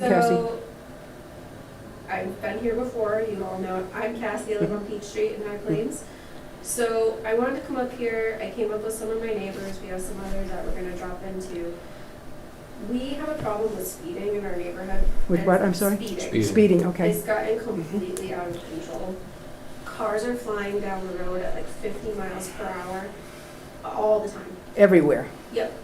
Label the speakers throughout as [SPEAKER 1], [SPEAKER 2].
[SPEAKER 1] Cassie.
[SPEAKER 2] I've been here before, you all know, I'm Cassie, I live on Peach Street in High Plains. So I wanted to come up here, I came up with some of my neighbors, we have some others that we're gonna drop into. We have a problem with speeding in our neighborhood.
[SPEAKER 1] With what, I'm sorry? Speeding, okay.
[SPEAKER 2] It's gotten completely out of control. Cars are flying down the road at like 50 miles per hour all the time.
[SPEAKER 1] Everywhere.
[SPEAKER 2] Yep.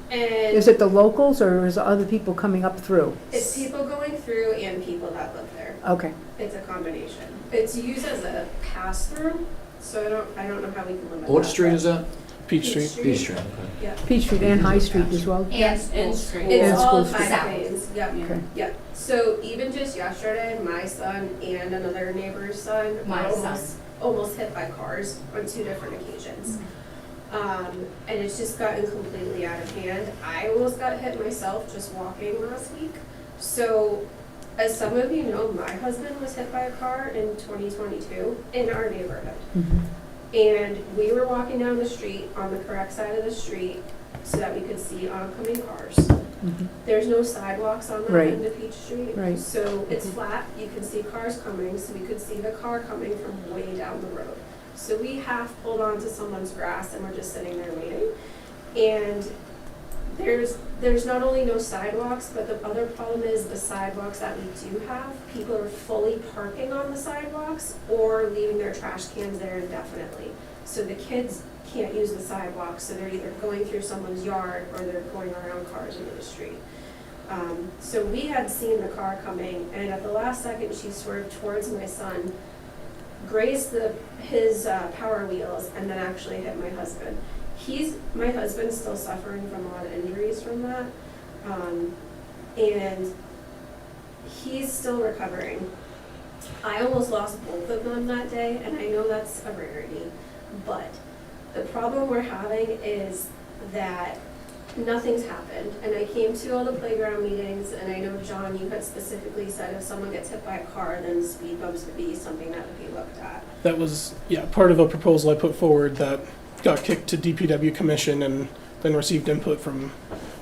[SPEAKER 2] And
[SPEAKER 1] Is it the locals or is it other people coming up through?
[SPEAKER 2] it's people going through and people that live there.
[SPEAKER 1] Okay.
[SPEAKER 2] It's a combination. It's used as a pass-through, so I don't know how we can limit that.
[SPEAKER 3] What street is that?
[SPEAKER 4] Peach Street.
[SPEAKER 3] Peach Street, okay.
[SPEAKER 2] Yeah.
[SPEAKER 1] Peach Street and High Street as well?
[SPEAKER 5] And School Street.
[SPEAKER 2] It's
[SPEAKER 1] And
[SPEAKER 2] all
[SPEAKER 1] School
[SPEAKER 2] five
[SPEAKER 5] Street.
[SPEAKER 2] lanes. Yep.
[SPEAKER 1] Okay.
[SPEAKER 2] Yep. So even just yesterday, my son and another neighbor's son were almost hit by cars on 2 different occasions. And it's just gotten completely out of hand. I almost got hit myself just walking last week. So, as some of you know, my husband was hit by a car in 2022 in our neighborhood.
[SPEAKER 1] Mhm.
[SPEAKER 2] And we were walking down the street on the correct side of the street so that we could see oncoming cars.
[SPEAKER 1] Mhm.
[SPEAKER 2] There's no sidewalks on that
[SPEAKER 1] Right.
[SPEAKER 2] end of Peach Street.
[SPEAKER 1] Right.
[SPEAKER 2] So it's flat, you can see cars coming, so we could see the car coming from way down the road. So we half pulled onto someone's grass and we're just sitting there waiting. And there's not only no sidewalks, but the other problem is the sidewalks that we do have, people are fully parking on the sidewalks or leaving their trash cans there indefinitely. So the kids can't use the sidewalks, so they're either going through someone's yard or they're going around cars into the street. So we had seen the car coming, and at the last second, she swerved towards my son, grazed his power wheels, and then actually hit my husband. My husband's still suffering from a lot of injuries from that, and he's still recovering. I almost lost both of them that day, and I know that's a rarity, but the problem we're having is that nothing's happened. And I came to all the playground meetings, and I know, John, you had specifically said if someone gets hit by a car, then speed bumps would be something that would be looked at.
[SPEAKER 4] That was, part of a proposal I put forward that got kicked to DPW commission and then received input from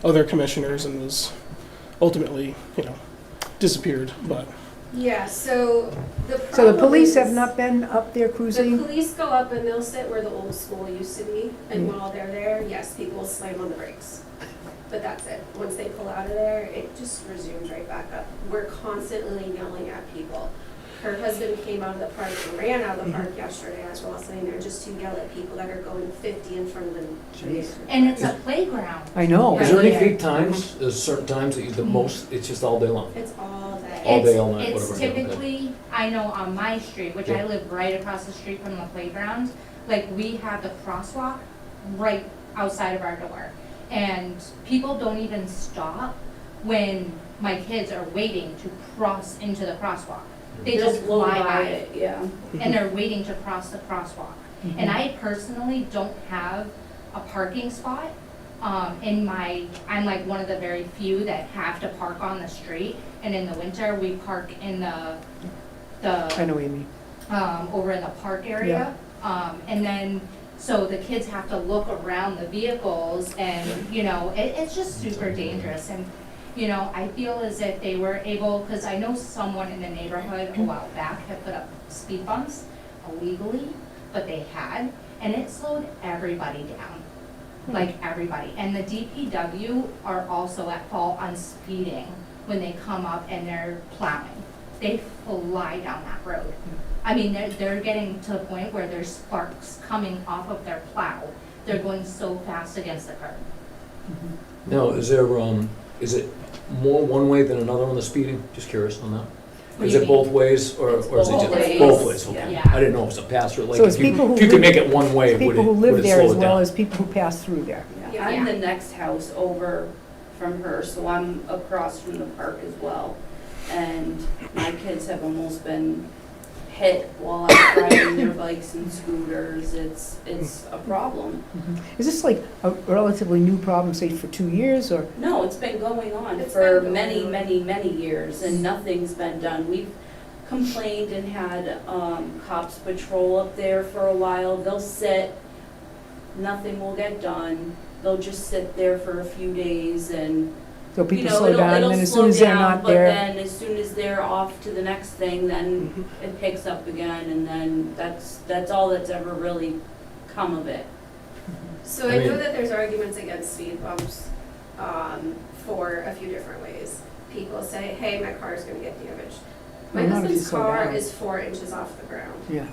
[SPEAKER 4] other commissioners and was ultimately, disappeared, but.
[SPEAKER 2] Yeah, so the problem
[SPEAKER 1] So the police
[SPEAKER 2] is-
[SPEAKER 1] have not been up there
[SPEAKER 2] The
[SPEAKER 1] cruising?
[SPEAKER 2] police go up and they'll sit where the old school used to be, and while they're there, yes, people slam on the brakes. But that's it. Once they pull out of there, it just resumes right back up. We're constantly yelling at people. Her husband came out of the park and ran out of the park yesterday as well, sitting there just to yell at people that are going 50 in front of them.
[SPEAKER 5] And it's a playground.
[SPEAKER 1] I know.
[SPEAKER 3] Is there any
[SPEAKER 5] Yeah.
[SPEAKER 3] peak times, there's certain times that you, the most, it's just all day long?
[SPEAKER 2] It's all day.
[SPEAKER 3] All day, all night,
[SPEAKER 5] It's
[SPEAKER 3] whatever, okay.
[SPEAKER 5] typically, I know on my street, which I
[SPEAKER 3] Yeah.
[SPEAKER 5] live right across the street from the playground, like we have the crosswalk right outside of our door. And people don't even stop when my kids are waiting to cross into the crosswalk. They
[SPEAKER 6] They'll
[SPEAKER 5] just
[SPEAKER 6] blow
[SPEAKER 5] fly
[SPEAKER 6] by
[SPEAKER 5] by
[SPEAKER 6] it, yeah.
[SPEAKER 5] and they're waiting to cross the crosswalk.
[SPEAKER 1] Mm-hmm.
[SPEAKER 5] And I personally don't have a parking spot I'm like one of the very few that have to park on the street. And in the winter, we park in the
[SPEAKER 1] I know what you mean.
[SPEAKER 5] over in the park area. And then, so the kids have to look around the vehicles and, it's just super dangerous. And, I feel as if they were able, because I know someone in the neighborhood a while back had put up speed bumps illegally, but they had, and it slowed everybody down. Like everybody. And the DPW are also at fault on speeding when they come up and they're plowing. They fly down that road. I mean, they're getting to the point where there's sparks coming off of their plow. They're going so fast against the curb.
[SPEAKER 3] Now, is it more one way than another on the speeding? Just curious on that.
[SPEAKER 5] What
[SPEAKER 3] Is
[SPEAKER 5] do you
[SPEAKER 3] it both
[SPEAKER 5] mean?
[SPEAKER 3] ways, or is it
[SPEAKER 6] both
[SPEAKER 3] just
[SPEAKER 6] ways.
[SPEAKER 3] both ways? Okay.
[SPEAKER 5] Yeah.
[SPEAKER 3] I didn't know it was a pass-through, like
[SPEAKER 1] So it's
[SPEAKER 3] if you
[SPEAKER 1] people who
[SPEAKER 3] could
[SPEAKER 1] live-
[SPEAKER 3] make it one way, would
[SPEAKER 1] People who
[SPEAKER 3] it
[SPEAKER 1] live there
[SPEAKER 3] slow
[SPEAKER 1] as
[SPEAKER 3] it
[SPEAKER 1] well
[SPEAKER 3] down?
[SPEAKER 1] as people who pass through there.
[SPEAKER 6] Yeah, I'm the next house over from her, so I'm across from the park as well. And my kids have almost been hit while I'm riding their bikes and scooters. It's a problem.
[SPEAKER 1] Is this like a relatively new problem, say for 2 years or?
[SPEAKER 6] No, it's been going on
[SPEAKER 2] It's
[SPEAKER 6] for
[SPEAKER 2] been going
[SPEAKER 6] many,
[SPEAKER 2] on.
[SPEAKER 6] many years, and nothing's been done. We've complained and had cops patrol up there for a while. They'll sit, nothing will get done. They'll just sit there for a few days, and
[SPEAKER 1] So
[SPEAKER 6] you
[SPEAKER 1] people
[SPEAKER 6] know,
[SPEAKER 1] slow down, and
[SPEAKER 6] it'll
[SPEAKER 1] then as
[SPEAKER 6] slow
[SPEAKER 1] soon as they're
[SPEAKER 6] down,
[SPEAKER 1] not
[SPEAKER 6] but
[SPEAKER 1] there.
[SPEAKER 6] then as soon as they're off to the next thing, then
[SPEAKER 4] Mhm.
[SPEAKER 6] it picks up again, and then that's all that's ever really come of it.
[SPEAKER 2] So
[SPEAKER 3] I
[SPEAKER 2] I know
[SPEAKER 3] mean-
[SPEAKER 2] that there's arguments against speed bumps, for a few different ways. People say, hey, my car's gonna get damaged. My
[SPEAKER 1] Well, not if you
[SPEAKER 2] husband's
[SPEAKER 1] slow
[SPEAKER 2] car
[SPEAKER 1] down.
[SPEAKER 2] is 4 inches off the ground.
[SPEAKER 1] Yeah,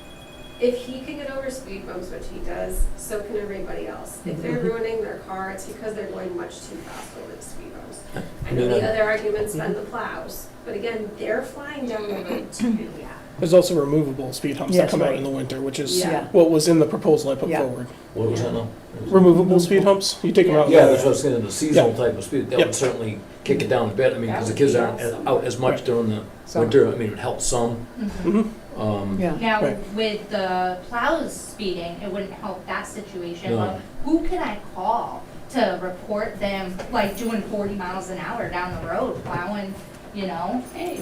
[SPEAKER 2] If he can get over speed bumps, which he does, so can everybody else. If they're
[SPEAKER 1] Mhm.
[SPEAKER 2] ruining their car, it's because they're going much too fast over the speed bumps. I know
[SPEAKER 3] Yeah.
[SPEAKER 2] the other argument's been the plows, but again, they're flying down the road too.
[SPEAKER 5] Yeah.
[SPEAKER 4] There's also removable speed humps that
[SPEAKER 1] Yes,
[SPEAKER 4] come out
[SPEAKER 1] right.
[SPEAKER 4] in the winter, which is
[SPEAKER 6] Yeah.
[SPEAKER 4] what was in the proposal I put
[SPEAKER 1] Yeah.
[SPEAKER 4] forward.
[SPEAKER 3] What was that now?
[SPEAKER 4] Removable speed humps, you take them out. in
[SPEAKER 3] Yeah,
[SPEAKER 4] the-
[SPEAKER 3] that's what I was saying, the seasonal type of speed, that
[SPEAKER 4] Yep.
[SPEAKER 3] would certainly kick it down a bit, I mean,
[SPEAKER 2] That
[SPEAKER 3] because the
[SPEAKER 2] would
[SPEAKER 3] kids
[SPEAKER 2] be
[SPEAKER 3] aren't
[SPEAKER 2] awesome.
[SPEAKER 3] out as much
[SPEAKER 4] Right.
[SPEAKER 3] during the
[SPEAKER 1] so,
[SPEAKER 3] winter, I mean, it helps some.
[SPEAKER 5] Mhm.
[SPEAKER 4] Mhm.
[SPEAKER 1] yeah.
[SPEAKER 5] Now,
[SPEAKER 4] Right.
[SPEAKER 5] with the plows speeding, it wouldn't help that situation,
[SPEAKER 3] No.
[SPEAKER 5] but who can I call to report them, like, doing 40 miles an hour down the road, plowing, you know?
[SPEAKER 6] Hey,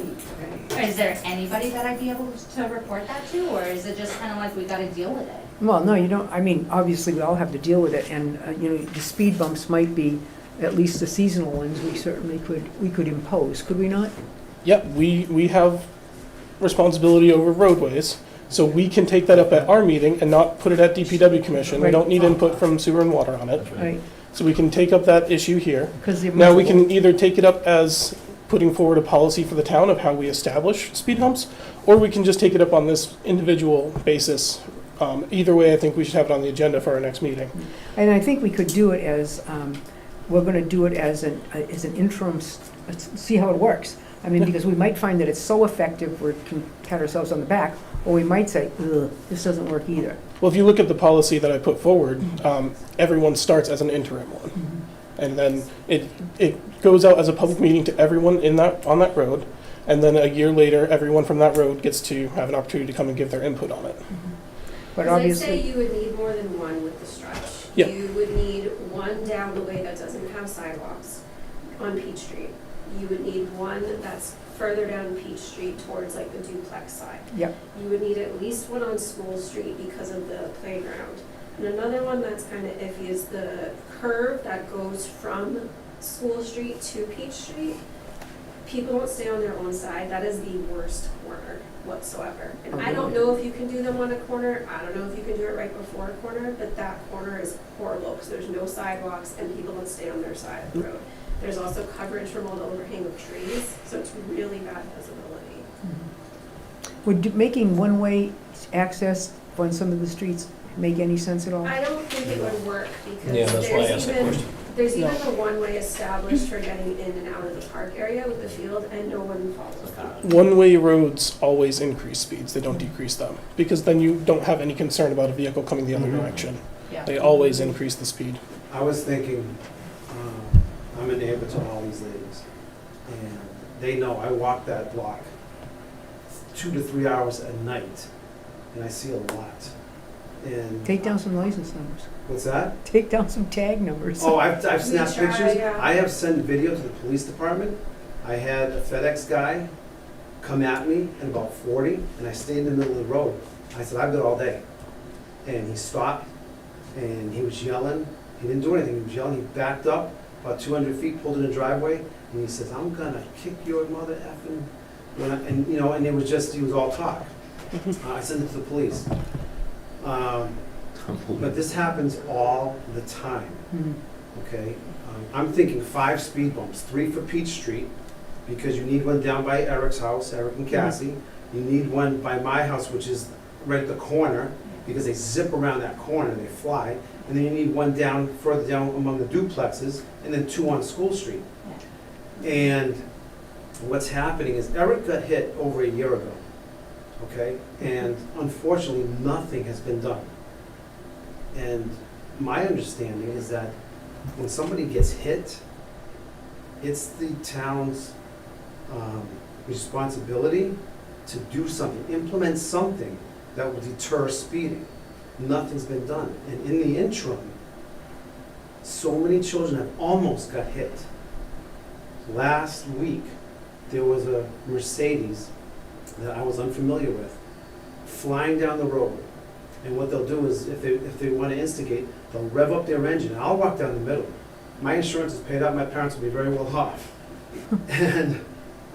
[SPEAKER 5] Is there anybody that I'd be able to report that to, or is it just kind of like we gotta deal with it?
[SPEAKER 1] Well, no, you don't, I mean, obviously, we all have to deal with it, and, you know, the speed bumps might be, at least the seasonal ones, we certainly could impose, could we not?
[SPEAKER 4] Yep, we have responsibility over roadways, so we can take that up at our meeting and not put it at DPW commission. We
[SPEAKER 1] Right.
[SPEAKER 4] don't need input from sewer and water on it.
[SPEAKER 3] That's
[SPEAKER 1] Right,
[SPEAKER 4] So we can take up that issue here.
[SPEAKER 1] because the.
[SPEAKER 4] Now, we can either take it up as putting forward a policy for the town of how we establish speed humps, or we can just take it up on this individual basis. Either way, I think we should have it on the agenda for our next meeting.
[SPEAKER 1] And I think we could do it as, we're gonna do it as an interim, see how it works. I mean, because we might find that it's so effective, we can pat ourselves on the back, or we might say, ugh, this doesn't work either.
[SPEAKER 4] Well, if you look at the policy that I put forward, everyone starts as an interim one. And then it goes out as a public meeting to everyone on that road. And then a year later, everyone from that road gets to have an opportunity to come and give their input on it.
[SPEAKER 1] But
[SPEAKER 2] Because I'd say
[SPEAKER 1] obviously,
[SPEAKER 2] you would need more than one with the stretch.
[SPEAKER 4] Yeah.
[SPEAKER 2] You would need one down the way that doesn't have sidewalks on Peach Street. You would need one that's further down Peach Street towards like the duplex side.
[SPEAKER 1] Yep.
[SPEAKER 2] You would need at least one on School Street because of the playground. And another one that's kind of iffy is the curve that goes from School Street to Peach Street. People don't stay on their own side. That is the worst corner whatsoever. And I don't know if you can do them on a corner. I don't know if you can do it right before a corner, but that corner is horrible because there's no sidewalks and people don't stay on their side of the road. There's also coverage from all the overhang of trees, so it's really bad visibility.
[SPEAKER 1] would making one-way access on some of the streets make any sense at all?
[SPEAKER 2] I don't think it would work
[SPEAKER 3] Yeah,
[SPEAKER 2] because
[SPEAKER 3] that's why I asked that question.
[SPEAKER 2] there's even the one-way established for getting in and out of the park area with the field and no one follows that.
[SPEAKER 4] One-way roads always increase speeds, they don't decrease them. Because then you don't have any concern about a vehicle coming the other
[SPEAKER 3] Mhm.
[SPEAKER 4] direction.
[SPEAKER 5] Yeah.
[SPEAKER 4] They always increase the speed.
[SPEAKER 7] I was thinking, I'm a neighbor to all these ladies, and they know I walk that block 2 to 3 hours a night, and I see a lot. And
[SPEAKER 1] Take down some license numbers.
[SPEAKER 7] what's that?
[SPEAKER 1] Take down some tag numbers.
[SPEAKER 7] Oh, I've snapped
[SPEAKER 2] try,
[SPEAKER 7] pictures.
[SPEAKER 2] yeah.
[SPEAKER 7] I have sent video to the police department. I had a FedEx guy come at me at about 40, and I stayed in the middle of the road. I said, I've got all day. And he stopped, and he was yelling. He didn't do anything. He was yelling. He backed up about 200 feet, pulled in the driveway, and he says, I'm gonna kick your mother effing. And, you know, and it was just, he was all talk. I sent it to the police. But this happens all the time,
[SPEAKER 1] Mhm.
[SPEAKER 7] okay? I'm thinking 5 speed bumps, 3 for Peach Street, because you need one down by Eric's house, Eric and Cassie. You need one by my house, which is right at the corner, because they zip around that corner, they fly. And then you need one down, further down among the duplexes, and then 2 on School Street. And what's happening is Eric got hit over a year ago, okay? And unfortunately, nothing has been done. And my understanding is that when somebody gets hit, it's the town's responsibility to do something, implement something that will deter speeding. Nothing's been done. And in the interim, so many children have almost got hit. Last week, there was a Mercedes that I was unfamiliar with, flying down the road. And what they'll do is, if they want to instigate, they'll rev up their engine. I'll walk down the middle. my insurance is paid out, my parents will be very well off. And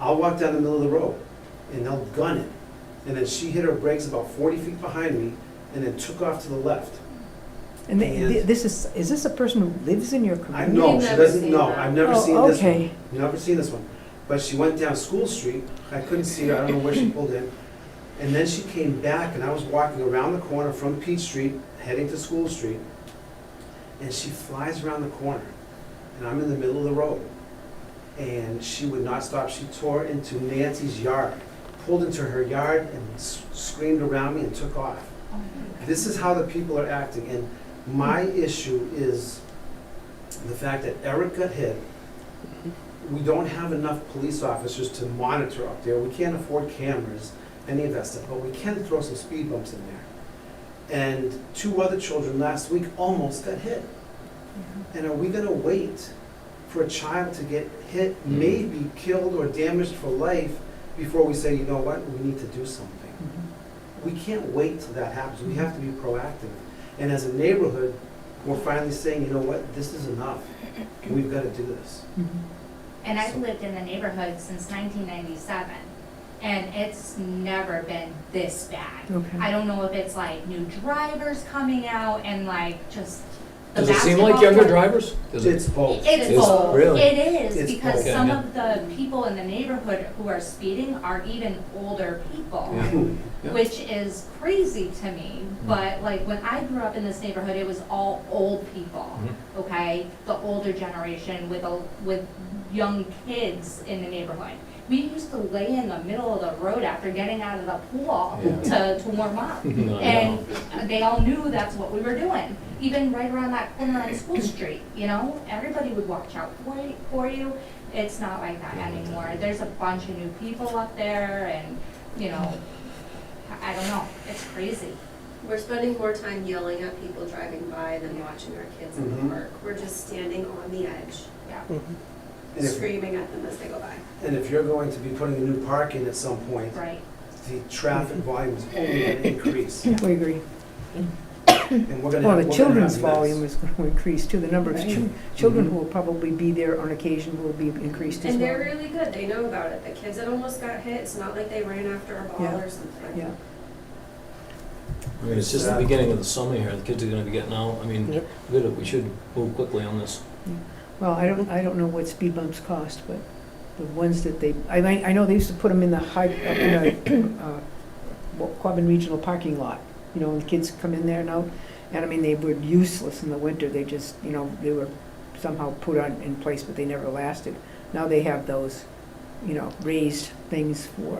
[SPEAKER 7] I'll walk down the middle of the road, and they'll gun it. And then she hit her brakes about 40 feet behind me, and then took off to the left.
[SPEAKER 1] And
[SPEAKER 7] And-
[SPEAKER 1] this is this a person who lives in your
[SPEAKER 7] I
[SPEAKER 1] community?
[SPEAKER 7] know,
[SPEAKER 2] We've
[SPEAKER 7] she
[SPEAKER 2] never
[SPEAKER 7] doesn't
[SPEAKER 2] seen
[SPEAKER 7] know,
[SPEAKER 2] that.
[SPEAKER 7] I've never
[SPEAKER 1] Oh,
[SPEAKER 7] seen this one.
[SPEAKER 1] okay.
[SPEAKER 7] Never seen this one. But she went down School Street, I couldn't see her, I don't know where she pulled in. And then she came back, and I was walking around the corner from Peach Street, heading to School Street, and she flies around the corner, and I'm in the middle of the road. And she would not stop, she tore into Nancy's yard, pulled into her yard and screamed around me and took off.
[SPEAKER 5] Oh my God.
[SPEAKER 7] This is how the people are acting, and my issue is the fact that Eric got hit. We don't have enough police officers to monitor up there. We can't afford cameras, any of that stuff, but we can throw some speed bumps in there. And 2 other children last week almost got hit. And are we gonna wait for a child to get hit, maybe killed or damaged for life, before we say, you know what, we need to do something? We can't wait till that happens. We have to be proactive. And as a neighborhood, we're finally saying, you know what, this is enough. We've got to do this.
[SPEAKER 5] And I've lived in the neighborhood since 1997, and it's never been this bad.
[SPEAKER 1] Okay.
[SPEAKER 5] I don't know if it's like new drivers coming out and like just the
[SPEAKER 3] Does it seem like
[SPEAKER 5] basketball
[SPEAKER 3] younger
[SPEAKER 5] court-
[SPEAKER 3] drivers? Does it?
[SPEAKER 7] It's both.
[SPEAKER 5] It's
[SPEAKER 3] Is-
[SPEAKER 5] both.
[SPEAKER 3] really?
[SPEAKER 5] It is,
[SPEAKER 7] It's
[SPEAKER 5] because
[SPEAKER 7] both.
[SPEAKER 5] some
[SPEAKER 3] Okay,
[SPEAKER 5] of the people in the neighborhood who are speeding are even older people.
[SPEAKER 3] Yeah. Yeah.
[SPEAKER 5] Which is crazy to me, but like when I grew up in this neighborhood, it was all old people, okay? The older generation with young kids in the neighborhood. We used to lay in the middle of the road after getting out of the pool
[SPEAKER 3] Yeah.
[SPEAKER 5] to warm up.
[SPEAKER 3] No,
[SPEAKER 5] And they all knew that's what we were doing. Even right around that corner on School Street, you know? Everybody would watch out for you. It's not like that anymore. There's a bunch of new people up there and, you know, I don't know, it's crazy.
[SPEAKER 2] We're spending more time yelling at people driving by than watching our kids in
[SPEAKER 7] Mhm.
[SPEAKER 2] the park. We're just standing on the edge,
[SPEAKER 5] Yeah.
[SPEAKER 7] And if,
[SPEAKER 2] screaming at them as they go by.
[SPEAKER 7] and if you're going to be putting a new park in at some point,
[SPEAKER 5] Right.
[SPEAKER 7] the traffic volume is only going to increase.
[SPEAKER 1] We agree.
[SPEAKER 7] And we're going to
[SPEAKER 1] Well,
[SPEAKER 7] have,
[SPEAKER 1] the
[SPEAKER 7] we're gonna
[SPEAKER 1] children's
[SPEAKER 7] have mess.
[SPEAKER 1] volume is going to increase too. The number of
[SPEAKER 2] Right.
[SPEAKER 1] children
[SPEAKER 7] Mhm.
[SPEAKER 1] who will probably be there on occasion will be increased as
[SPEAKER 2] And they're
[SPEAKER 1] well.
[SPEAKER 2] really good, they know about it. The kids that almost got hit, it's not like they ran after a ball
[SPEAKER 1] Yeah.
[SPEAKER 2] or something.
[SPEAKER 1] Yeah.
[SPEAKER 3] I mean, it's just the beginning of the summer here, the kids are gonna be getting out, I mean,
[SPEAKER 4] Yep.
[SPEAKER 3] we should move quickly on this.
[SPEAKER 1] Well, I don't know what speed bumps cost, but the ones that I know they used to put them in the Quabbin Regional parking lot, you know, when the kids come in there and out. And I mean, they were useless in the winter. They just, you know, they were somehow put in place, but they never lasted. Now they have those, you know, raised things for,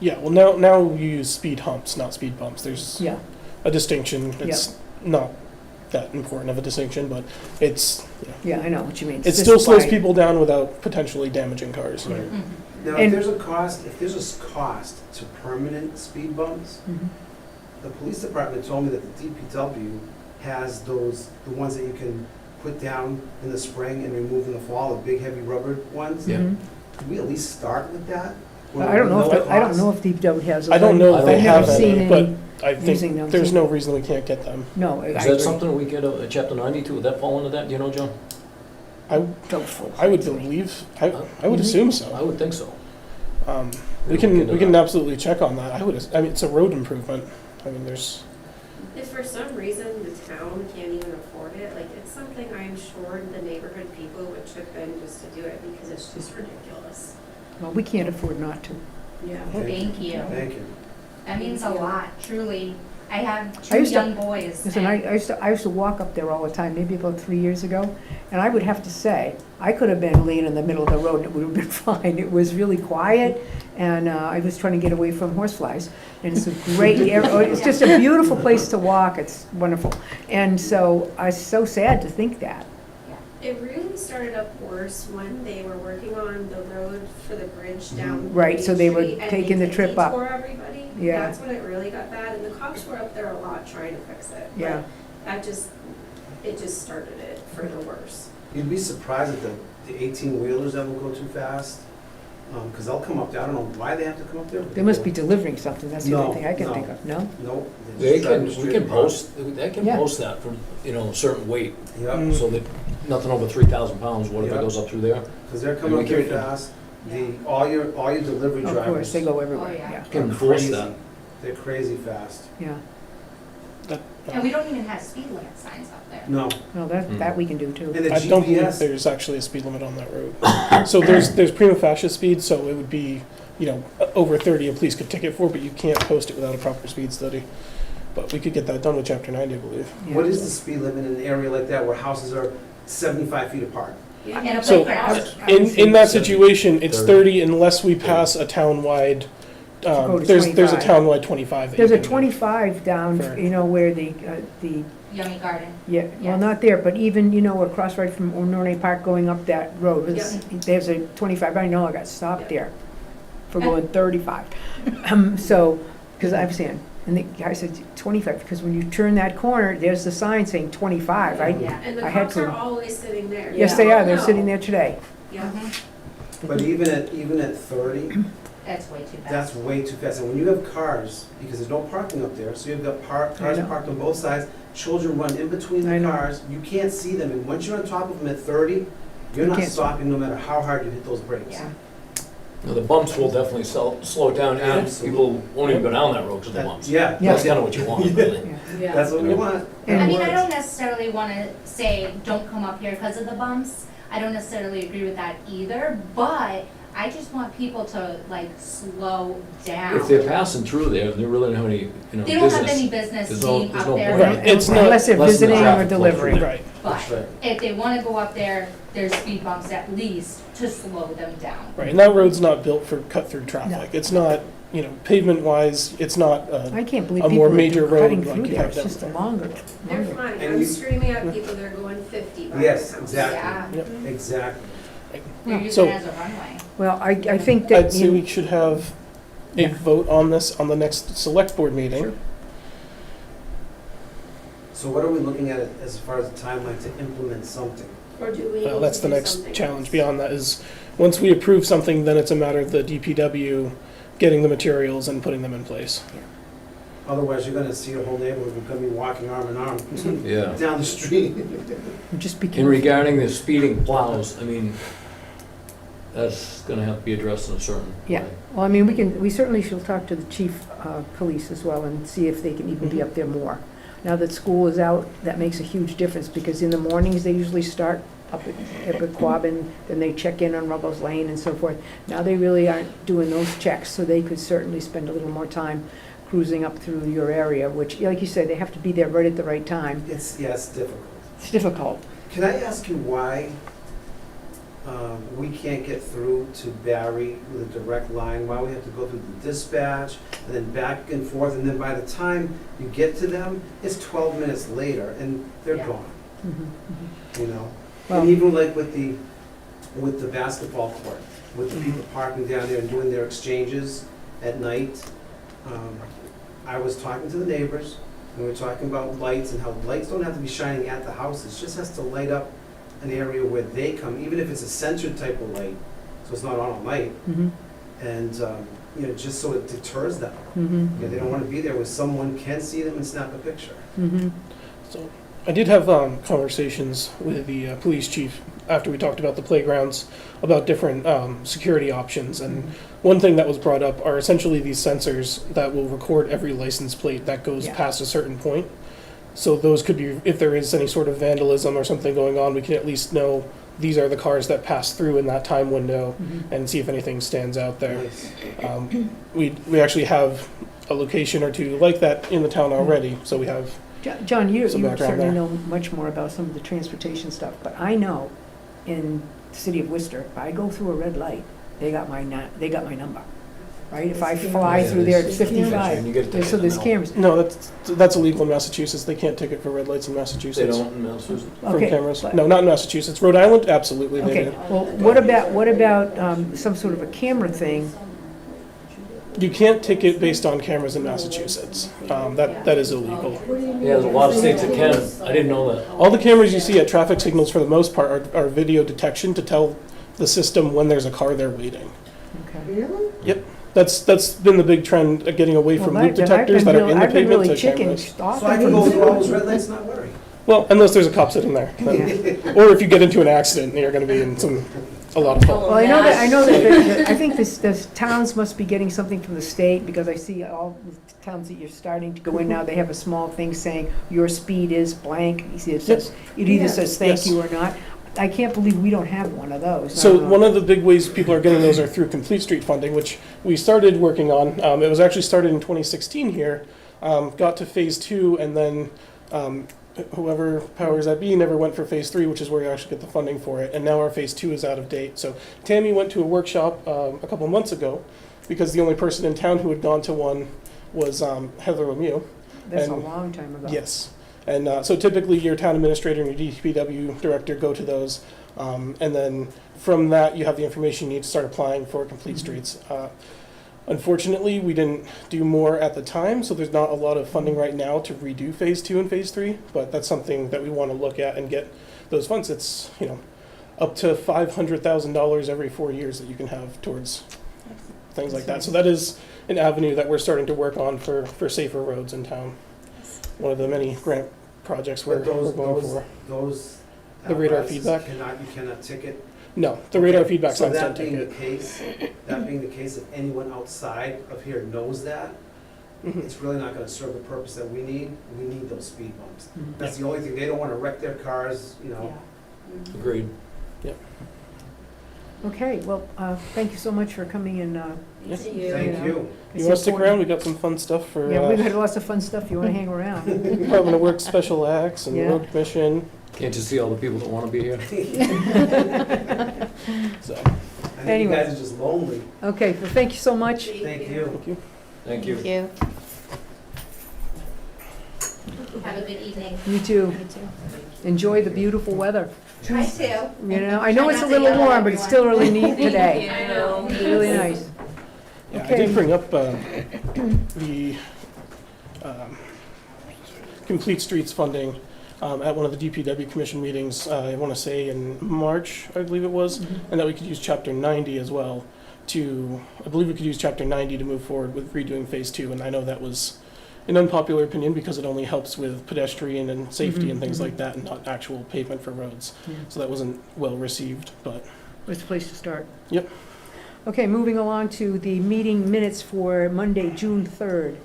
[SPEAKER 4] Yeah, well, now you use speed humps, not speed bumps. There's
[SPEAKER 1] yeah.
[SPEAKER 4] a distinction. It's not that important of a distinction, but it's
[SPEAKER 1] Yeah, I know what you mean.
[SPEAKER 4] it
[SPEAKER 1] It's
[SPEAKER 4] still
[SPEAKER 1] just
[SPEAKER 4] slows
[SPEAKER 1] wide.
[SPEAKER 4] people down without potentially damaging cars.
[SPEAKER 7] Right.
[SPEAKER 5] Mhm.
[SPEAKER 7] Now,
[SPEAKER 1] And-
[SPEAKER 7] if there's a cost to permanent speed bumps,
[SPEAKER 1] Mhm.
[SPEAKER 7] the police department told me that the DPW has the ones that you can put down in the spring and remove in the fall, the big heavy rubber ones.
[SPEAKER 3] Yeah.
[SPEAKER 1] Mhm.
[SPEAKER 7] Could we at least start with that?
[SPEAKER 1] I don't know if,
[SPEAKER 7] the
[SPEAKER 1] I don't know if DPW has those.
[SPEAKER 4] I don't know if they
[SPEAKER 1] I've never
[SPEAKER 4] have
[SPEAKER 1] seen
[SPEAKER 4] any, but
[SPEAKER 1] any
[SPEAKER 4] I
[SPEAKER 1] using
[SPEAKER 4] think
[SPEAKER 1] them.
[SPEAKER 4] there's no reason we can't get them.
[SPEAKER 1] No, I
[SPEAKER 3] Is
[SPEAKER 1] agree.
[SPEAKER 3] that something we get a chapter 92, would that fall into that, do you know, John?
[SPEAKER 1] Doubtful.
[SPEAKER 4] I would believe. I would assume so.
[SPEAKER 3] I would think so.
[SPEAKER 4] We can absolutely check on that. I mean, it's a road improvement. I mean, there's.
[SPEAKER 2] If for some reason the town can't even afford it, like, it's something I'm sure the neighborhood people would chip in just to do it because it's just ridiculous.
[SPEAKER 1] Well, we can't afford not to.
[SPEAKER 2] Yeah.
[SPEAKER 5] Thank you.
[SPEAKER 7] Thank you.
[SPEAKER 5] That means a lot, truly. I have
[SPEAKER 1] I
[SPEAKER 5] two
[SPEAKER 1] used to-
[SPEAKER 5] young boys.
[SPEAKER 1] Listen,
[SPEAKER 5] and-
[SPEAKER 1] I used to walk up there all the time, maybe about 3 years ago, and I would have to say, I could have been laying in the middle of the road and it would have been fine. It was really quiet, and I was trying to get away from horseflies. And it's a great, it's just a beautiful place to walk, it's wonderful. And so, I was so sad to think that.
[SPEAKER 2] It really started up worse when they were working on the road for the bridge down.
[SPEAKER 1] Right, so
[SPEAKER 2] Main
[SPEAKER 1] they were
[SPEAKER 2] Street, and
[SPEAKER 1] taking the
[SPEAKER 2] they
[SPEAKER 1] trip up.
[SPEAKER 2] detour everybody.
[SPEAKER 1] Yeah.
[SPEAKER 2] That's when it really got bad, and the cops were up there a lot trying to fix it. but
[SPEAKER 1] Yeah.
[SPEAKER 2] It just started it for the worse.
[SPEAKER 7] You'd be surprised at the 18-wheelers that will go too fast, because they'll come up there. I don't know why they have to come up there. but
[SPEAKER 1] They must be
[SPEAKER 7] do.
[SPEAKER 1] delivering something, that's the
[SPEAKER 7] No,
[SPEAKER 1] only thing I can
[SPEAKER 7] no.
[SPEAKER 1] think of, no?
[SPEAKER 7] Nope.
[SPEAKER 3] They
[SPEAKER 7] just drive
[SPEAKER 3] can,
[SPEAKER 7] straight
[SPEAKER 3] we can
[SPEAKER 7] across.
[SPEAKER 3] post, they can
[SPEAKER 1] Yeah.
[SPEAKER 3] post that for, you know, a certain weight,
[SPEAKER 7] Yep.
[SPEAKER 4] Mm.
[SPEAKER 3] so that nothing over 3,000 pounds, what if it
[SPEAKER 7] Yeah.
[SPEAKER 3] goes up through there?
[SPEAKER 7] Because they're coming up here fast. All your delivery
[SPEAKER 1] Of
[SPEAKER 7] drivers.
[SPEAKER 1] course, they go everywhere,
[SPEAKER 5] Oh, yeah.
[SPEAKER 1] yeah,
[SPEAKER 3] Can
[SPEAKER 7] are
[SPEAKER 3] enforce
[SPEAKER 7] crazy.
[SPEAKER 3] that.
[SPEAKER 7] They're crazy fast.
[SPEAKER 1] yeah.
[SPEAKER 5] And we don't even have speed limit signs up there.
[SPEAKER 7] No.
[SPEAKER 1] Well, that we can do too.
[SPEAKER 7] And the
[SPEAKER 4] I don't believe
[SPEAKER 7] GPS,
[SPEAKER 4] there's actually a speed limit on that road. So there's prima facie speed, so it would be, over 30 a police could ticket for, but you can't post it without a proper speed study. But we could get that done with Chapter 90, I believe.
[SPEAKER 1] Yeah.
[SPEAKER 7] what is the speed limit in an area like that where houses are 75 feet apart?
[SPEAKER 5] And a
[SPEAKER 4] So,
[SPEAKER 5] playground.
[SPEAKER 1] I would
[SPEAKER 4] In
[SPEAKER 1] say
[SPEAKER 4] that situation, it's 30 unless we pass a townwide,
[SPEAKER 1] go to
[SPEAKER 4] there's a
[SPEAKER 1] 25.
[SPEAKER 4] townwide 25. that
[SPEAKER 1] There's
[SPEAKER 4] you
[SPEAKER 1] a
[SPEAKER 4] can do.
[SPEAKER 1] 25 down,
[SPEAKER 4] Fair.
[SPEAKER 1] where the,
[SPEAKER 5] Yummy Garden.
[SPEAKER 1] yeah, well,
[SPEAKER 5] Yes.
[SPEAKER 1] not there, but even, across right from Ornone Park going up that road, there's a 25, I know I got stopped there for going 35. So, because I've seen, and the guy said 25, because when you turn that corner, there's the sign saying 25, right?
[SPEAKER 5] Yeah.
[SPEAKER 2] And the
[SPEAKER 1] I had
[SPEAKER 2] cops are
[SPEAKER 1] to-
[SPEAKER 2] always sitting there.
[SPEAKER 1] Yes, they are, they're sitting there today.
[SPEAKER 2] Yeah.
[SPEAKER 5] Mhm.
[SPEAKER 7] But even at 30,
[SPEAKER 5] That's way too fast.
[SPEAKER 7] that's way too fast. And when you have cars, because there's no parking up there, so you've got cars
[SPEAKER 1] know.
[SPEAKER 7] parked on both sides, children run in between
[SPEAKER 1] I
[SPEAKER 7] the
[SPEAKER 1] know.
[SPEAKER 7] cars, you can't see them, and once you're on top of them at 30, you're
[SPEAKER 1] You
[SPEAKER 7] not
[SPEAKER 1] can't stop.
[SPEAKER 7] stopping no matter how hard you hit those brakes.
[SPEAKER 5] Yeah.
[SPEAKER 3] Now, the bumps will definitely slow it down, and
[SPEAKER 7] Absolutely.
[SPEAKER 3] people won't even go down that road because of the bumps.
[SPEAKER 7] Yeah,
[SPEAKER 1] Yeah.
[SPEAKER 3] That's kind of what you want, really.
[SPEAKER 1] Yeah.
[SPEAKER 7] that's what we want.
[SPEAKER 5] I
[SPEAKER 1] And
[SPEAKER 5] mean, I don't necessarily want to say, don't come up here because of the bumps. I don't necessarily agree with that either, but I just want people to, slow down.
[SPEAKER 3] If they're passing through there, they really don't have any,
[SPEAKER 5] They don't have
[SPEAKER 3] business.
[SPEAKER 5] any business
[SPEAKER 3] There's no-
[SPEAKER 5] being
[SPEAKER 3] there's
[SPEAKER 5] up
[SPEAKER 3] no
[SPEAKER 5] there.
[SPEAKER 3] point.
[SPEAKER 4] Right, it's not-
[SPEAKER 1] Unless they're
[SPEAKER 3] less than the
[SPEAKER 1] visiting or
[SPEAKER 3] traffic flow through
[SPEAKER 1] delivering.
[SPEAKER 3] there.
[SPEAKER 4] Right.
[SPEAKER 5] But
[SPEAKER 7] That's right.
[SPEAKER 5] if they want to go up there, there's speed bumps at least to slow them down.
[SPEAKER 4] Right, and that road's not built for cut-through
[SPEAKER 1] No.
[SPEAKER 4] traffic. It's not, pavement-wise, it's not,
[SPEAKER 1] I can't believe
[SPEAKER 4] A
[SPEAKER 1] people
[SPEAKER 4] more
[SPEAKER 1] are
[SPEAKER 4] major road
[SPEAKER 1] cutting
[SPEAKER 4] like
[SPEAKER 1] through
[SPEAKER 4] you
[SPEAKER 1] there,
[SPEAKER 4] have
[SPEAKER 1] it's
[SPEAKER 4] down
[SPEAKER 1] just a
[SPEAKER 4] there.
[SPEAKER 1] longer.
[SPEAKER 2] They're fine.
[SPEAKER 7] And
[SPEAKER 2] I'm
[SPEAKER 7] you-
[SPEAKER 2] screaming at people, they're going 50 by
[SPEAKER 7] Yes,
[SPEAKER 2] my house.
[SPEAKER 7] exactly.
[SPEAKER 5] Yeah,
[SPEAKER 7] Exactly.
[SPEAKER 5] they're using
[SPEAKER 4] So-
[SPEAKER 5] it as a runway.
[SPEAKER 1] Well, I think
[SPEAKER 4] I'd
[SPEAKER 1] that,
[SPEAKER 4] say we should have a
[SPEAKER 1] Yeah.
[SPEAKER 4] vote on this on the next select board meeting.
[SPEAKER 1] Sure.
[SPEAKER 7] So what are we looking at as far as the timeline to implement something?
[SPEAKER 2] Or do we
[SPEAKER 4] Well,
[SPEAKER 2] need
[SPEAKER 4] that's
[SPEAKER 2] to
[SPEAKER 4] the
[SPEAKER 2] do
[SPEAKER 4] next
[SPEAKER 2] something
[SPEAKER 4] challenge
[SPEAKER 2] else?
[SPEAKER 4] beyond that is, once we approve something, then it's a matter of the DPW getting the materials and putting them in place.
[SPEAKER 7] Otherwise, you're gonna see a whole neighborhood who's gonna be walking arm in arm
[SPEAKER 3] Yeah.
[SPEAKER 7] down the street.
[SPEAKER 1] just be
[SPEAKER 3] And
[SPEAKER 1] careful.
[SPEAKER 3] regarding the speeding plows, I mean, that's gonna have to be addressed in a certain
[SPEAKER 1] Yeah.
[SPEAKER 3] way.
[SPEAKER 1] Well, I mean, we certainly shall talk to the chief police as well and see if they can even be up there more. Now that school is out, that makes a huge difference, because in the mornings, they usually start up at Quabbin, then they check in on Ruggles Lane and so forth. Now they really aren't doing those checks, so they could certainly spend a little more time cruising up through your area, which, like you said, they have to be there right at the right time.
[SPEAKER 7] It's difficult.
[SPEAKER 1] It's difficult.
[SPEAKER 7] Can I ask you why we can't get through to Barre with a direct line? Why we have to go through the dispatch and then back and forth, and then by the time you get to them, it's 12 minutes later and they're
[SPEAKER 5] Yeah.
[SPEAKER 7] gone,
[SPEAKER 1] Mhm,
[SPEAKER 7] you know?
[SPEAKER 1] Well-
[SPEAKER 7] And even like with the basketball court, with the people parking down there and doing their exchanges at night, I was talking to the neighbors, and we were talking about lights and how lights don't have to be shining at the houses, just has to light up an area where they come, even if it's a centered type of light, so it's not on all night,
[SPEAKER 1] mhm,
[SPEAKER 7] and, just so it deters them.
[SPEAKER 1] mhm,
[SPEAKER 7] They don't want to be there where someone can see them and snap a picture.
[SPEAKER 1] mhm.
[SPEAKER 4] So I did have conversations with the police chief after we talked about the playgrounds, about different security options. And one thing that was brought up are essentially these sensors that will record every license plate that goes
[SPEAKER 1] Yeah.
[SPEAKER 4] past a certain point. So those could be, if there is any sort of vandalism or something going on, we can at least know these are the cars that pass through in that time window
[SPEAKER 1] Mhm.
[SPEAKER 4] and see if anything stands out there.
[SPEAKER 7] Nice.
[SPEAKER 4] We actually have a location or two like that in the town already, so we have.
[SPEAKER 1] John, you
[SPEAKER 4] Some background
[SPEAKER 1] certainly
[SPEAKER 4] there.
[SPEAKER 1] know much more about some of the transportation stuff, but I know in the city of Worcester, if I go through a red light, they got my number, right? If I fly through there at
[SPEAKER 3] And
[SPEAKER 1] 55,
[SPEAKER 3] you get a ticket
[SPEAKER 1] so there's
[SPEAKER 3] now.
[SPEAKER 1] cameras.
[SPEAKER 4] No, that's illegal in Massachusetts. They can't ticket for red lights in
[SPEAKER 3] They
[SPEAKER 4] Massachusetts.
[SPEAKER 3] don't in Massachusetts?
[SPEAKER 4] From
[SPEAKER 1] Okay,
[SPEAKER 4] cameras.
[SPEAKER 1] but-
[SPEAKER 4] No, not in Massachusetts. Rhode Island, absolutely they
[SPEAKER 1] Okay,
[SPEAKER 4] do.
[SPEAKER 1] well, what about some sort of a camera thing?
[SPEAKER 4] You can't ticket based on cameras in Massachusetts. That is illegal.
[SPEAKER 3] Yeah, there's a lot of states that can. I didn't know that.
[SPEAKER 4] All the cameras you see at traffic signals for the most part are video detection to tell the system when there's a car there waiting.
[SPEAKER 1] Okay.
[SPEAKER 4] That's been the big trend, getting away from
[SPEAKER 1] Well,
[SPEAKER 4] loop detectors that are in the
[SPEAKER 1] I've been
[SPEAKER 4] pavement
[SPEAKER 1] really
[SPEAKER 4] to
[SPEAKER 1] chicken
[SPEAKER 4] cameras.
[SPEAKER 7] So I can go through all those red lights, not worry.
[SPEAKER 4] Well, unless there's a cop sitting there. Then- Or if you get into an accident, you're gonna be in a lot of trouble.
[SPEAKER 1] Well, I know that I think the towns must be getting something from the state, because I see all the towns that you're starting to go in now, they have a small thing saying, your speed is blank. You see, it either says thank
[SPEAKER 4] Yes.
[SPEAKER 1] you or not. I can't believe we don't have one of those. I
[SPEAKER 4] So
[SPEAKER 1] don't know.
[SPEAKER 4] one of the big ways people are getting those are through Complete Street funding, which we started working on. It was actually started in 2016 here, got to phase 2, and then whoever powers that be never went for phase 3, which is where you actually get the funding for it. And now our phase 2 is out of date. So Tammy went to a workshop a couple months ago because the only person in town who had gone to one was Heather Lemieux.
[SPEAKER 1] That's a
[SPEAKER 4] and-
[SPEAKER 1] long time ago.
[SPEAKER 4] Yes. And so typically your town administrator and your DPW director go to those. And then from that, you have the information you need to start applying for Complete Streets. Unfortunately, we didn't do more at the time, so there's not a lot of funding right now to redo phase 2 and phase 3, but that's something that we want to look at and get those funds. It's, up to $500,000 every 4 years that you can have towards things like that. So that is an avenue that we're starting to work on for safer roads in town. One of the many grant projects we're
[SPEAKER 7] But
[SPEAKER 4] going for.
[SPEAKER 7] those
[SPEAKER 4] The radar
[SPEAKER 7] apparatuses
[SPEAKER 4] feedback?
[SPEAKER 7] you cannot ticket.
[SPEAKER 4] No, the radar feedback's
[SPEAKER 7] So
[SPEAKER 4] on
[SPEAKER 7] that
[SPEAKER 4] stent
[SPEAKER 7] being the
[SPEAKER 4] ticket.
[SPEAKER 7] case, if anyone outside of here knows that,
[SPEAKER 4] Mhm.
[SPEAKER 7] it's really not gonna serve the purpose that we need those speed bumps.
[SPEAKER 1] Mhm.
[SPEAKER 7] That's the only thing, they don't wanna wreck their cars,
[SPEAKER 3] Agreed.
[SPEAKER 1] Okay, well, thank you so much for coming and,
[SPEAKER 4] Yes.
[SPEAKER 7] Thank
[SPEAKER 1] Yeah.
[SPEAKER 7] you.
[SPEAKER 1] it's
[SPEAKER 4] You want to stick
[SPEAKER 1] important.
[SPEAKER 4] around? We got some fun stuff for
[SPEAKER 1] Yeah, we've had lots of fun stuff. You want to hang around?
[SPEAKER 4] Department of Works Special Acts and
[SPEAKER 1] Yeah.
[SPEAKER 4] Road Commission.
[SPEAKER 3] Can't you see all the people that want to be here?
[SPEAKER 4] So,
[SPEAKER 7] I think you
[SPEAKER 1] Anyway.
[SPEAKER 7] guys are just lonely.
[SPEAKER 1] Okay, well, thank you so much.
[SPEAKER 7] Thank you.
[SPEAKER 4] thank you.
[SPEAKER 3] Thank you.
[SPEAKER 5] Have a good evening.
[SPEAKER 1] You too. Enjoy the beautiful weather.
[SPEAKER 5] I too.
[SPEAKER 1] I know it's a little warm, but it's still really neat today.
[SPEAKER 5] I know.
[SPEAKER 1] Really nice.
[SPEAKER 4] Yeah, I
[SPEAKER 1] Okay.
[SPEAKER 4] did bring up the Complete Streets funding at one of the DPW Commission meetings, I want to say in March, I believe it was, and that we could use Chapter 90 as well I believe we could use Chapter 90 to move forward with redoing Phase 2, and I know that was an unpopular opinion because it only helps with pedestrian and safety and things like that, and not actual pavement for roads.
[SPEAKER 1] Yeah.
[SPEAKER 4] So that wasn't well received, but
[SPEAKER 1] It's a place to start.
[SPEAKER 4] Yep.
[SPEAKER 1] Okay, moving along to the meeting minutes for Monday, June 3rd.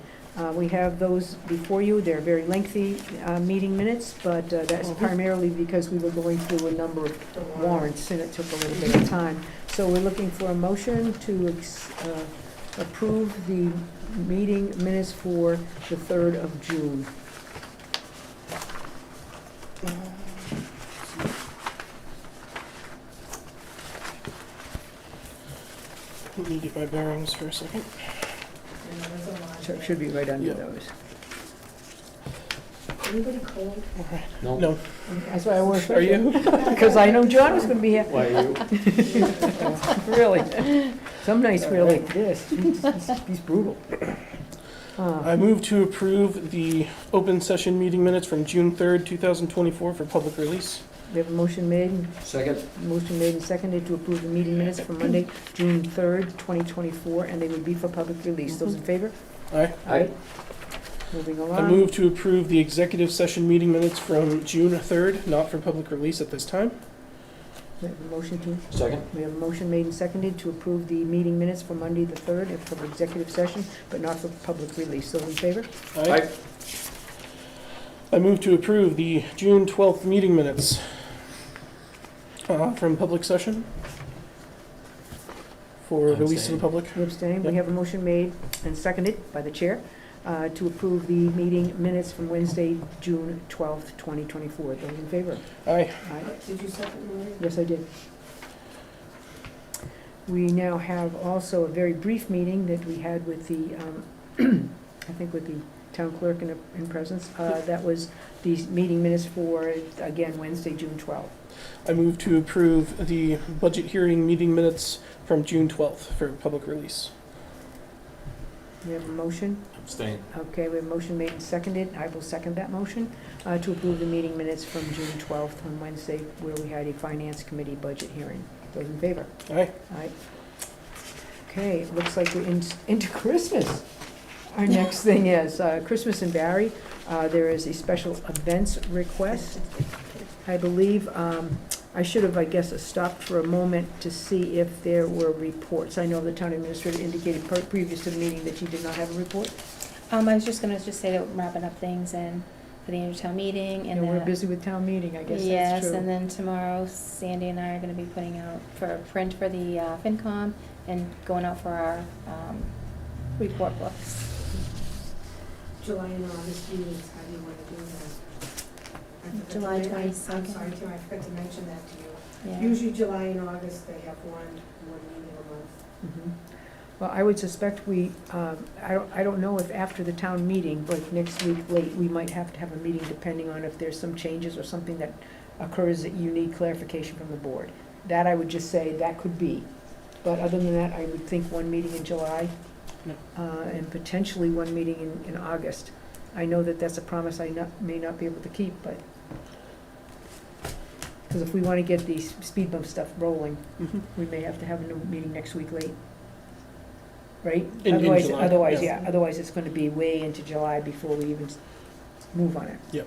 [SPEAKER 1] We have those before you. They're very lengthy meeting minutes, but that's primarily because we were going through a number of warrants, and it took a little bit of time. So we're looking for a motion to approve the meeting minutes for the 3rd of June.
[SPEAKER 4] let me get my bearings for a second.
[SPEAKER 1] So it should be right under
[SPEAKER 4] Yeah.
[SPEAKER 1] those.
[SPEAKER 2] Anybody cold?
[SPEAKER 4] All right.
[SPEAKER 3] No?
[SPEAKER 4] No,
[SPEAKER 1] That's why I wore a
[SPEAKER 4] are you?
[SPEAKER 1] Because I know John was going to be here.
[SPEAKER 3] Why you?
[SPEAKER 1] Really. Some nights we're like this. He's brutal.
[SPEAKER 4] I move to approve the open session meeting minutes from June 3rd, 2024 for public release.
[SPEAKER 1] We have a motion made and seconded to approve the meeting minutes for Monday, June 3rd, 2024, and they would be for public release. Those in favor?
[SPEAKER 4] Aye.
[SPEAKER 3] Aye.
[SPEAKER 1] Moving
[SPEAKER 4] I
[SPEAKER 1] along.
[SPEAKER 4] move to approve the executive session meeting minutes from June 3rd, not for public release at this time.
[SPEAKER 1] We have a motion to,
[SPEAKER 3] Second?
[SPEAKER 1] we have a motion made and seconded to approve the meeting minutes for Monday, the 3rd, and for the executive session, but not for public release. Those in favor?
[SPEAKER 3] Aye.
[SPEAKER 4] I move to approve the June 12th meeting minutes from public session for release to the public.
[SPEAKER 1] You abstain? We have a motion made and seconded by the chair to approve the meeting minutes from Wednesday, June 12th, 2024. Those in favor?
[SPEAKER 4] Aye.
[SPEAKER 1] Aye.
[SPEAKER 2] Did you second Lori?
[SPEAKER 1] Yes, I did. We now have also a very brief meeting that we had with the, I think with the town clerk in presence. That was the meeting minutes for, again, Wednesday, June 12th.
[SPEAKER 4] I move to approve the budget hearing meeting minutes from June 12th for public release.
[SPEAKER 1] We have a motion.
[SPEAKER 3] Abstain.
[SPEAKER 1] Okay, we have a motion made and seconded. I will second that motion to approve the meeting minutes from June 12th on Wednesday, where we had a finance committee budget hearing. Those in favor?
[SPEAKER 4] Aye.
[SPEAKER 1] Aye. Okay, it looks like we're into Christmas. Our next thing is Christmas in Barre. There is a special events request, I believe. I should have, I guess, stopped for a moment to see if there were reports. I know the town administrator indicated previous to the meeting that you did not have a report.
[SPEAKER 8] I was just gonna say that we're wrapping up things and for the annual town meeting and
[SPEAKER 1] And we're
[SPEAKER 8] that-
[SPEAKER 1] busy with town meeting, I guess that's
[SPEAKER 8] Yes,
[SPEAKER 1] true.
[SPEAKER 8] and then tomorrow Sandy and I are gonna be putting out for a print for the FinCom and going out for our report books.
[SPEAKER 9] July and August meetings, how do you want to do that? I forgot to
[SPEAKER 8] July
[SPEAKER 9] men-
[SPEAKER 8] 22nd.
[SPEAKER 9] I'm sorry, Tim, I forgot to mention that to you.
[SPEAKER 8] Yeah.
[SPEAKER 9] Usually July and August, they have one meeting a month.
[SPEAKER 1] Mhm. Well, I would suspect I don't know if after the town meeting, like next week late, we might have to have a meeting depending on if there's some changes or something that occurs that you need clarification from the board. That I would just say, that could be. But other than that, I would think one meeting in July, and potentially one meeting in August. I know that that's a promise I may not be able to keep, but, because if we want to get the speed bump stuff rolling,
[SPEAKER 4] Mhm.
[SPEAKER 1] we may have to have a new meeting next week late. Right?
[SPEAKER 4] In
[SPEAKER 1] Otherwise,
[SPEAKER 4] July,
[SPEAKER 1] otherwise,
[SPEAKER 4] yeah.
[SPEAKER 1] yeah, otherwise it's gonna be way into July before we even move on it.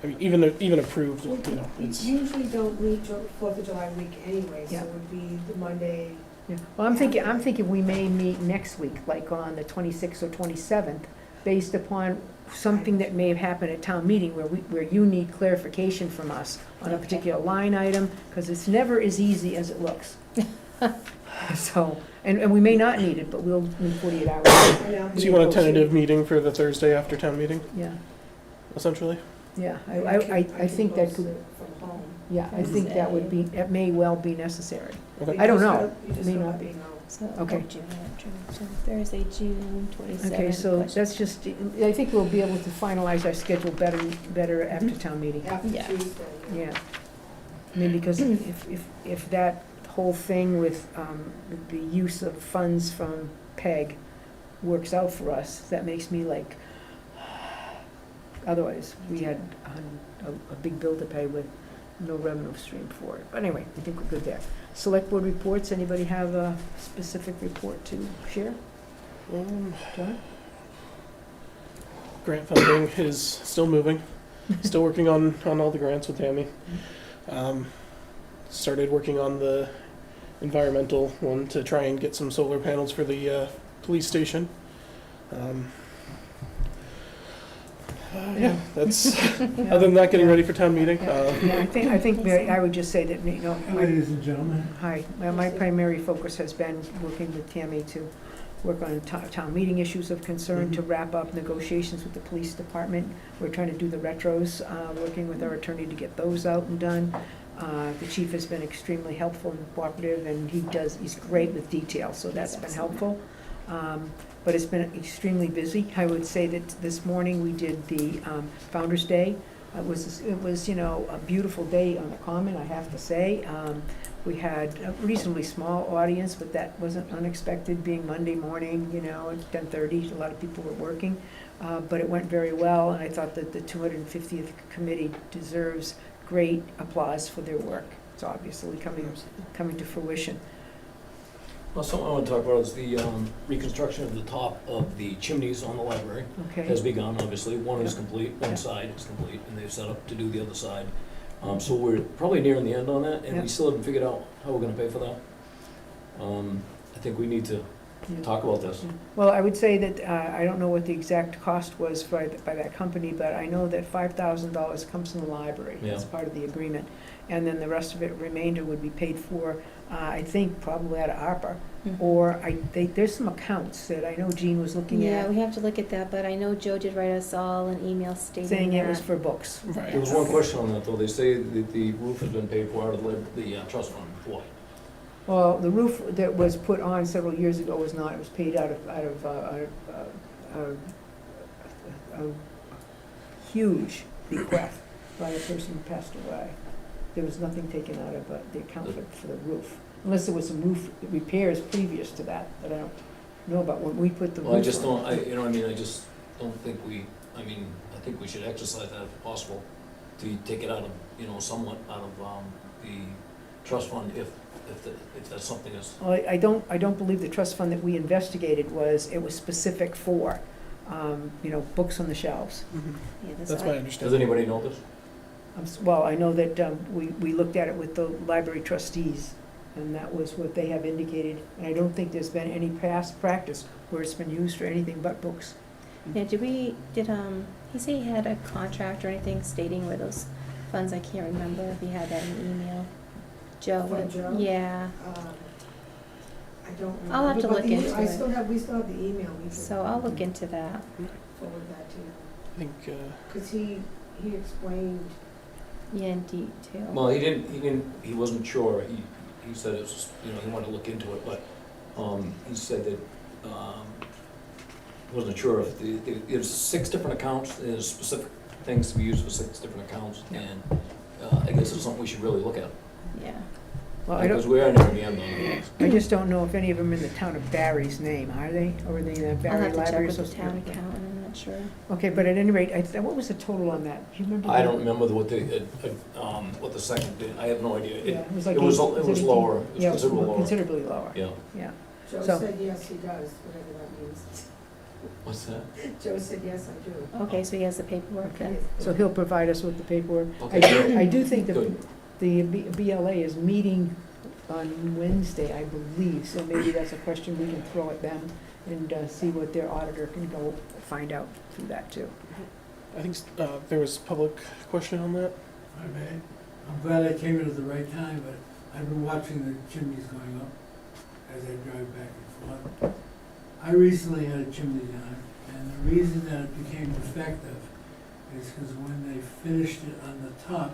[SPEAKER 4] I mean, even approved, you know,
[SPEAKER 9] We
[SPEAKER 4] it's,
[SPEAKER 9] usually don't meet Fourth of July week anyway, so
[SPEAKER 1] Yeah.
[SPEAKER 9] it would be the Monday.
[SPEAKER 1] Yeah. Well, I'm thinking we may meet next week, like on the 26th or 27th, based upon something that may have happened at town meeting where you need clarification from us on a
[SPEAKER 8] Okay.
[SPEAKER 1] particular line item, because it's never as easy as it looks. So, and we may not need it, but we'll need 48 hours.
[SPEAKER 4] so you want a tentative meeting for the Thursday after town meeting,
[SPEAKER 1] Yeah,
[SPEAKER 4] essentially?
[SPEAKER 1] yeah, I think that could,
[SPEAKER 9] From home.
[SPEAKER 1] yeah, I think that would be, it may well be necessary.
[SPEAKER 4] Okay.
[SPEAKER 1] I don't know.
[SPEAKER 9] You just
[SPEAKER 1] May
[SPEAKER 9] don't
[SPEAKER 1] not
[SPEAKER 9] have
[SPEAKER 1] be.
[SPEAKER 9] to know.
[SPEAKER 8] So,
[SPEAKER 1] Okay.
[SPEAKER 8] So Thursday, June 27th.
[SPEAKER 1] Okay, so that's just, I think we'll be able to finalize our schedule better after town meeting.
[SPEAKER 9] After
[SPEAKER 8] Yeah.
[SPEAKER 9] Tuesday.
[SPEAKER 1] Yeah. I mean, because if that whole thing with the use of funds from PEG works out for us, that makes me like, otherwise, we had a big bill to pay with no revenue stream for it. But anyway, I think we're good there. Select board reports, anybody have a specific report to share? John?
[SPEAKER 4] Grant funding is still moving, still working on all the grants with Tammy. Started working on the environmental one to try and get some solar panels for the police station. Yeah, that's, other than that, getting ready for town meeting.
[SPEAKER 1] Yeah, I think I would just say that, you know,
[SPEAKER 10] Ladies and gentlemen.
[SPEAKER 1] hi, my primary focus has been working with Tammy to work on town meeting issues of concern, to wrap up negotiations with the police department. We're trying to do the retros, working with our attorney to get those out and done. The chief has been extremely helpful and cooperative, and he's great with detail, so that's been helpful. But it's been extremely busy. I would say that this morning we did the Founder's Day. It was, you know, a beautiful day on the Common, I have to say. We had a reasonably small audience, but that wasn't unexpected, being Monday morning, you know, at 10:30. A lot of people were working. But it went very well, and I thought that the 250th committee deserves great applause for their work. It's obviously coming to fruition.
[SPEAKER 3] Well, something I want to talk about is the reconstruction of the top of the chimneys on the library.
[SPEAKER 1] Okay?
[SPEAKER 3] Has begun, obviously. One is
[SPEAKER 1] Yeah.
[SPEAKER 3] complete,
[SPEAKER 1] Yeah.
[SPEAKER 3] one side is complete, and they've set up to do the other side. So we're probably nearing the end on that, and
[SPEAKER 1] Yeah.
[SPEAKER 3] we still haven't figured out how we're gonna pay for that. I think we need to
[SPEAKER 1] Yeah.
[SPEAKER 3] talk about this.
[SPEAKER 1] Well, I would say that, I don't know what the exact cost was by that company, but I know that $5,000 comes from the library. That's
[SPEAKER 3] Yeah.
[SPEAKER 1] part of the agreement. And then the rest of it, remainder would be paid for, I think, probably out of ARPA. Or there's some accounts that I know Jean was looking
[SPEAKER 8] Yeah,
[SPEAKER 1] at,
[SPEAKER 8] we have to look at that, but I know Joe did write us all an email stating that.
[SPEAKER 1] saying it was for books.
[SPEAKER 4] Right.
[SPEAKER 3] There was one question on that, though. They say that the roof has been paid for out of the trust fund. What?
[SPEAKER 1] Well, the roof that was put on several years ago was not, it was paid out of a huge bequest by a person who passed away. There was nothing taken out of the account for the roof, unless there was some roof repairs previous to that I don't know about when we put the roof on.
[SPEAKER 3] Well, I just don't, you know what I mean, I just don't think I think we should exercise that if possible, to take it out of, you know, somewhat out of the trust fund if that's something that's.
[SPEAKER 1] Well, I don't believe the trust fund that we investigated it was specific for books on the shelves.
[SPEAKER 8] Yeah, this
[SPEAKER 4] That's
[SPEAKER 8] I-
[SPEAKER 4] my
[SPEAKER 3] Does
[SPEAKER 4] understanding.
[SPEAKER 3] anybody know this?
[SPEAKER 1] Well, I know that we looked at it with the library trustees, and that was what they have indicated. And I don't think there's been any past practice where it's been used for anything but books.
[SPEAKER 8] Yeah, did he say he had a contract or anything stating where those funds, I can't remember if he had that in the email. Joe,
[SPEAKER 9] For Joe?
[SPEAKER 8] yeah,
[SPEAKER 9] I don't remember.
[SPEAKER 8] I'll have to
[SPEAKER 9] But
[SPEAKER 8] look
[SPEAKER 9] the-
[SPEAKER 8] into
[SPEAKER 9] we
[SPEAKER 8] it.
[SPEAKER 9] still have the email, we can
[SPEAKER 8] so I'll look into that.
[SPEAKER 9] forward that to you.
[SPEAKER 4] I think,
[SPEAKER 9] Because he explained,
[SPEAKER 8] Yeah, indeed, too.
[SPEAKER 3] Well, he wasn't sure, he said it was, he wanted to look into it, but, he said that, wasn't sure if there's 6 different accounts, there's specific things to be used for 6 different accounts, and, I guess it's something we should really look at.
[SPEAKER 8] Yeah.
[SPEAKER 1] Well, I
[SPEAKER 3] Because
[SPEAKER 1] don't,
[SPEAKER 3] we are near the end on it.
[SPEAKER 1] I just don't know if any of them in the town of Barry's name, are they? Or are they in the
[SPEAKER 8] I'll
[SPEAKER 1] Barry
[SPEAKER 8] have to check
[SPEAKER 1] Library
[SPEAKER 8] with the
[SPEAKER 1] Association?
[SPEAKER 8] town accountant, I'm not sure.
[SPEAKER 1] Okay, but at any rate, what was the total on that? Do you remember?
[SPEAKER 3] I don't remember what the second did, I have no idea.
[SPEAKER 1] Yeah, it was like.
[SPEAKER 3] It was
[SPEAKER 1] 18
[SPEAKER 3] lower, it was
[SPEAKER 1] Yeah,
[SPEAKER 3] considerably lower.
[SPEAKER 1] considerably lower,
[SPEAKER 3] Yeah,
[SPEAKER 1] yeah.
[SPEAKER 9] Joe
[SPEAKER 1] So-
[SPEAKER 9] said, yes, he does, whatever that means.
[SPEAKER 3] what's that?
[SPEAKER 9] Joe said, yes, I do.
[SPEAKER 8] Okay, so he has the paperwork then?
[SPEAKER 1] So he'll provide us with the paperwork.
[SPEAKER 3] Okay.
[SPEAKER 1] I do think that
[SPEAKER 3] Good.
[SPEAKER 1] the BLA is meeting on Wednesday, I believe, so maybe that's a question we can throw at them and see what their auditor can go find out through that too.
[SPEAKER 4] I think there was public question on that.
[SPEAKER 10] I may. I'm glad I came in at the right time, but I've been watching the chimneys going up as I drive back and forth. I recently had a chimney done, and the reason that it became defective is because when they finished it on the top,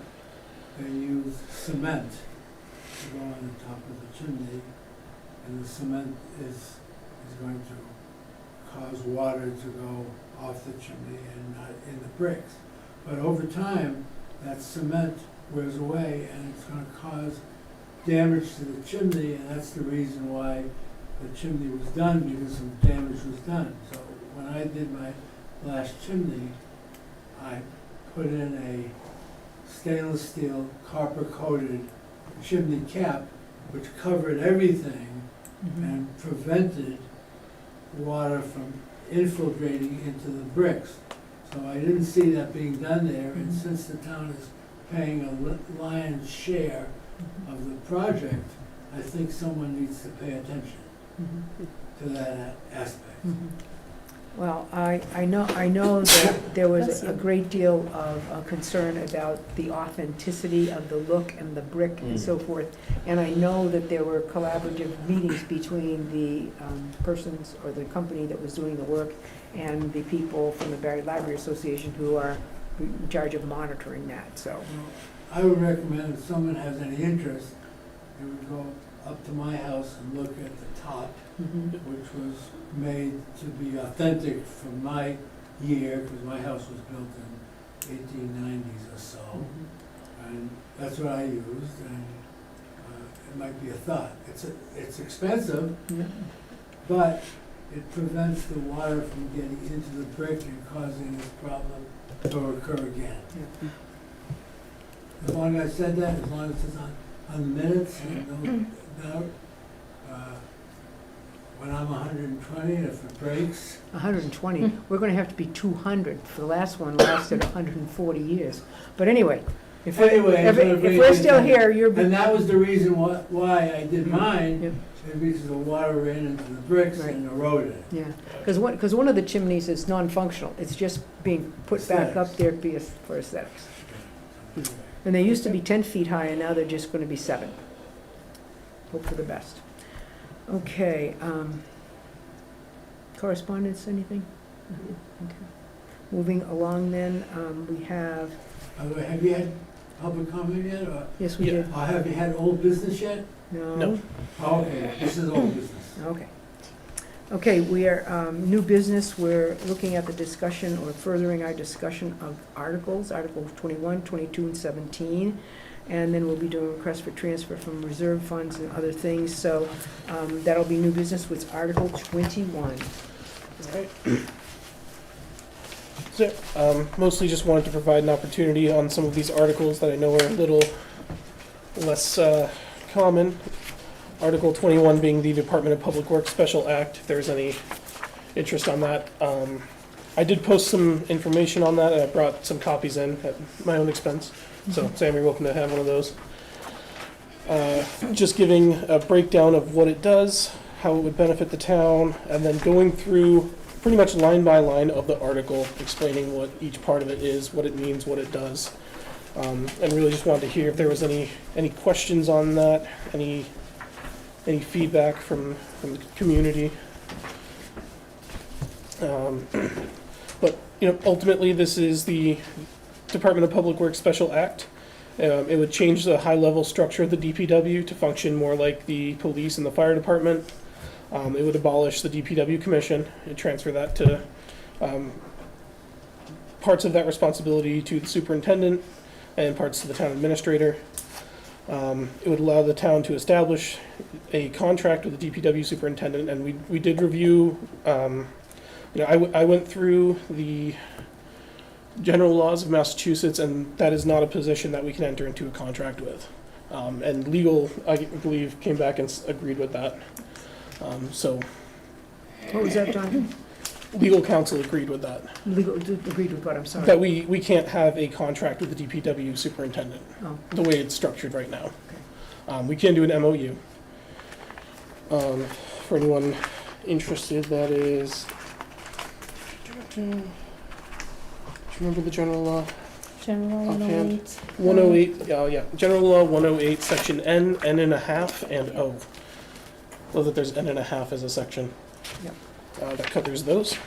[SPEAKER 10] they used cement to go on the top of the chimney, and the cement is going to cause water to go off the chimney and not in the bricks. But over time, that cement wears away and it's gonna cause damage to the chimney, and that's the reason why the chimney was done, because some damage was done. So when I did my last chimney, I put in a stainless steel copper coated chimney cap which covered everything and prevented water from infiltrating into the bricks. So I didn't see that being done there, and since the town is paying a lion's share of the project, I think someone needs to pay attention to that aspect.
[SPEAKER 1] Well, I know that there was
[SPEAKER 8] Bless
[SPEAKER 1] a
[SPEAKER 8] you.
[SPEAKER 1] great deal of concern about the authenticity of the look and the brick and so forth. And I know that there were collaborative meetings between the persons or the company that was doing the work and the people from the Barre Library Association who are in charge of monitoring that, so.
[SPEAKER 10] I would recommend if someone has any interest, they would go up to my house and look at the top, which was made to be authentic from my year, because my house was built in 1890s or so. And that's what I used, and it might be a thought. It's expensive, but it prevents the water from getting into the brick and causing this problem to occur again. As long as I said that, as long as it's on the minutes, and no doubt, when I'm 120, if it breaks,
[SPEAKER 1] 120, we're gonna have to be 200, for the last one lasted 140 years. But anyway, if
[SPEAKER 10] Anyway, it's gonna
[SPEAKER 1] if
[SPEAKER 10] be
[SPEAKER 1] we're
[SPEAKER 10] a
[SPEAKER 1] still
[SPEAKER 10] good
[SPEAKER 1] here, you're.
[SPEAKER 10] and that was the reason why I did
[SPEAKER 1] Yep.
[SPEAKER 10] mine, is because the water ran into the bricks and eroded it.
[SPEAKER 1] Yeah, because one of the chimneys is non-functional, it's just being put back up there for aesthetics. And they used to be 10 feet high, and now they're just gonna be 7. Hope for the best. Okay, correspondence, anything? Okay. Moving along then, we have,
[SPEAKER 10] By the way, have you had public comment yet, or
[SPEAKER 1] yes, we
[SPEAKER 4] Yeah.
[SPEAKER 1] did.
[SPEAKER 10] have you had old business yet?
[SPEAKER 4] No.
[SPEAKER 10] Oh, okay, this is old business.
[SPEAKER 1] Okay. Okay, we are, new business, we're looking at the discussion or furthering our discussion of articles, Articles 21, 22, and 17. And then we'll be doing requests for transfer from reserve funds and other things. So that'll be new business with Article 21.
[SPEAKER 4] So, mostly just wanted to provide an opportunity on some of these articles that I know are a little less common. Article 21 being the Department of Public Works Special Act, if there's any interest on that. I did post some information on that, and I brought some copies in at my own expense. So Sam, you're welcome to have one of those. Just giving a breakdown of what it does, how it would benefit the town, and then going through pretty much line by line of the article, explaining what each part of it is, what it means, what it does. And really just wanted to hear if there was any questions on that, any feedback from the community. But ultimately, this is the Department of Public Works Special Act. It would change the high-level structure of the DPW to function more like the police and the fire department. It would abolish the DPW commission and transfer that to parts of that responsibility to the superintendent and parts to the town administrator. It would allow the town to establish a contract with the DPW superintendent, and we did review. I went through the general laws of Massachusetts, and that is not a position that we can enter into a contract with. And legal, I believe, came back and agreed with that. So
[SPEAKER 1] What was that, John?
[SPEAKER 4] legal counsel agreed with that.
[SPEAKER 1] Legal, agreed with what, I'm sorry?
[SPEAKER 4] That we can't have a contract with the DPW superintendent,
[SPEAKER 1] Oh.
[SPEAKER 4] the way it's structured right now. We can do an MOU. For anyone interested, that is, do you remember the general law?
[SPEAKER 8] General Law
[SPEAKER 4] Offhand.
[SPEAKER 8] 108.
[SPEAKER 4] 108, yeah, General Law 108, Section N, N and a half, and O. So that there's N and a half as a section.
[SPEAKER 1] Yep.
[SPEAKER 4] That covers those.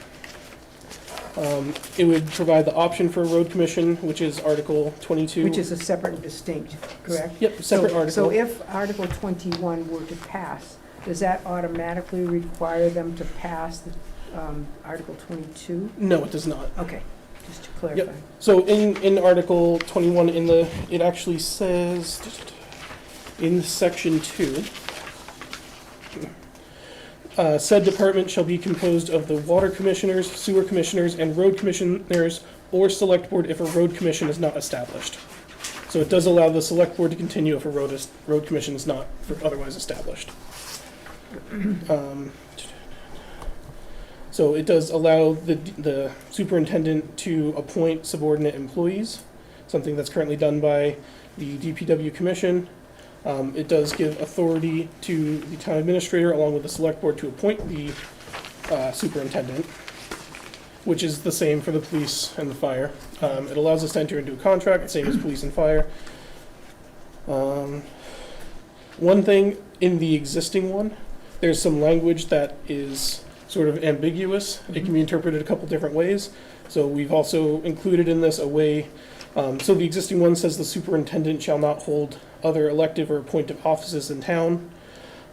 [SPEAKER 4] It would provide the option for a road commission, which is Article 22.
[SPEAKER 1] Which is a separate and distinct, correct?
[SPEAKER 4] Yep, separate
[SPEAKER 1] So
[SPEAKER 4] article.
[SPEAKER 1] if Article 21 were to pass, does that automatically require them to pass the, Article 22?
[SPEAKER 4] No, it does not.
[SPEAKER 1] Okay, just to clarify.
[SPEAKER 4] So in Article 21, it actually says, in Section 2, said department shall be composed of the water commissioners, sewer commissioners, and road commissioners, or select board if a road commission is not established. So it does allow the select board to continue if a road commission is not otherwise established. So it does allow the superintendent to appoint subordinate employees, something that's currently done by the DPW commission. It does give authority to the town administrator along with the select board to appoint the superintendent, which is the same for the police and the fire. It allows us to enter into a contract, same as police and fire. One thing in the existing one, there's some language that is sort of ambiguous. It can be interpreted a couple different ways. So we've also included in this a way, so the existing one says the superintendent shall not hold other elective or appointed offices in town.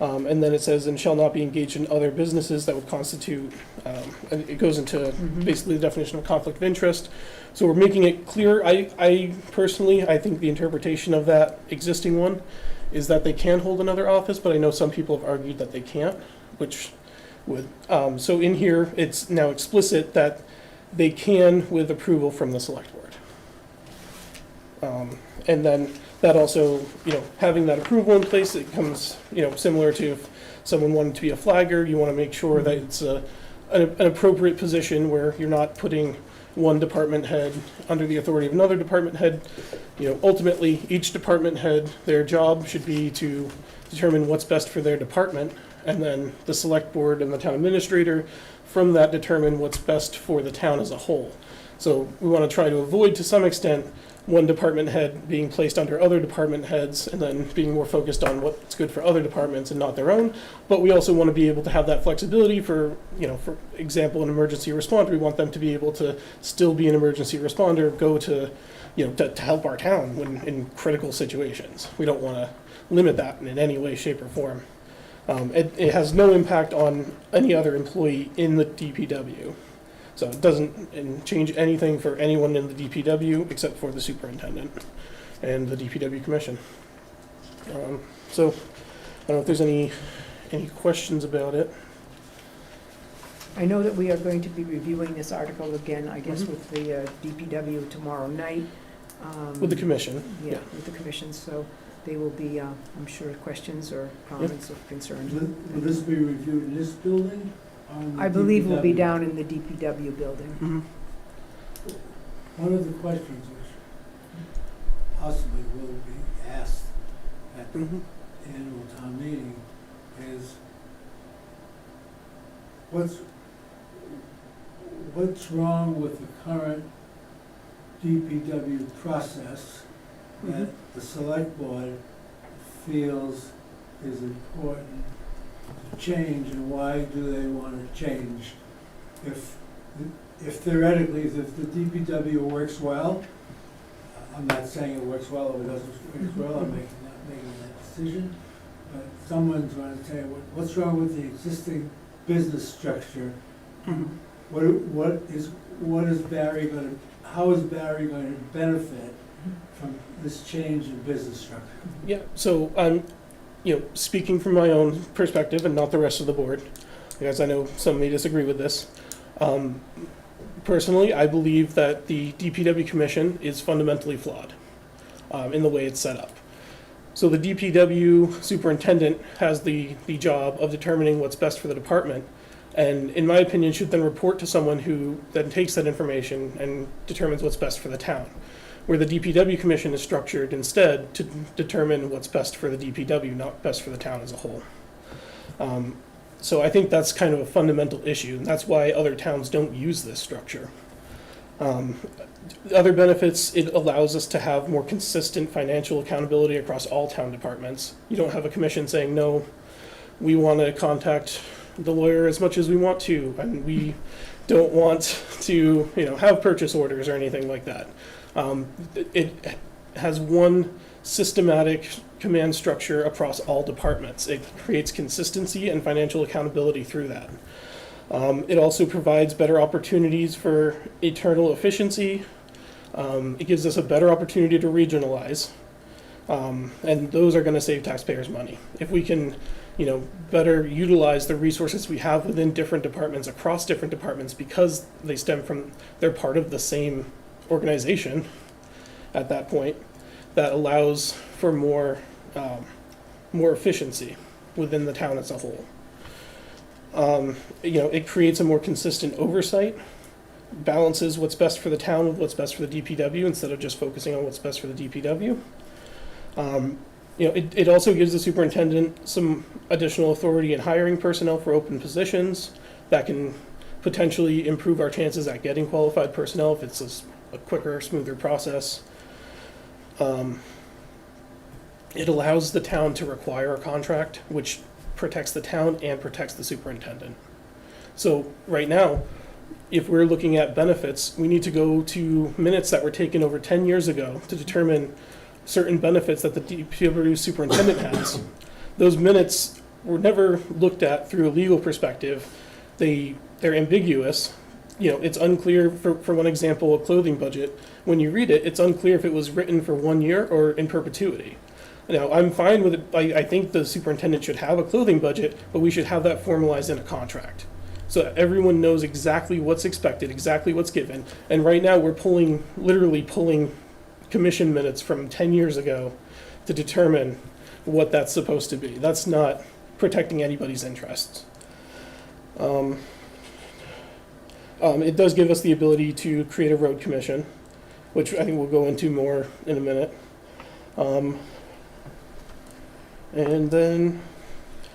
[SPEAKER 4] And then it says, and shall not be engaged in other businesses that would constitute, and it goes into basically the definition of conflict of interest. So we're making it clear. I personally, I think the interpretation of that existing one is that they can hold another office, but I know some people have argued that they can't, which would, so in here, it's now explicit that they can with approval from the select board. And then that also, having that approval in place, it comes, similar to if someone wanted to be a flagger, you want to make sure that it's an appropriate position where you're not putting one department head under the authority of another department head. Ultimately, each department head, their job should be to determine what's best for their department, and then the select board and the town administrator from that determine what's best for the town as a whole. So we want to try to avoid, to some extent, one department head being placed under other department heads and then being more focused on what's good for other departments and not their own. But we also want to be able to have that flexibility for example, an emergency responder. We want them to be able to still be an emergency responder, go to, to help our town when in critical situations. We don't want to limit that in any way, shape, or form. It has no impact on any other employee in the DPW. So it doesn't change anything for anyone in the DPW except for the superintendent and the DPW commission. So I don't know if there's any questions about it.
[SPEAKER 1] I know that we are going to be reviewing this article again, I guess, with the DPW tomorrow night.
[SPEAKER 4] With the commission.
[SPEAKER 1] Yeah, with the commission, so they will be, I'm sure, questions or comments or concerns.
[SPEAKER 10] Will this be reviewed in this building on the
[SPEAKER 1] I believe will be
[SPEAKER 10] DPW.
[SPEAKER 1] down in the DPW building.
[SPEAKER 4] Mhm.
[SPEAKER 10] One of the questions which possibly will be asked at the
[SPEAKER 4] Mhm.
[SPEAKER 10] annual town meeting is, what's wrong with the current DPW process that the select board feels is important to change, and why do they want to change? If theoretically, if the DPW works well, I'm not saying it works well or it doesn't work well, I'm not making that decision, but someone's going to say, what's wrong with the existing business structure?
[SPEAKER 4] Mhm.
[SPEAKER 10] What is Barre going to, how is Barre going to benefit from this change in business structure?
[SPEAKER 4] Yeah, so I'm, speaking from my own perspective and not the rest of the board, because I know some may disagree with this. Personally, I believe that the DPW commission is fundamentally flawed in the way it's set up. So the DPW superintendent has the job of determining what's best for the department, and in my opinion, should then report to someone who then takes that information and determines what's best for the town. Where the DPW commission is structured instead to determine what's best for the DPW, not best for the town as a whole. So I think that's kind of a fundamental issue, and that's why other towns don't use this structure. Other benefits, it allows us to have more consistent financial accountability across all town departments. You don't have a commission saying, no, we want to contact the lawyer as much as we want to, and we don't want to, have purchase orders or anything like that. It has one systematic command structure across all departments. It creates consistency and financial accountability through that. It also provides better opportunities for internal efficiency. It gives us a better opportunity to regionalize. And those are going to save taxpayers money. If we can, better utilize the resources we have within different departments, across different departments, because they stem from, they're part of the same organization at that point, that allows for more efficiency within the town as a whole. It creates a more consistent oversight, balances what's best for the town with what's best for the DPW instead of just focusing on what's best for the DPW. It also gives the superintendent some additional authority in hiring personnel for open positions that can potentially improve our chances at getting qualified personnel if it's a quicker, smoother process. It allows the town to require a contract, which protects the town and protects the superintendent. So right now, if we're looking at benefits, we need to go to minutes that were taken over 10 years ago to determine certain benefits that the DPW superintendent has. Those minutes were never looked at through a legal perspective. They're ambiguous. It's unclear, for one example, a clothing budget. When you read it, it's unclear if it was written for 1 year or in perpetuity. Now, I'm fine with it. I think the superintendent should have a clothing budget, but we should have that formalized in a contract. So that everyone knows exactly what's expected, exactly what's given. And right now, we're literally pulling commission minutes from 10 years ago to determine what that's supposed to be. That's not protecting anybody's interests. It does give us the ability to create a road commission, which I think we'll go into more in a minute. And then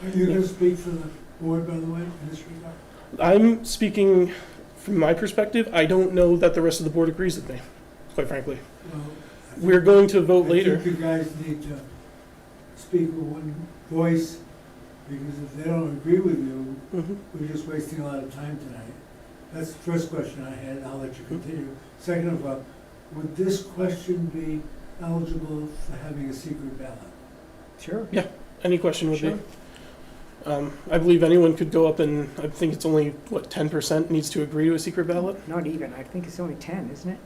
[SPEAKER 10] Are you going to speak for the board, by the way, in this regard?
[SPEAKER 4] I'm speaking from my perspective. I don't know that the rest of the board agrees with me, quite frankly.
[SPEAKER 10] Well, I
[SPEAKER 4] We're going to vote
[SPEAKER 10] I
[SPEAKER 4] later.
[SPEAKER 10] think you guys need to speak with one voice, because if they don't agree with you,
[SPEAKER 4] Mhm.
[SPEAKER 10] we're just wasting a lot of time tonight. That's the first question I had, and I'll let you continue. Second of all, would this question be eligible for having a secret ballot?
[SPEAKER 1] Sure.
[SPEAKER 4] Any question would
[SPEAKER 1] Sure.
[SPEAKER 4] be? I believe anyone could go up and, I think it's only, 10% needs to agree to a secret ballot?
[SPEAKER 1] Not even, I think it's only 10, isn't it?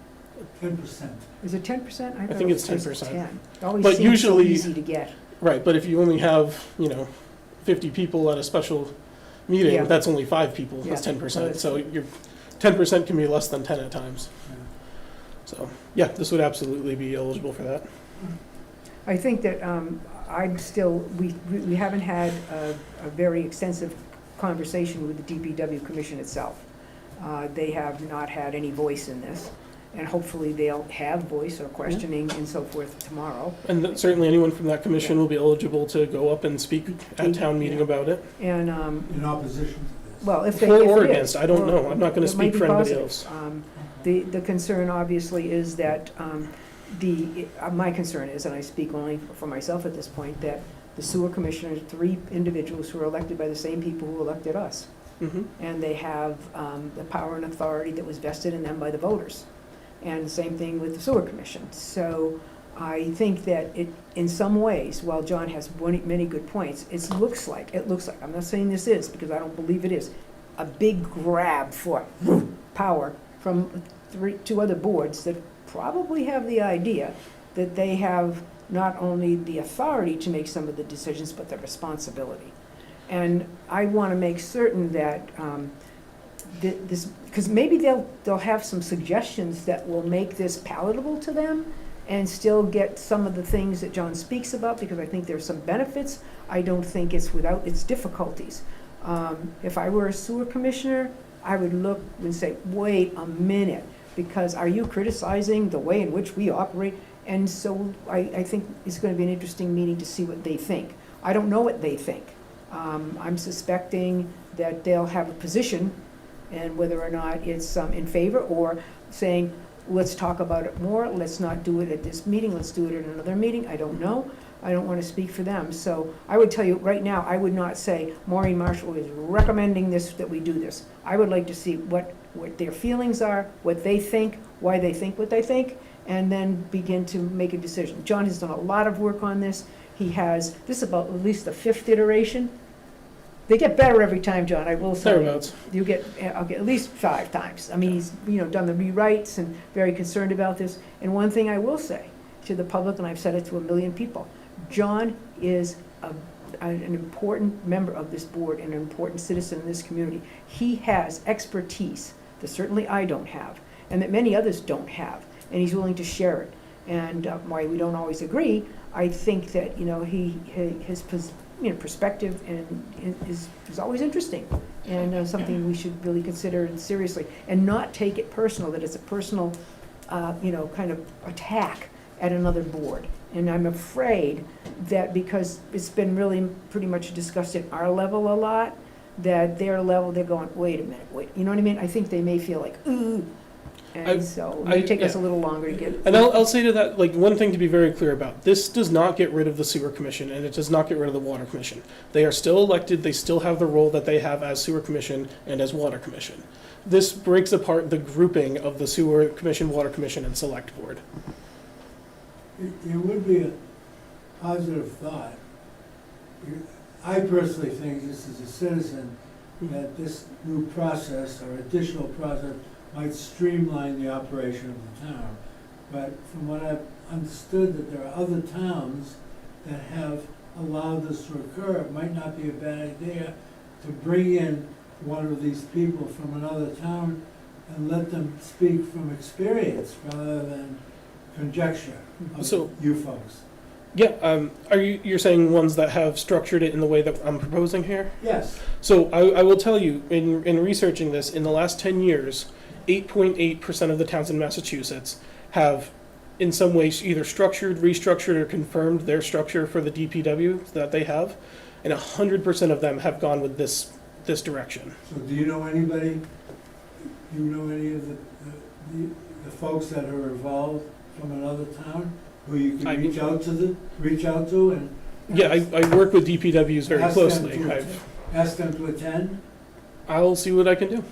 [SPEAKER 10] 10%.
[SPEAKER 1] Is it 10%? thought
[SPEAKER 4] think
[SPEAKER 1] it
[SPEAKER 4] it's
[SPEAKER 1] was just
[SPEAKER 4] 10%.
[SPEAKER 1] 10. It always
[SPEAKER 4] But
[SPEAKER 1] seems so
[SPEAKER 4] usually-
[SPEAKER 1] easy to get.
[SPEAKER 4] Right, but if you only have, 50 people at a special meeting,
[SPEAKER 1] Yeah.
[SPEAKER 4] that's only 5 people, that's
[SPEAKER 1] Yeah.
[SPEAKER 4] 10%. So your 10% can be less than 10 at times.
[SPEAKER 10] Yeah.
[SPEAKER 4] So, yeah, this would absolutely be eligible for that.
[SPEAKER 1] I think that I'm still, we haven't had a very extensive conversation with the DPW Commission itself. They have not had any voice in this, and hopefully they'll have voice or questioning and so forth tomorrow.
[SPEAKER 4] And certainly anyone from that commission will be eligible to go up and speak at town meeting about it.
[SPEAKER 1] And,
[SPEAKER 10] In opposition to this.
[SPEAKER 1] well, if they,
[SPEAKER 4] For
[SPEAKER 1] if
[SPEAKER 4] or
[SPEAKER 1] it is,
[SPEAKER 4] against, I don't know. I'm not gonna
[SPEAKER 1] it might
[SPEAKER 4] speak
[SPEAKER 1] be
[SPEAKER 4] for anybody
[SPEAKER 1] positive.
[SPEAKER 4] else.
[SPEAKER 1] The concern obviously is that, my concern is, and I speak only for myself at this point, that the sewer commissioners, 3 individuals who are elected by the same people who elected us.
[SPEAKER 4] Mhm.
[SPEAKER 1] And they have the power and authority that was vested in them by the voters. And the same thing with the sewer commission. So I think that it, in some ways, while John has many good points, it looks like, I'm not saying this is, because I don't believe it is, a big grab for power from 2 other boards that probably have the idea that they have not only the authority to make some of the decisions, but the responsibility. And I want to make certain that this, because maybe they'll have some suggestions that will make this palatable to them and still get some of the things that John speaks about, because I think there's some benefits. I don't think it's without its difficulties. If I were a sewer commissioner, I would look and say, wait a minute, because are you criticizing the way in which we operate? And so I think it's going to be an interesting meeting to see what they think. I don't know what they think. I'm suspecting that they'll have a position, and whether or not it's in favor or saying, let's talk about it more, let's not do it at this meeting, let's do it at another meeting, I don't know. I don't want to speak for them. So I would tell you right now, I would not say Maureen Marshall is recommending this, that we do this. I would like to see what their feelings are, what they think, why they think what they think, and then begin to make a decision. John has done a lot of work on this. This is about at least the 5th iteration. They get better every time, John, I will say.
[SPEAKER 4] Thereabouts.
[SPEAKER 1] I'll get at least 5 times. I mean, he's, done the rewrites and very concerned about this. And one thing I will say to the public, and I've said it to 1 million people, John is an important member of this board and an important citizen in this community. He has expertise that certainly I don't have, and that many others don't have, and he's willing to share it. And while we don't always agree, I think that, his perspective is always interesting, and something we should really consider seriously, and not take it personal, that it's a personal, kind of attack at another board. And I'm afraid that because it's been really pretty much discussed at our level a lot, that their level, they're going, wait a minute, wait, you know what I mean? I think they may feel like, ooh. And so it may take us a little longer to get.
[SPEAKER 4] And I'll say to that, one thing to be very clear about, this does not get rid of the sewer commission, and it does not get rid of the water commission. They are still elected, they still have the role that they have as sewer commission and as water commission. This breaks apart the grouping of the sewer commission, water commission, and select board.
[SPEAKER 10] It would be a positive thought. I personally think, just as a citizen, that this new process or additional process might streamline the operation of the town. But from what I've understood, that there are other towns that have allowed this to occur, it might not be a bad idea to bring in one of these people from another town and let them speak from experience rather than conjecture of
[SPEAKER 4] So-
[SPEAKER 10] you folks.
[SPEAKER 4] Yeah, you're saying ones that have structured it in the way that I'm proposing here?
[SPEAKER 10] Yes.
[SPEAKER 4] So I will tell you, in researching this, in the last 10 years, 8.8% of the towns in Massachusetts have in some ways either structured, restructured, or confirmed their structure for the DPW that they have, and 100% of them have gone with this direction.
[SPEAKER 10] So do you know anybody, do you know any of the folks that are involved from another town who you
[SPEAKER 4] I
[SPEAKER 10] can
[SPEAKER 4] mean-
[SPEAKER 10] reach out to and?
[SPEAKER 4] Yeah, I work with DPWs very
[SPEAKER 10] ask them
[SPEAKER 4] closely.
[SPEAKER 10] to- Ask them to attend?
[SPEAKER 4] I'll see what I can do.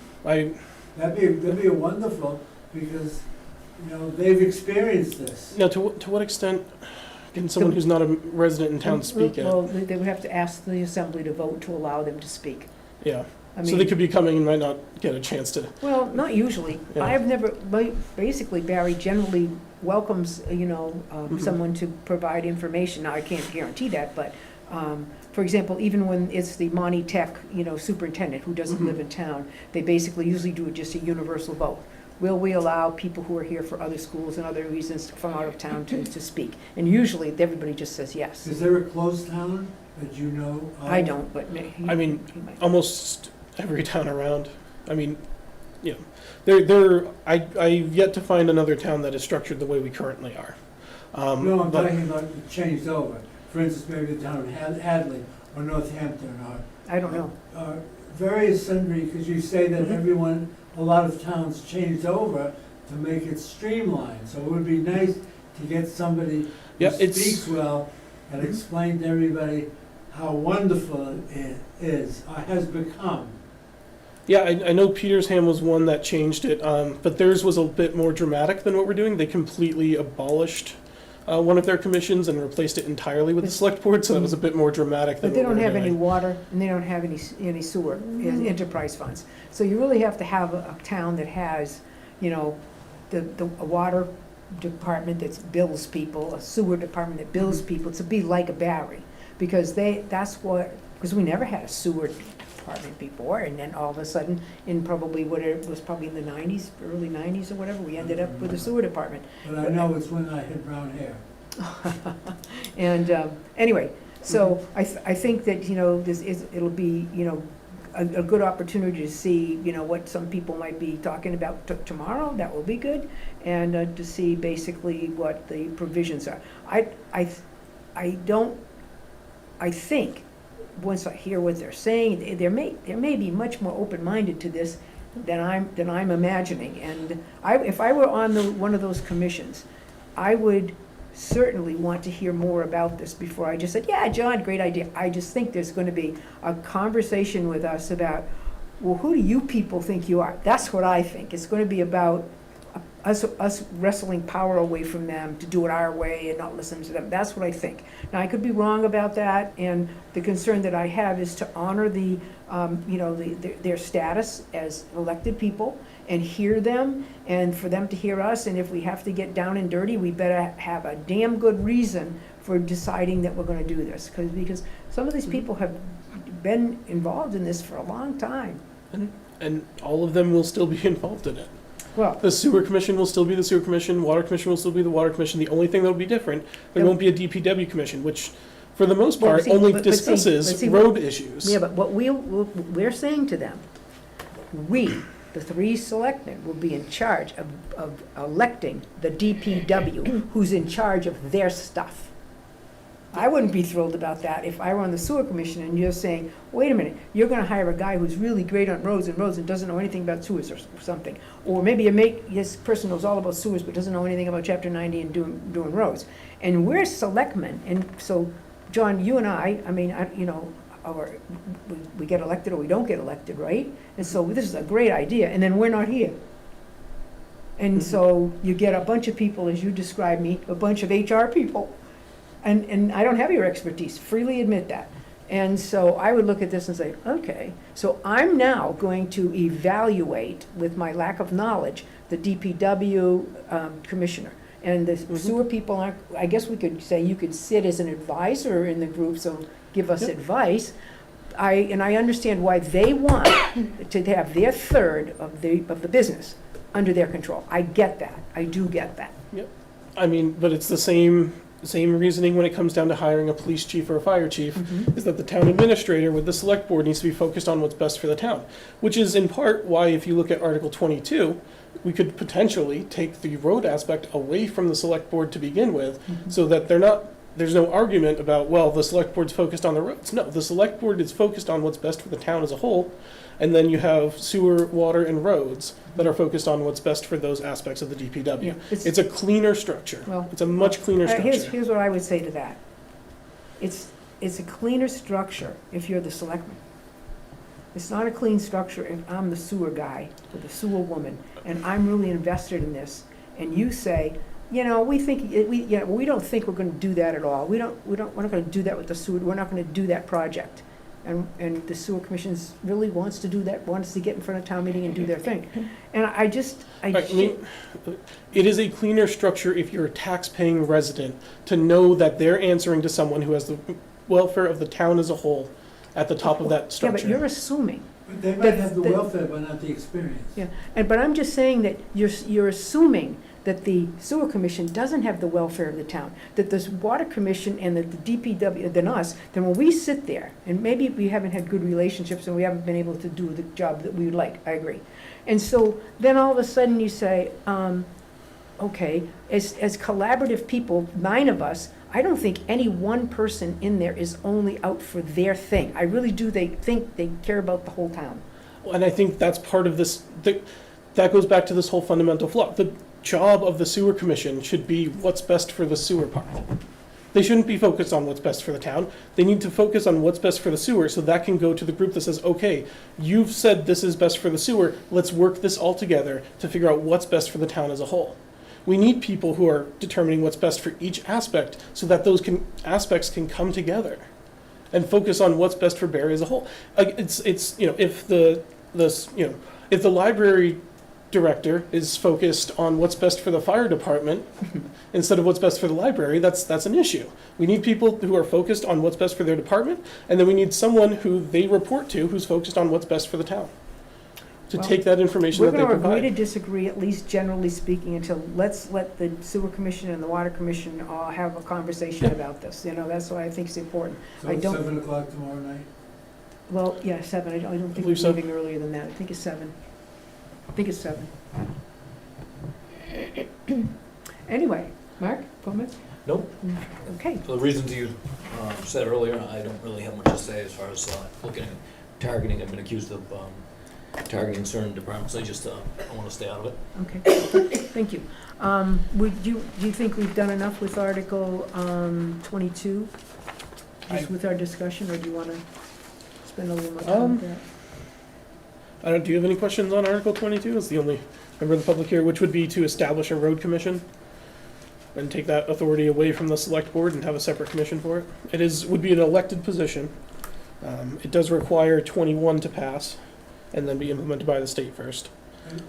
[SPEAKER 10] That'd be wonderful, because, they've experienced this.
[SPEAKER 4] Now, to what extent can someone who's not a resident in town speak
[SPEAKER 1] Well,
[SPEAKER 4] it?
[SPEAKER 1] they would have to ask the assembly to vote to allow them to speak.
[SPEAKER 4] Yeah,
[SPEAKER 1] I
[SPEAKER 4] so
[SPEAKER 1] mean,
[SPEAKER 4] they could be coming and might not get a chance to.
[SPEAKER 1] well, not usually.
[SPEAKER 4] Yeah.
[SPEAKER 1] I've never, basically Barry generally welcomes,
[SPEAKER 4] Mhm.
[SPEAKER 1] someone to provide information. Now, I can't guarantee that, but, for example, even when it's the Monty Tech, superintendent who doesn't
[SPEAKER 4] Mhm.
[SPEAKER 1] live in town, they basically usually do just a universal vote. Will we allow people who are here for other schools and other reasons from out of town to speak? And usually, everybody just says yes.
[SPEAKER 10] Is there a closed town that you know of?
[SPEAKER 1] I don't, but
[SPEAKER 4] I mean,
[SPEAKER 1] he might.
[SPEAKER 4] almost every town around. I mean, you know, I've yet to find another town that is structured the way we currently are.
[SPEAKER 10] No, I'm
[SPEAKER 4] but-
[SPEAKER 10] talking about it changed over. For instance, maybe the town of Hadley or Northampton or
[SPEAKER 1] I don't know.
[SPEAKER 10] various sundry, because you say that
[SPEAKER 1] Mhm.
[SPEAKER 10] a lot of towns changed over to make it streamlined. So it would be nice to get somebody
[SPEAKER 4] Yeah,
[SPEAKER 10] who
[SPEAKER 4] it's-
[SPEAKER 10] speaks well and explain to everybody how wonderful it is, or has become.
[SPEAKER 4] Yeah, I know Petersham was one that changed it, but theirs was a bit more dramatic than what we're doing. They completely abolished one of their commissions and replaced it entirely with the select board, so that was a bit more dramatic than
[SPEAKER 1] But they
[SPEAKER 4] what
[SPEAKER 1] don't
[SPEAKER 4] we're
[SPEAKER 1] have any
[SPEAKER 4] doing.
[SPEAKER 1] water, and they don't have any sewer, enterprise funds. So you really have to have a town that has, you know, a water department that bills people, a sewer department that bills people, to be like a Barre. Because because we never had a sewer department before, and then all of a sudden, in probably it was probably in the 90s, early 90s or whatever, we ended up with a sewer department.
[SPEAKER 10] But I know it's when I had brown hair.
[SPEAKER 1] And anyway, so I think that, you know, it'll be, you know, a good opportunity to see, you know, what some people might be talking about tomorrow. That will be good. And to see basically what the provisions are. I think, once I hear what they're saying, there may be much more open-minded to this than I'm imagining. And if I were on one of those commissions, I would certainly want to hear more about this before I just said, yeah, John, great idea. I just think there's going to be a conversation with us about, well, who do you people think you are? That's what I think. It's going to be about us wrestling power away from them to do it our way and not listen to them. That's what I think. Now, I could be wrong about that, and the concern that I have is to honor the, you know, their status as elected people and hear them, and for them to hear us, and if we have to get down and dirty, we better have a damn good reason for deciding that we're gonna do this, because some of these people have been involved in this for a long time.
[SPEAKER 4] And all of them will still be involved in it.
[SPEAKER 1] Well,
[SPEAKER 4] The sewer commission will still be the sewer commission, water commission will still be the water commission. The only thing that'll be different, there won't be a DPW commission, which, for the most
[SPEAKER 1] Well,
[SPEAKER 4] part,
[SPEAKER 1] see,
[SPEAKER 4] only
[SPEAKER 1] but see-
[SPEAKER 4] discusses
[SPEAKER 1] but see,
[SPEAKER 4] road issues.
[SPEAKER 1] yeah, but what we're saying to them, the three selectmen, will be in charge of electing the DPW, who's in charge of their stuff. I wouldn't be thrilled about that if I were on the sewer commission and you're saying, wait a minute, you're gonna hire a guy who's really great on roads and doesn't know anything about sewers or something. Or maybe this person knows all about sewers but doesn't know anything about chapter 90 and doing roads. And we're selectmen, and so, John, you and I mean, you know, or we get elected or we don't get elected, right? And so this is a great idea, and then we're not here. And so you get a bunch of people, as you described me, a bunch of HR people. And I don't have your expertise, freely admit that. And so I would look at this and say, okay, so I'm now going to evaluate, with my lack of knowledge, the DPW commissioner. And the sewer people, I guess we could say you could sit as an advisor in the group, so give us advice. And I understand why they want to have their third of the business under their control. I get that, I do get that.
[SPEAKER 4] I mean, but it's the same reasoning when it comes down to hiring a police chief or a fire chief, is that the town administrator with the select board needs to be focused on what's best for the town. Which is in part why, if you look at Article 22, we could potentially take the road aspect away from the select board to begin with, so that there's no argument about, well, the select board's focused on the roads. No, the select board is focused on what's best for the town as a whole, and then you have sewer, water, and roads that are focused on what's best for those aspects of the DPW.
[SPEAKER 1] Yeah,
[SPEAKER 4] It's a cleaner structure.
[SPEAKER 1] Well,
[SPEAKER 4] It's a much cleaner structure.
[SPEAKER 1] Here's what I would say to that. It's a cleaner structure if you're the selectman. It's not a clean structure if I'm the sewer guy or the sewer woman, and I'm really invested in this, and you say, you know, we don't think we're gonna do that at all. We're not gonna do that with the sewer, we're not gonna do that project. And the sewer commission really wants to do that, wants to get in front of town meeting and do their thing. And
[SPEAKER 4] It is a cleaner structure if you're a tax-paying resident to know that they're answering to someone who has the welfare of the town as a whole at the top of that
[SPEAKER 1] yeah,
[SPEAKER 4] structure.
[SPEAKER 1] but you're assuming.
[SPEAKER 10] But they might have the welfare, but not the experience.
[SPEAKER 1] Yeah, but I'm just saying that you're assuming that the sewer commission doesn't have the welfare of the town, that this water commission and that the DPW, than us, then when we sit there, and maybe we haven't had good relationships and we haven't been able to do the job that we would like, I agree. And so then all of a sudden you say, okay, as collaborative people, 9 of us, I don't think any one person in there is only out for their thing. I really do, they think they care about the whole town.
[SPEAKER 4] And I think that's part of this, that goes back to this whole fundamental flaw. The job of the sewer commission should be what's best for the sewer part. They shouldn't be focused on what's best for the town. They need to focus on what's best for the sewer, so that can go to the group that says, okay, you've said this is best for the sewer, let's work this all together to figure out what's best for the town as a whole. We need people who are determining what's best for each aspect so that those aspects can come together and focus on what's best for Barre as a whole. It's if the library director is focused on what's best for the fire department instead of what's best for the library, that's an issue. We need people who are focused on what's best for their department, and then we need someone who they report to who's focused on what's best for the town, to take that information that they
[SPEAKER 1] We're going to agree to
[SPEAKER 4] provide.
[SPEAKER 1] disagree, at least generally speaking, until let's let the sewer commission and the water commission all have a conversation about this. That's what I think is important.
[SPEAKER 10] So
[SPEAKER 1] I
[SPEAKER 10] it's
[SPEAKER 1] don't-
[SPEAKER 10] 7 o'clock tomorrow night?
[SPEAKER 1] Well, yeah, 7, I don't think we're
[SPEAKER 4] believe so.
[SPEAKER 1] leaving earlier than that, I think it's 7. I think it's 7. Anyway, Mark, comments?
[SPEAKER 3] Nope.
[SPEAKER 1] Okay,
[SPEAKER 3] For the reasons you said earlier, I don't really have much to say as far as looking at targeting. I've been accused of targeting certain departments. I want to stay out of it.
[SPEAKER 1] okay, thank you. Do you think we've done enough with Article 22? Just with our discussion, or do you want to spend a little more time with that?
[SPEAKER 4] Do you have any questions on Article 22? It's the only member of the public here, which would be to establish a road commission and take that authority away from the select board and have a separate commission for it. Would be an elected position. It does require 21 to pass and then be implemented by the state first.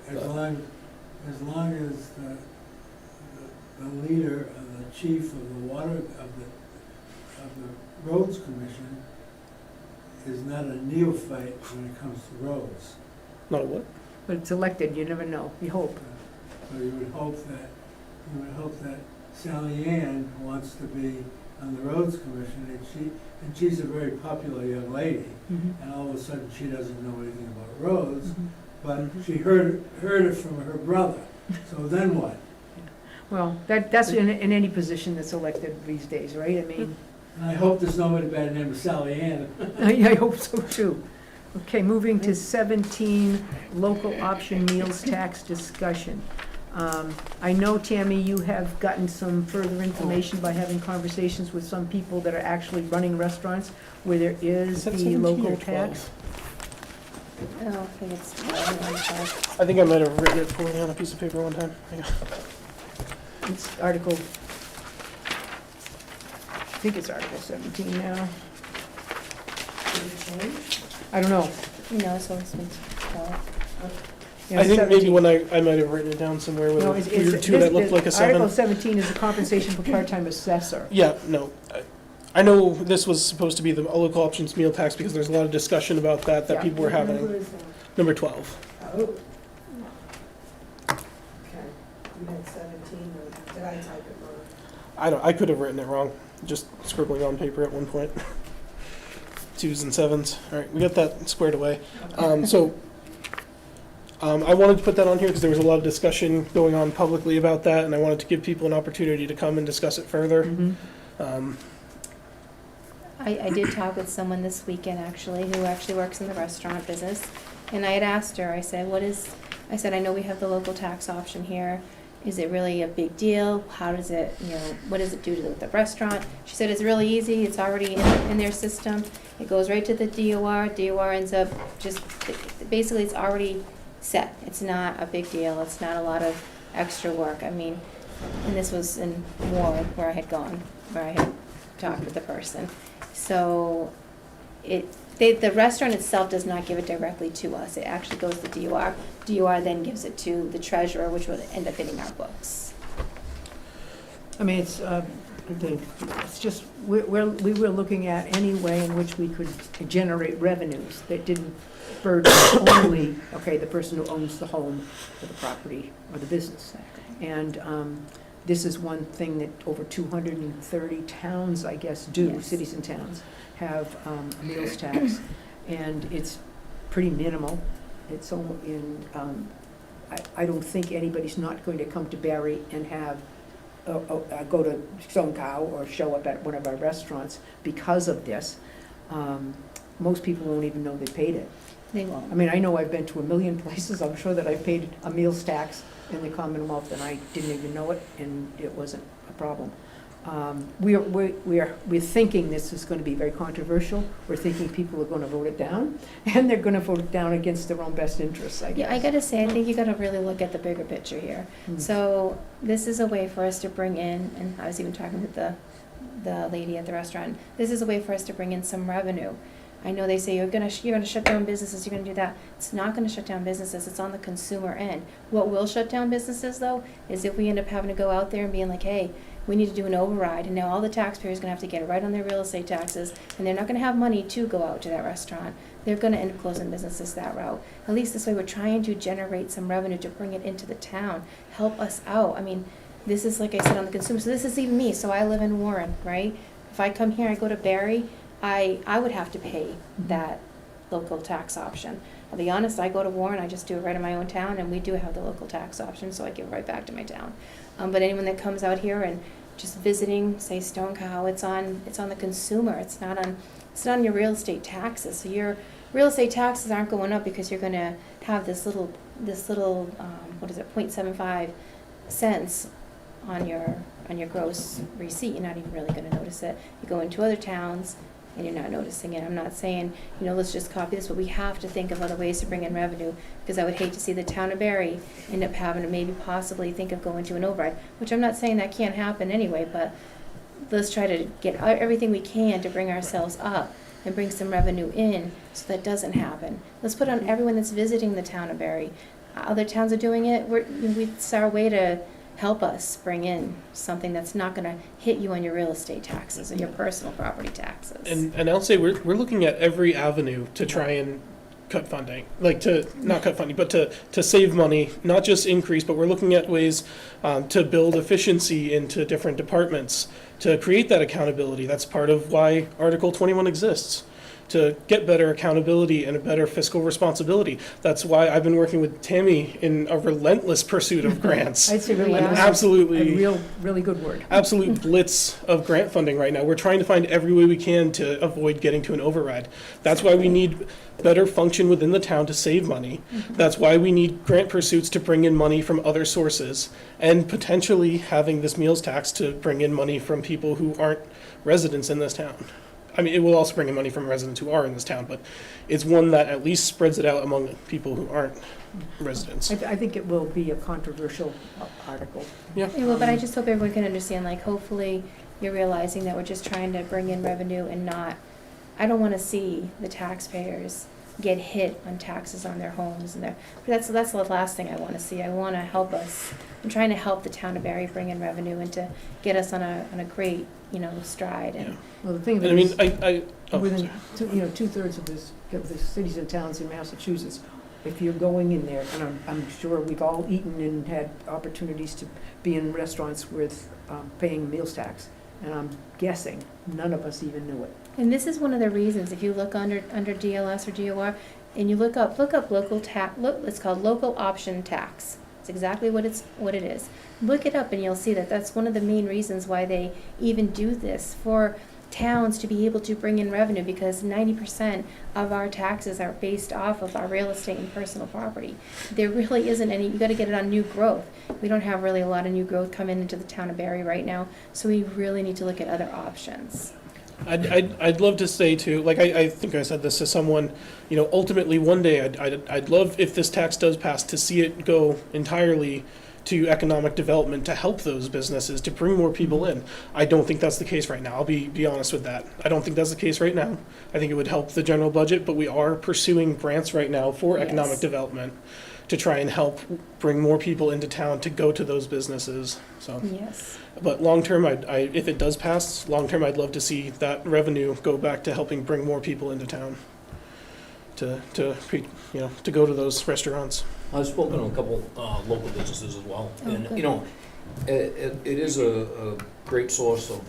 [SPEAKER 10] As long as the leader, the chief of the water, of the roads commission is not a neophyte when it comes to roads.
[SPEAKER 4] Not a what?
[SPEAKER 1] But it's elected, you never know, you hope.
[SPEAKER 10] So you would hope that Sally Ann wants to be on the roads commission, and she's a very popular young lady, and all of a sudden she doesn't know anything about roads, but she heard it from her brother. So then what?
[SPEAKER 1] Well, that's in any position that's elected these days, right? I mean,
[SPEAKER 10] And I hope there's nobody by the name of Sally Ann.
[SPEAKER 1] I hope so too. Okay, moving to 17, local option meals tax discussion. I know, Tammy, you have gotten some further information by having conversations with some people that are actually running restaurants where there is
[SPEAKER 4] that
[SPEAKER 1] the
[SPEAKER 4] 17
[SPEAKER 1] local
[SPEAKER 4] or
[SPEAKER 1] tax.
[SPEAKER 4] 12?
[SPEAKER 8] I don't think it's 12.
[SPEAKER 4] I think I might have written it for you on a piece of paper one time. Hang on.
[SPEAKER 1] It's Article, I think it's Article 17 now. I don't know.
[SPEAKER 8] No, it's always been 12.
[SPEAKER 1] Yeah,
[SPEAKER 4] I think
[SPEAKER 1] 17.
[SPEAKER 4] maybe when I might have written it down somewhere with
[SPEAKER 1] No,
[SPEAKER 4] a
[SPEAKER 1] it's
[SPEAKER 4] weird 2 that looked like a 7.
[SPEAKER 1] Article 17 is the compensation for part-time assessor.
[SPEAKER 4] Yeah, no. I know this was supposed to be the local options meal tax because there's a lot of discussion about that
[SPEAKER 1] Yeah.
[SPEAKER 4] people were
[SPEAKER 9] What number
[SPEAKER 4] having.
[SPEAKER 9] is that?
[SPEAKER 4] Number 12.
[SPEAKER 9] Oh. Okay. You had 17, or did I type it wrong?
[SPEAKER 4] I could have written it wrong, just scribbling on paper at one point. 2s and 7s. All right, we got that squared away. I wanted to put that on here because there was a lot of discussion going on publicly about that, and I wanted to give people an opportunity to come and discuss it further.
[SPEAKER 1] Mhm.
[SPEAKER 8] I did talk with someone this weekend, actually, who actually works in the restaurant business, and I had asked her, I said, I know we have the local tax option here. Is it really a big deal? How does it, what does it do to the restaurant? She said it's really easy, it's already in their system. It goes right to the DOR. DOR ends up basically it's already set. It's not a big deal. It's not a lot of extra work. I mean, and this was in Warren where I had gone, where I had talked with the person. So the restaurant itself does not give it directly to us. It actually goes to DOR. DOR then gives it to the treasurer, which would end up hitting our books.
[SPEAKER 1] I mean, it's just, we were looking at any way in which we could generate revenues that didn't burden only, the person who owns the home or the property or the business. And this is one thing that over 230 towns, I guess, do,
[SPEAKER 8] Yes.
[SPEAKER 1] cities and towns, have a meals tax. And it's pretty minimal. It's almost in, I don't think anybody's not going to come to Barre and have, go to Stone Cow or show up at one of our restaurants because of this. Most people won't even know they paid it.
[SPEAKER 8] They won't.
[SPEAKER 1] I mean, I know I've been to a million places, I'm sure that I've paid a meals tax in the Commonwealth and I didn't even know it, and it wasn't a problem. We're thinking this is gonna be very controversial, we're thinking people are gonna vote it down, and they're gonna vote it down against their own best interests, I guess.
[SPEAKER 8] Yeah, I gotta say, I think you gotta really look at the bigger picture here.
[SPEAKER 1] Mm.
[SPEAKER 8] So this is a way for us to bring in, and I was even talking with the lady at the restaurant, this is a way for us to bring in some revenue. I know they say you're gonna shut down businesses, you're gonna do that. It's not gonna shut down businesses, it's on the consumer end. What will shut down businesses though, is if we end up having to go out there and being like, hey, we need to do an override, and now all the taxpayers are gonna have to get it right on their real estate taxes, and they're not gonna have money to go out to that restaurant. They're gonna end up closing businesses that route. At least this way we're trying to generate some revenue to bring it into the town, help us out. I mean, this is, like I said, on the consumer, so this is even me, so I live in Warren, right? If I come here, I go to Barre, I would have to pay that local tax option. I'll be honest, I go to Warren, I just do it right in my own town, and we do have the local tax option, so I give it right back to my town. But anyone that comes out here and just visiting, say Stone Cow, it's on the consumer, it's not on your real estate taxes. So your real estate taxes aren't going up because you're gonna have this little, what is it, 0.75 cents on your gross receipt. You're not even really gonna notice it. You go into other towns and you're not noticing it. I'm not saying, let's just copy this, but we have to think of other ways to bring in revenue, because I would hate to see the town of Barre end up having to maybe possibly think of going to an override, which I'm not saying that can't happen anyway, but let's try to get everything we can to bring ourselves up and bring some revenue in so that doesn't happen. Let's put on everyone that's visiting the town of Barre. Other towns are doing it. It's our way to help us bring in something that's not gonna hit you on your real estate taxes or your personal property taxes.
[SPEAKER 4] And I'll say we're looking at every avenue to try and cut funding, like not cut funding, but to save money, not just increase, but we're looking at ways to build efficiency into different departments, to create that accountability. That's part of why Article 21 exists, to get better accountability and a better fiscal responsibility. That's why I've been working with Tammy in a relentless pursuit of grants.
[SPEAKER 1] I'd say
[SPEAKER 4] An
[SPEAKER 1] relentless.
[SPEAKER 4] absolutely
[SPEAKER 1] A really good word.
[SPEAKER 4] absolute blitz of grant funding right now. We're trying to find every way we can to avoid getting to an override. That's why we need better function within the town to save money. That's why we need grant pursuits to bring in money from other sources, and potentially having this meals tax to bring in money from people who aren't residents in this town. I mean, it will also bring in money from residents who are in this town, but it's one that at least spreads it out among people who aren't residents.
[SPEAKER 1] I think it will be a controversial article.
[SPEAKER 4] Yeah.
[SPEAKER 8] Well, but I just hope everyone can understand, like, hopefully you're realizing that we're just trying to bring in revenue and not, I don't wanna see the taxpayers get hit on taxes on their homes and that's the last thing I wanna see. I wanna help us. I'm trying to help the town of Barre bring in revenue and to get us on a great, stride. And
[SPEAKER 1] Well, the thing
[SPEAKER 4] And I mean,
[SPEAKER 1] is,
[SPEAKER 4] oh,
[SPEAKER 1] within,
[SPEAKER 4] sorry.
[SPEAKER 1] 2/3 of the cities and towns in Massachusetts, if you're going in there, and I'm sure we've all eaten and had opportunities to be in restaurants with paying meals tax, and I'm guessing none of us even knew it.
[SPEAKER 8] And this is one of the reasons, if you look under DLS or DOR, and you look up local it's called local option tax. It's exactly what it is. Look it up and you'll see that that's one of the main reasons why they even do this, for towns to be able to bring in revenue, because 90% of our taxes are based off of our real estate and personal property. There really isn't any, you gotta get it on new growth. We don't have really a lot of new growth coming into the town of Barre right now, so we really need to look at other options.
[SPEAKER 4] I'd love to say too, like I think I said this to someone, ultimately one day I'd love, if this tax does pass, to see it go entirely to economic development, to help those businesses, to bring more people in. I don't think that's the case right now. I'll be honest with that. I don't think that's the case right now. I think it would help the general budget, but we are pursuing grants right now for economic
[SPEAKER 8] Yes.
[SPEAKER 4] development to try and help bring more people into town to go to those businesses. So,
[SPEAKER 8] Yes.
[SPEAKER 4] but long term, if it does pass, long term, I'd love to see that revenue go back to helping bring more people into town to go to those restaurants.
[SPEAKER 3] I've spoken to a couple local businesses as well,
[SPEAKER 8] Oh,
[SPEAKER 3] and,
[SPEAKER 8] good.
[SPEAKER 3] you know, it is a great source of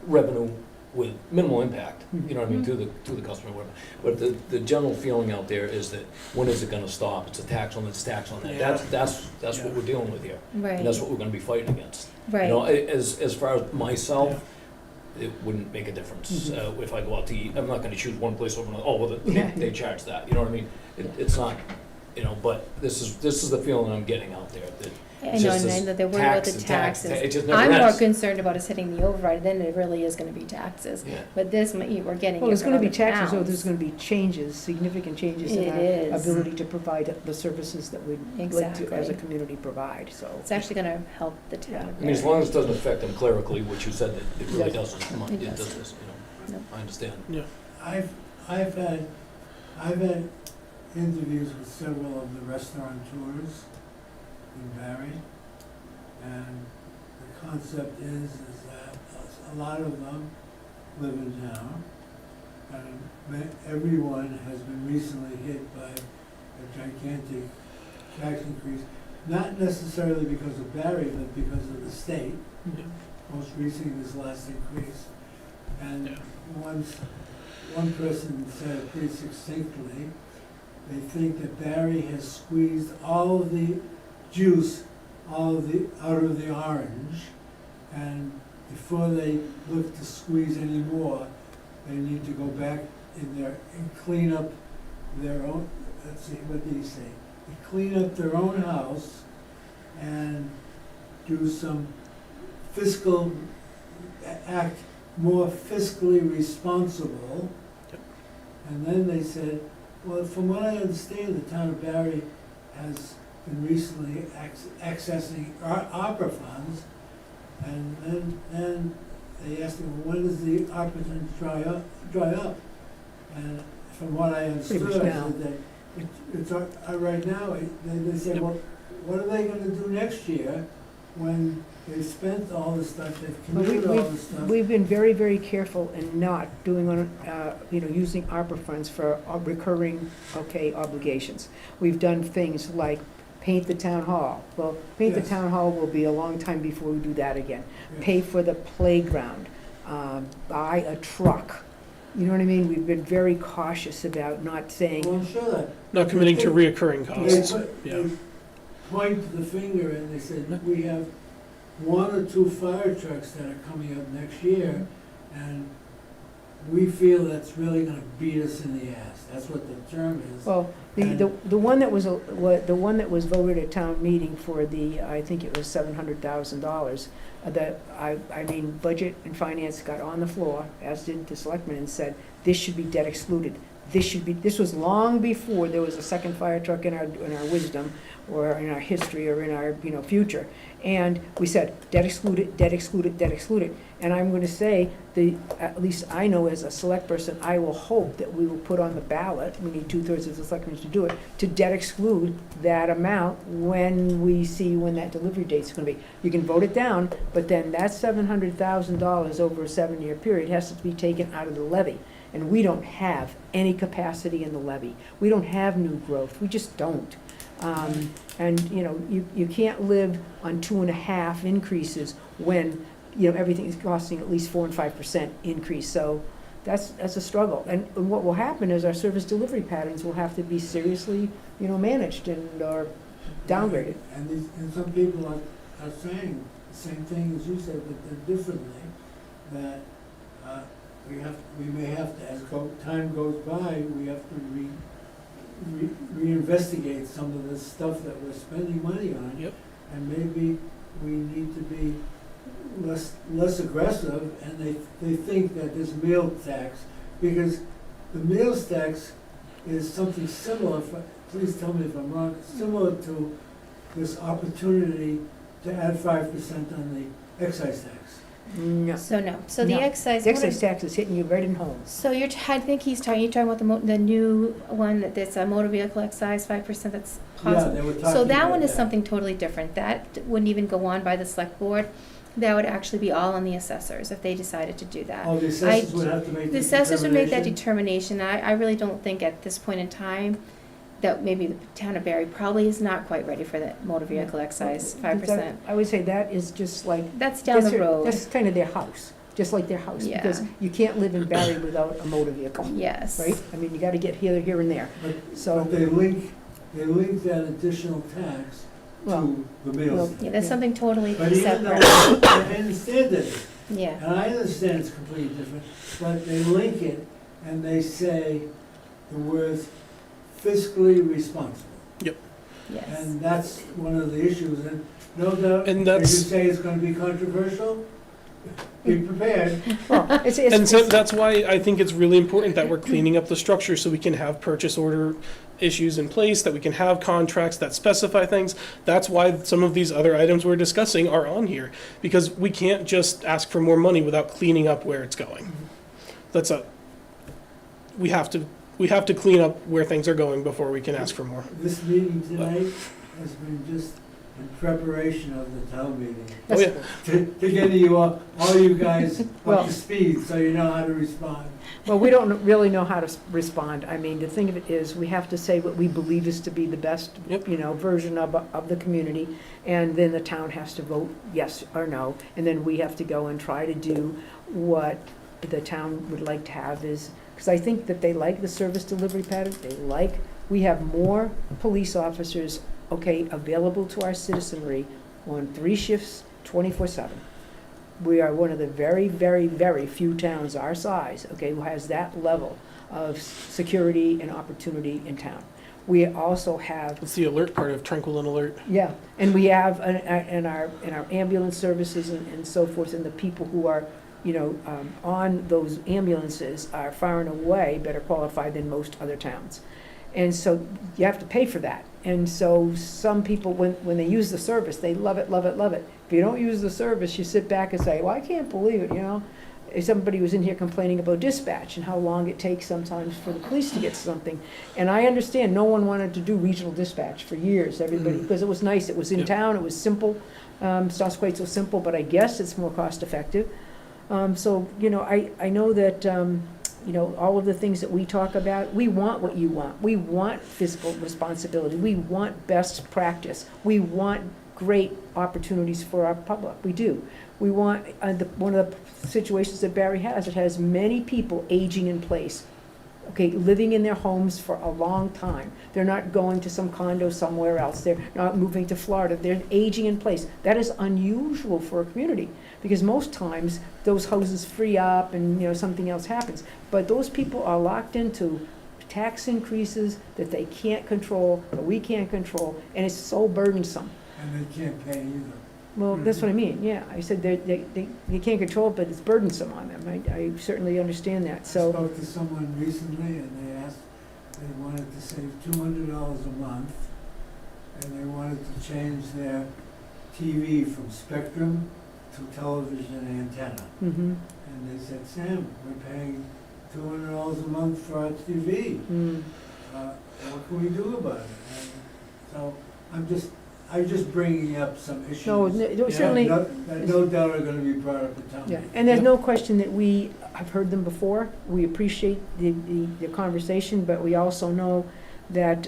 [SPEAKER 3] revenue with minimal impact, you know what I mean, to the customer, whatever. But the general feeling out there is that when is it gonna stop? It's a tax on this, tax on that.
[SPEAKER 4] Yeah.
[SPEAKER 3] That's what we're dealing with here, and
[SPEAKER 8] Right,
[SPEAKER 3] that's what we're gonna be fighting against. You
[SPEAKER 8] right.
[SPEAKER 3] know, as far as myself, it wouldn't make a difference
[SPEAKER 1] Mhm.
[SPEAKER 3] if I go out to eat. I'm not gonna choose one place over another. Oh, well,
[SPEAKER 1] Yeah.
[SPEAKER 3] they charge that. You know what I mean? It's not, you know. But this is the feeling I'm getting out there. That
[SPEAKER 8] I
[SPEAKER 3] it's
[SPEAKER 8] know,
[SPEAKER 3] just
[SPEAKER 8] and I
[SPEAKER 3] this
[SPEAKER 8] know they're worried about the
[SPEAKER 3] tax and tax.
[SPEAKER 8] taxes.
[SPEAKER 3] It just never
[SPEAKER 8] I'm more
[SPEAKER 3] ends.
[SPEAKER 8] concerned about us hitting the override than it really is gonna be taxes.
[SPEAKER 3] Yeah.
[SPEAKER 8] But this, we're getting
[SPEAKER 1] Well,
[SPEAKER 8] it
[SPEAKER 1] there's
[SPEAKER 8] from
[SPEAKER 1] gonna be
[SPEAKER 8] other
[SPEAKER 1] taxes, or there's
[SPEAKER 8] towns.
[SPEAKER 1] gonna be changes, significant changes in
[SPEAKER 8] It
[SPEAKER 1] our
[SPEAKER 8] is.
[SPEAKER 1] ability to provide the services that we'd like to, as a
[SPEAKER 8] Exactly.
[SPEAKER 1] community, provide, so.
[SPEAKER 8] It's actually gonna help the town.
[SPEAKER 1] Yeah.
[SPEAKER 8] of
[SPEAKER 3] I mean, as
[SPEAKER 8] Barre.
[SPEAKER 3] long as it doesn't affect them clerically, which you said that it really
[SPEAKER 1] Yes.
[SPEAKER 3] doesn't. Come on,
[SPEAKER 8] It
[SPEAKER 3] it does
[SPEAKER 8] doesn't.
[SPEAKER 3] this. You know,
[SPEAKER 8] No.
[SPEAKER 3] I understand.
[SPEAKER 10] I've had interviews with several of the restaurateurs in Barre, and the concept is that a lot of them live in town, and everyone has been recently hit by a gigantic tax increase, not necessarily because of Barre, but because of the state, most recently this last increase. And
[SPEAKER 4] Yeah.
[SPEAKER 10] one person said it pretty succinctly, they think that Barre has squeezed all of the juice out of the orange, and before they look to squeeze any more, they need to go back in there and clean up their own, let's see, what did he say? They clean up their own house and do some fiscal, act more fiscally responsible. And then they said, well, from what I understand, the town of Barre has been recently accessing ARPA funds. And then they asked him, when does the ARPA funds dry up? And from what I understood,
[SPEAKER 1] Pretty much
[SPEAKER 10] I
[SPEAKER 1] now.
[SPEAKER 10] said that it's right now. They said,
[SPEAKER 4] Yep.
[SPEAKER 10] well, what are they gonna do next year when they've spent all this stuff, they've
[SPEAKER 1] But
[SPEAKER 10] committed all this stuff?
[SPEAKER 1] we've been very, very careful in not doing, using ARPA funds for recurring, obligations. We've done things like paint the town hall. Well, paint the
[SPEAKER 10] Yes.
[SPEAKER 1] town hall will be a long time before we do that again.
[SPEAKER 10] Yeah.
[SPEAKER 1] Pay for the playground, buy a truck. You know what I mean? We've been very cautious about not saying,
[SPEAKER 10] Well, I'm sure that.
[SPEAKER 4] Not committing to reoccurring costs.
[SPEAKER 10] They point the finger and they said, we have 1 or 2 fire trucks that are coming up next year, and we feel that's really gonna beat us in the ass. That's what the term is.
[SPEAKER 1] well, the one that was, the one that was voted at town meeting for I think it was $700,000, Budget and Finance got on the floor, as did the selectmen, and said, this should be debt excluded. This was long before there was a second fire truck in our wisdom, or in our history, or in our, future. And we said, debt excluded, debt excluded, debt excluded. And I'm gonna say, at least I know as a select person, I will hope that we will put on the ballot, we need 2/3 of the selectmen to do it, to debt exclude that amount when we see when that delivery date's gonna be. You can vote it down, but then that $700,000 over a 7-year period has to be taken out of the levy. And we don't have any capacity in the levy. We don't have new growth, we just don't. And, you can't live on 2.5 increases when, everything is costing at least 4 and 5% increase. So that's a struggle. And what will happen is our service delivery patterns will have to be seriously, managed or downgraded.
[SPEAKER 10] And some people are saying the same thing as you said, but differently, that we may have to, as time goes by, we have to reinvestigate some of this stuff that we're spending money on.
[SPEAKER 4] Yep.
[SPEAKER 10] And maybe we need to be less aggressive, and they think that this meal tax, because the meals tax is something similar, please tell me if I'm wrong, similar to this opportunity to add 5% on the excise tax.
[SPEAKER 1] No.
[SPEAKER 8] So no, so the
[SPEAKER 1] No.
[SPEAKER 8] excise.
[SPEAKER 1] The excise tax is hitting you right in home.
[SPEAKER 8] So I think you're talking about the new one that's a motor vehicle excise, 5% that's
[SPEAKER 10] Yeah,
[SPEAKER 8] possible.
[SPEAKER 10] they were talking
[SPEAKER 8] So that
[SPEAKER 10] about
[SPEAKER 8] one is something totally different. That wouldn't even go on by the select board. That would actually be all on the assessors if they decided to do that.
[SPEAKER 10] Oh, the assessors would have to make
[SPEAKER 8] The
[SPEAKER 10] the
[SPEAKER 8] assessors would make that
[SPEAKER 10] determination?
[SPEAKER 8] determination. I really don't think at this point in time that maybe the town of Barre probably is not quite ready for that motor vehicle excise, 5%.
[SPEAKER 1] I would say that is just like.
[SPEAKER 8] That's down the road.
[SPEAKER 1] That's kind of their house, just like their house,
[SPEAKER 8] Yeah.
[SPEAKER 1] because you can't live in Barre without a motor vehicle,
[SPEAKER 8] Yes.
[SPEAKER 1] right? I mean, you gotta get here and there, so.
[SPEAKER 10] But they link that additional tax
[SPEAKER 1] Well,
[SPEAKER 10] to the meals.
[SPEAKER 1] well,
[SPEAKER 8] Yeah, that's something totally
[SPEAKER 10] But even though,
[SPEAKER 8] separate.
[SPEAKER 10] I understand that,
[SPEAKER 8] Yeah,
[SPEAKER 10] and I understand it's completely different, but they link it and they say the words fiscally responsible.
[SPEAKER 8] yes.
[SPEAKER 10] And that's one of the issues, and no doubt,
[SPEAKER 4] And
[SPEAKER 10] if you
[SPEAKER 4] that's,
[SPEAKER 10] say it's gonna be controversial, be prepared.
[SPEAKER 1] well,
[SPEAKER 4] and so that's why I think it's really important that we're cleaning up the structure so we can have purchase order issues in place, that we can have contracts that specify things. That's why some of these other items we're discussing are on here, because we can't just ask for more money without cleaning up where it's going. We have to clean up where things are going before we can ask for more.
[SPEAKER 10] This meeting tonight has been just in preparation of the town meeting,
[SPEAKER 4] Oh, yeah.
[SPEAKER 10] to get you all you guys
[SPEAKER 1] Well-
[SPEAKER 10] up to speed, so you know how to respond.
[SPEAKER 1] well, we don't really know how to respond. I mean, the thing of it is, we have to say what we believe is to be the best,
[SPEAKER 4] Yep.
[SPEAKER 1] version of the community, and then the town has to vote yes or no, and then we have to go and try to do what the town would like to have is, because I think that they like the service delivery pattern, we have more police officers, available to our citizenry on 3 shifts, 24/7. We are one of the very, very, very few towns our size, who has that level of security and opportunity in town. We also have,
[SPEAKER 4] It's the alert part of Tranquil and Alert.
[SPEAKER 1] yeah, and we have in our ambulance services and so forth, and the people who are, on those ambulances are far and away better qualified than most other towns. And so you have to pay for that. And so some people, when they use the service, they love it, love it, love it. If you don't use the service, you sit back and say, well, I can't believe it, If somebody was in here complaining about dispatch and how long it takes sometimes for the police to get something. And I understand, no one wanted to do regional dispatch for years, everybody, because it was nice, it was in
[SPEAKER 4] Yep.
[SPEAKER 1] town, it was simple. It's not quite so simple, but I guess it's more cost effective. So, I know that, all of the things that we talk about, we want what you want. We want fiscal responsibility. We want best practice. We want great opportunities for our public. We do. We want, one of the situations that Barre has, it has many people aging in place, living in their homes for a long time. They're not going to some condo somewhere else. They're not moving to Florida. They're aging in place. That is unusual for a community, because most times those houses free up and, something else happens. But those people are locked into tax increases that they can't control, that we can't control, and it's so burdensome.
[SPEAKER 10] And they can't pay either.
[SPEAKER 1] Well, that's what I mean, yeah. I said they can't control it, but it's burdensome on them. I certainly understand that,
[SPEAKER 10] I
[SPEAKER 1] so.
[SPEAKER 10] spoke to someone recently and they asked, they wanted to save $200 a month, and they wanted to change their TV from Spectrum to television antenna.
[SPEAKER 1] Mhm.
[SPEAKER 10] And they said, Sam, we're paying $200 a month for our TV.
[SPEAKER 1] Mm.
[SPEAKER 10] What can we do about it? And so I'm just bringing up some issues.
[SPEAKER 1] No, certainly.
[SPEAKER 10] That no doubt are gonna be brought up at town
[SPEAKER 1] Yeah,
[SPEAKER 10] meeting.
[SPEAKER 1] and there's no question that we have heard them before. We appreciate the conversation, but we also know that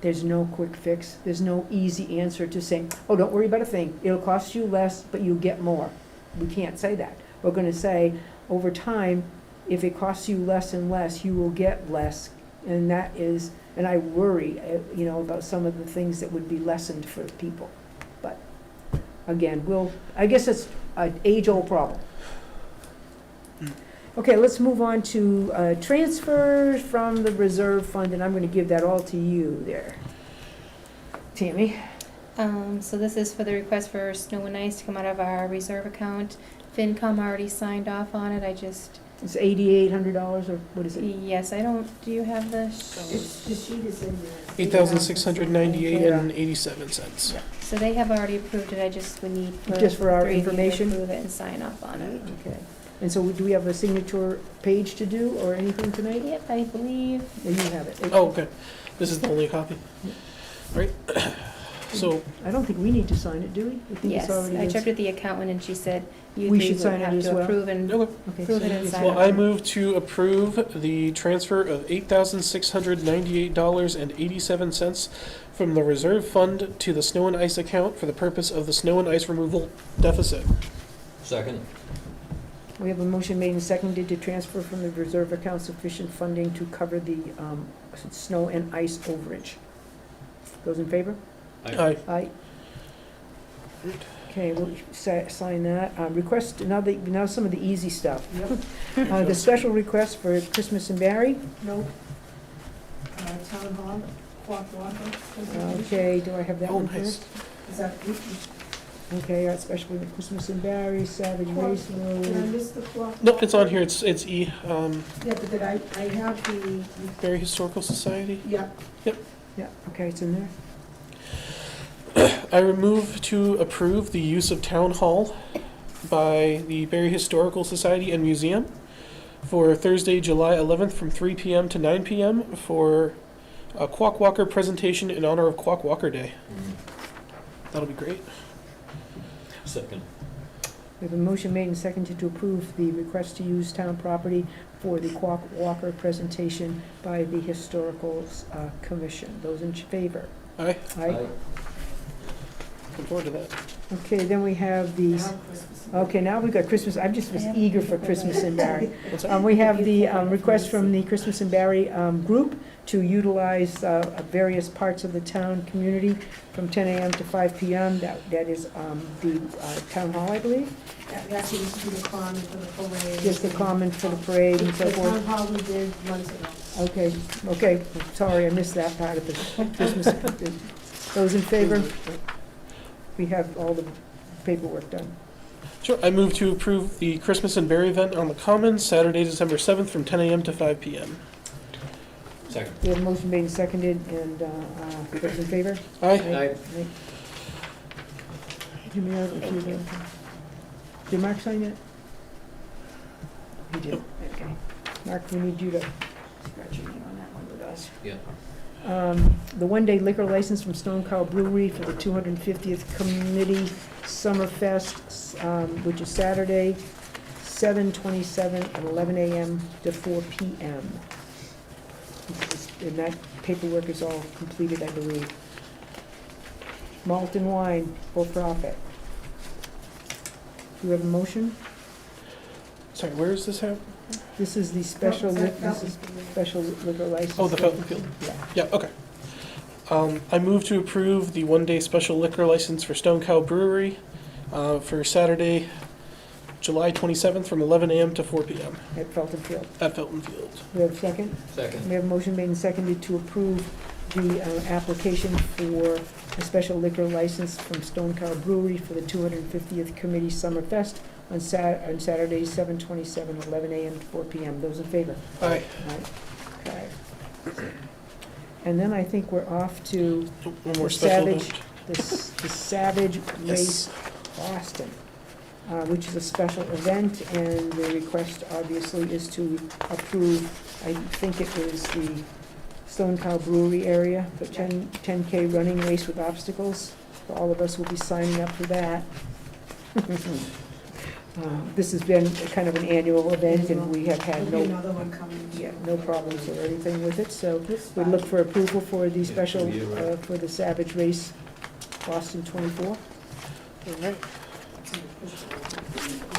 [SPEAKER 1] there's no quick fix. There's no easy answer to saying, oh, don't worry about a thing. It'll cost you less, but you'll get more. We can't say that. We're gonna say, over time, if it costs you less and less, you will get less. And that is, and I worry, about some of the things that would be lessened for people. But again, I guess it's an age-old problem. Okay, let's move on to transfers from the reserve fund, and I'm gonna give that all to you there. Tammy?
[SPEAKER 8] So this is for the request for snow and ice to come out of our reserve account. FinCom already signed off on it,
[SPEAKER 1] It's $8,800, or what is it?
[SPEAKER 8] yes, do you have the?
[SPEAKER 9] It's, the sheet is in there.
[SPEAKER 4] 8,698
[SPEAKER 1] Yeah.
[SPEAKER 4] and 87 cents.
[SPEAKER 8] So they have already approved it, I just would need for.
[SPEAKER 1] Just for our
[SPEAKER 8] three of you to
[SPEAKER 1] information?
[SPEAKER 8] approve it and sign off on it.
[SPEAKER 1] Okay. And so do we have a signature page to do, or anything tonight?
[SPEAKER 8] Yep, I believe.
[SPEAKER 1] Yeah, you have it.
[SPEAKER 4] Oh, okay. This is the only copy. Right. So,
[SPEAKER 1] I don't think we need to sign it, do we? I think
[SPEAKER 8] Yes,
[SPEAKER 1] it's already
[SPEAKER 8] I
[SPEAKER 1] is.
[SPEAKER 8] checked with the accountant and she said you
[SPEAKER 1] We
[SPEAKER 8] three
[SPEAKER 1] should
[SPEAKER 8] would
[SPEAKER 1] sign it
[SPEAKER 8] have
[SPEAKER 1] as
[SPEAKER 8] to
[SPEAKER 1] well.
[SPEAKER 8] approve and
[SPEAKER 4] okay.
[SPEAKER 1] Okay,
[SPEAKER 8] Prove
[SPEAKER 1] so
[SPEAKER 8] it and
[SPEAKER 1] you
[SPEAKER 8] sign
[SPEAKER 1] sign
[SPEAKER 4] Well, I move to approve the transfer of $8,698.87 from the reserve fund to the snow and ice account for the purpose of the snow and ice removal deficit.
[SPEAKER 3] Second.
[SPEAKER 1] We have a motion made and seconded to transfer from the reserve account sufficient funding to cover the snow and ice overage. Those in favor?
[SPEAKER 4] Aye.
[SPEAKER 1] Aye. Okay, we'll sign that. Request, now some of the easy stuff.
[SPEAKER 9] Yep,
[SPEAKER 1] The special request for Christmas in Barre.
[SPEAKER 9] no. Town hall, Quock Walker.
[SPEAKER 1] Okay, do I have that
[SPEAKER 4] Oh,
[SPEAKER 1] one
[SPEAKER 4] nice.
[SPEAKER 1] first?
[SPEAKER 9] Is that,
[SPEAKER 1] Okay, especially with Christmas in Barre, Savage Race
[SPEAKER 9] did I
[SPEAKER 1] Road.
[SPEAKER 9] miss the Quock?
[SPEAKER 4] Nope, it's on here. It's E.
[SPEAKER 9] Yeah, but did I have the,
[SPEAKER 4] Barre Historical Society.
[SPEAKER 9] yeah,
[SPEAKER 1] Yeah, okay, it's in there.
[SPEAKER 4] I move to approve the use of Town Hall by the Barre Historical Society and Museum for Thursday, July 11th from 3 p.m. to 9 p.m. for a Quack Walker presentation in honor of Quack Walker Day. That'll be great.
[SPEAKER 3] Second.
[SPEAKER 1] We have a motion made and seconded to approve the request to use town property for the Quock Walker presentation by the Historical Commission. Those in favor?
[SPEAKER 4] Aye.
[SPEAKER 1] Aye.
[SPEAKER 4] Looking forward to that.
[SPEAKER 1] Okay, then we have these,
[SPEAKER 9] now Christmas.
[SPEAKER 1] okay, now we've got Christmas, I just was eager for Christmas in Barre.
[SPEAKER 4] What's that?
[SPEAKER 1] We have the request from the Christmas in Barre group to utilize various parts of the town community from 10 a.m. to 5 p.m. That is the town hall, I believe.
[SPEAKER 9] That seems to be the common for the parade.
[SPEAKER 1] Just the common for the parade and so
[SPEAKER 9] The town
[SPEAKER 1] forth.
[SPEAKER 9] hall we did months ago.
[SPEAKER 1] Okay, sorry, I missed that part of the Christmas. Those in favor? We have all the paperwork done.
[SPEAKER 4] Sure. I move to approve the Christmas and Barre event on the Commons, Saturday, December 7th from 10 a.m. to 5 p.m.
[SPEAKER 3] Second.
[SPEAKER 1] We have a motion made and seconded, and those in favor?
[SPEAKER 4] Aye.
[SPEAKER 3] Aye.
[SPEAKER 1] Give me out if you did Mark sign it? He did, okay. Mark, we need you to scratch your name on that one with us.
[SPEAKER 3] Yeah.
[SPEAKER 1] The one-day liquor license from Stone Cow Brewery for the 250th Committee Summerfest, which is Saturday, 7/27 at 11 a.m. to 4 p.m. And that paperwork is all completed, I believe. Malt and wine for profit. Do you have a motion?
[SPEAKER 4] Sorry, where is this at?
[SPEAKER 1] This is the special,
[SPEAKER 9] That
[SPEAKER 1] this is special liquor license.
[SPEAKER 4] Oh, the Felton Field.
[SPEAKER 1] Yeah.
[SPEAKER 4] Yeah, okay. I move to approve the one-day special liquor license for Stone Cow Brewery for Saturday, July 27th from 11 a.m. to 4 p.m.
[SPEAKER 1] At Felton Field.
[SPEAKER 4] at Felton Field.
[SPEAKER 1] We have a second?
[SPEAKER 3] Second.
[SPEAKER 1] We have a motion made and seconded to approve the application for a special liquor license from Stone Cow Brewery for the 250th Committee Summerfest on Saturday, 7/27, 11 a.m. to 4 p.m. Those in favor?
[SPEAKER 4] Aye.
[SPEAKER 1] Aye. Okay. And then I think we're off to
[SPEAKER 4] One more
[SPEAKER 1] The
[SPEAKER 4] special
[SPEAKER 1] Savage-
[SPEAKER 4] event.
[SPEAKER 1] the Savage Race
[SPEAKER 4] Yes.
[SPEAKER 1] Boston, which is a special event, and the request obviously is to approve, I think it was the Stone Cow Brewery area, the 10K running race with obstacles. All of us will be signing up for that. This has been kind of an annual event, and we have had
[SPEAKER 9] There'll be
[SPEAKER 1] no,
[SPEAKER 9] another one coming.
[SPEAKER 1] no problems or anything with it, so
[SPEAKER 9] This
[SPEAKER 1] we look for approval for the
[SPEAKER 3] Yeah,
[SPEAKER 1] special,
[SPEAKER 3] you're right.
[SPEAKER 1] for the Savage Race Boston 24.
[SPEAKER 4] All right.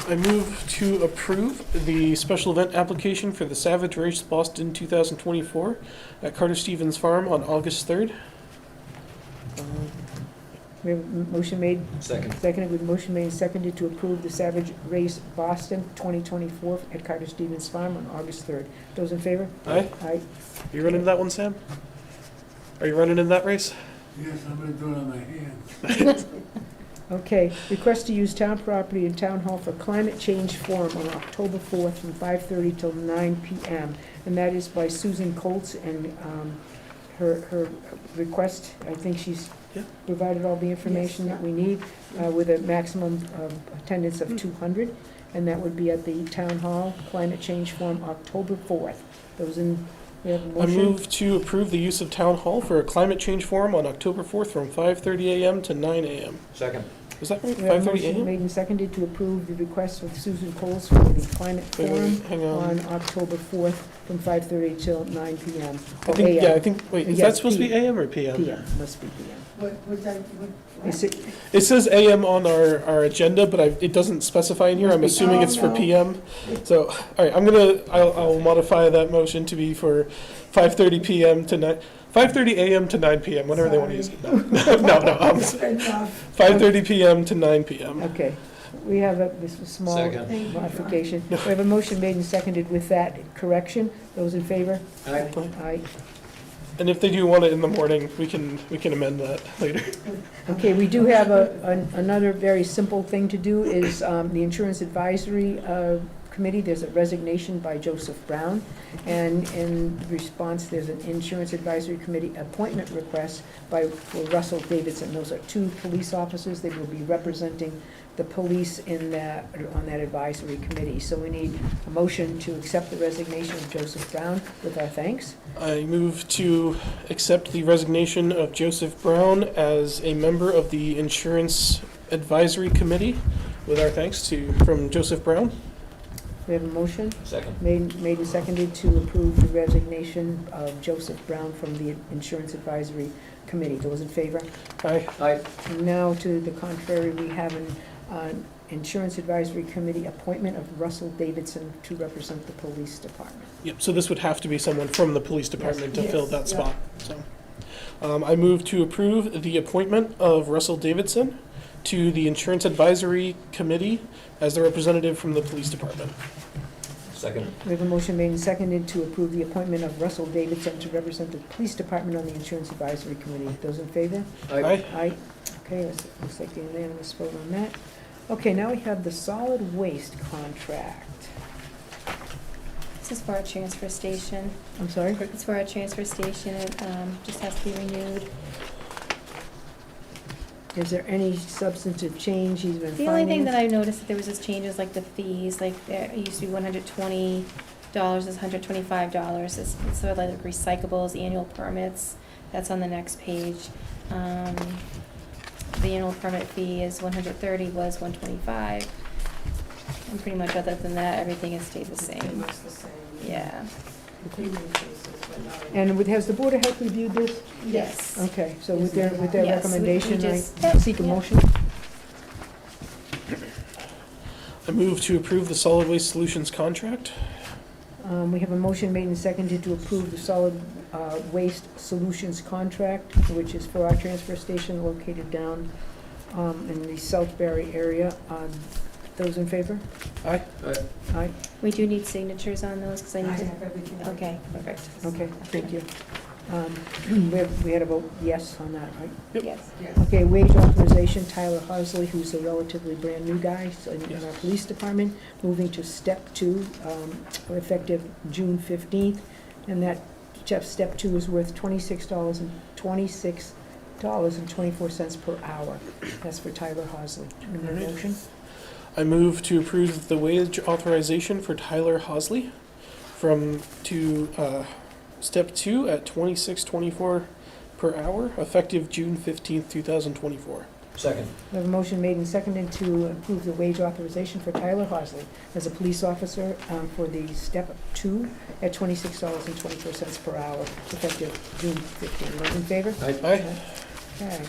[SPEAKER 4] I move to approve the special event application for the Savage Race Boston 2024 at Carter Stevens Farm on August 3rd.
[SPEAKER 1] We have a motion made,
[SPEAKER 3] Second.
[SPEAKER 1] seconded, with motion made and seconded to approve the Savage Race Boston 2024 at Carter Stevens Farm on August 3rd. Those in favor?
[SPEAKER 4] Aye.
[SPEAKER 1] Aye.
[SPEAKER 4] Are you running that one, Sam? Are you running in that race?
[SPEAKER 10] Yes, I'm gonna do it on my hands.
[SPEAKER 1] Okay, request to use town property and town hall for climate change forum on October 4th from 5:30 till 9 p.m. And that is by Susan Colts, and her request, I think she's
[SPEAKER 4] Yeah.
[SPEAKER 1] provided all the information that we need, with a maximum attendance of 200, and that would be at the town hall, climate change forum, October 4th. Those in We have a
[SPEAKER 4] I
[SPEAKER 1] motion.
[SPEAKER 4] move to approve the use of Town Hall for a climate change forum on October 4th from 5:30 a.m. to 9 a.m.
[SPEAKER 3] Second.
[SPEAKER 4] Is that right?
[SPEAKER 1] We have a
[SPEAKER 4] 5:30
[SPEAKER 1] motion
[SPEAKER 4] a.m.?
[SPEAKER 1] made and seconded to approve the request with Susan Coles for the climate
[SPEAKER 4] Wait,
[SPEAKER 1] forum
[SPEAKER 4] hang
[SPEAKER 1] on
[SPEAKER 4] on.
[SPEAKER 1] October 4th from 5:30 till 9 p.m.
[SPEAKER 4] I think, yeah, I think, wait, is
[SPEAKER 1] Yeah,
[SPEAKER 4] that supposed to be
[SPEAKER 1] PM.
[SPEAKER 4] AM or PM?
[SPEAKER 1] PM, must be PM.
[SPEAKER 9] What time, what?
[SPEAKER 1] Is it,
[SPEAKER 4] It says AM on our agenda, but it doesn't specify in here. I'm assuming it's for
[SPEAKER 9] no.
[SPEAKER 4] PM. So, all right, I'll modify that motion to be for 5:30 PM to 5:30 AM to 9 PM, whatever they want to use it. No,
[SPEAKER 9] Enough.
[SPEAKER 4] 5:30 PM to 9 PM.
[SPEAKER 1] okay, we have this small
[SPEAKER 3] Second.
[SPEAKER 9] Thank you, John.
[SPEAKER 1] modification. We have a motion made and seconded with that correction. Those in favor?
[SPEAKER 3] Aye.
[SPEAKER 1] Aye.
[SPEAKER 4] And if they do want it in the morning, we can amend that later.
[SPEAKER 1] Okay, we do have another very simple thing to do is the Insurance Advisory Committee. There's a resignation by Joseph Brown. And in response, there's an Insurance Advisory Committee appointment request for Russell Davidson. Those are 2 police officers. They will be representing the police on that advisory committee. So we need a motion to accept the resignation of Joseph Brown with our thanks.
[SPEAKER 4] I move to accept the resignation of Joseph Brown as a member of the Insurance Advisory Committee with our thanks from Joseph Brown.
[SPEAKER 1] We have a motion
[SPEAKER 3] Second.
[SPEAKER 1] made and seconded to approve the resignation of Joseph Brown from the Insurance Advisory Committee. Those in favor?
[SPEAKER 4] Aye.
[SPEAKER 3] Aye.
[SPEAKER 1] And now, to the contrary, we have an Insurance Advisory Committee appointment of Russell Davidson to represent the police department.
[SPEAKER 4] Yep, so this would have to be someone from the police department to
[SPEAKER 9] Yes,
[SPEAKER 4] fill that
[SPEAKER 9] yeah.
[SPEAKER 4] spot, so. I move to approve the appointment of Russell Davidson to the Insurance Advisory Committee as the representative from the police department.
[SPEAKER 3] Second.
[SPEAKER 1] We have a motion made and seconded to approve the appointment of Russell Davidson to represent the police department on the Insurance Advisory Committee. Those in favor?
[SPEAKER 4] Aye.
[SPEAKER 1] Aye. Okay, looks like the unanimous vote on that. Okay, now we have the solid waste contract.
[SPEAKER 8] This is for our transfer station.
[SPEAKER 1] I'm sorry?
[SPEAKER 8] It's for our transfer station. It just has to be renewed.
[SPEAKER 1] Is there any substantive change he's been finding?
[SPEAKER 8] The only thing that I noticed that there was this change is like the fees, like it used to be $120, is $125. It's sort of like recyclables, annual permits, that's on the next page. The annual permit fee is $130, was $125. And pretty much other than that, everything has stayed the
[SPEAKER 9] Pretty
[SPEAKER 8] same.
[SPEAKER 9] much the same.
[SPEAKER 8] Yeah.
[SPEAKER 9] The premium increases, but not.
[SPEAKER 1] And has the Board of Health reviewed this?
[SPEAKER 8] Yes.
[SPEAKER 1] Okay, so with their
[SPEAKER 8] Yes, we
[SPEAKER 1] recommendation, I
[SPEAKER 8] just- yep,
[SPEAKER 1] seek a
[SPEAKER 8] yep.
[SPEAKER 1] motion.
[SPEAKER 4] I move to approve the Solid Waste Solutions contract.
[SPEAKER 1] We have a motion made and seconded to approve the solid waste solutions contract, which is for our transfer station located down in the South Barre area. Those in favor?
[SPEAKER 4] Aye.
[SPEAKER 1] Aye.
[SPEAKER 8] We do need signatures on those, because I
[SPEAKER 9] I
[SPEAKER 8] need to,
[SPEAKER 9] have everything.
[SPEAKER 8] okay, perfect.
[SPEAKER 1] Okay, thank you. We had a vote yes on that, right?
[SPEAKER 8] Yes.
[SPEAKER 9] Yes.
[SPEAKER 1] Okay, wage authorization, Tyler Hosley, who's a relatively brand-new guy in our police department, moving to step 2, effective June 15th. And that step 2 is worth $26.24 per hour. That's for Tyler Hosley. Need a
[SPEAKER 4] Alright.
[SPEAKER 1] motion?
[SPEAKER 4] I move to approve the wage authorization for Tyler Hosley to step 2 at $26.24 per hour, effective June 15th, 2024.
[SPEAKER 3] Second.
[SPEAKER 1] We have a motion made and seconded to approve the wage authorization for Tyler Hosley as a police officer for the step 2 at $26.24 per hour, effective June 15th. Those in favor?
[SPEAKER 4] Aye.
[SPEAKER 1] Okay.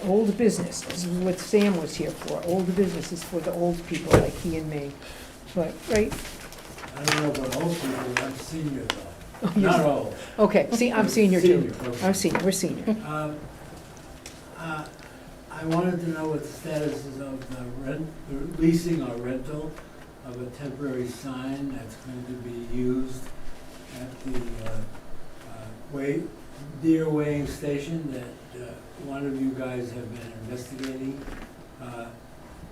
[SPEAKER 1] Old business, this is what Sam was here for. Old business is for the old people like he and me. But, right?
[SPEAKER 10] I don't know about old people, I'm senior though.
[SPEAKER 1] Oh, you're-
[SPEAKER 10] Not old.
[SPEAKER 1] Okay, see, I'm senior too.
[SPEAKER 10] okay.
[SPEAKER 1] I'm senior, we're senior.
[SPEAKER 10] I wanted to know what the status is of the leasing or rental of a temporary sign that's going to be used at the deer weighing station that one of you guys have been investigating.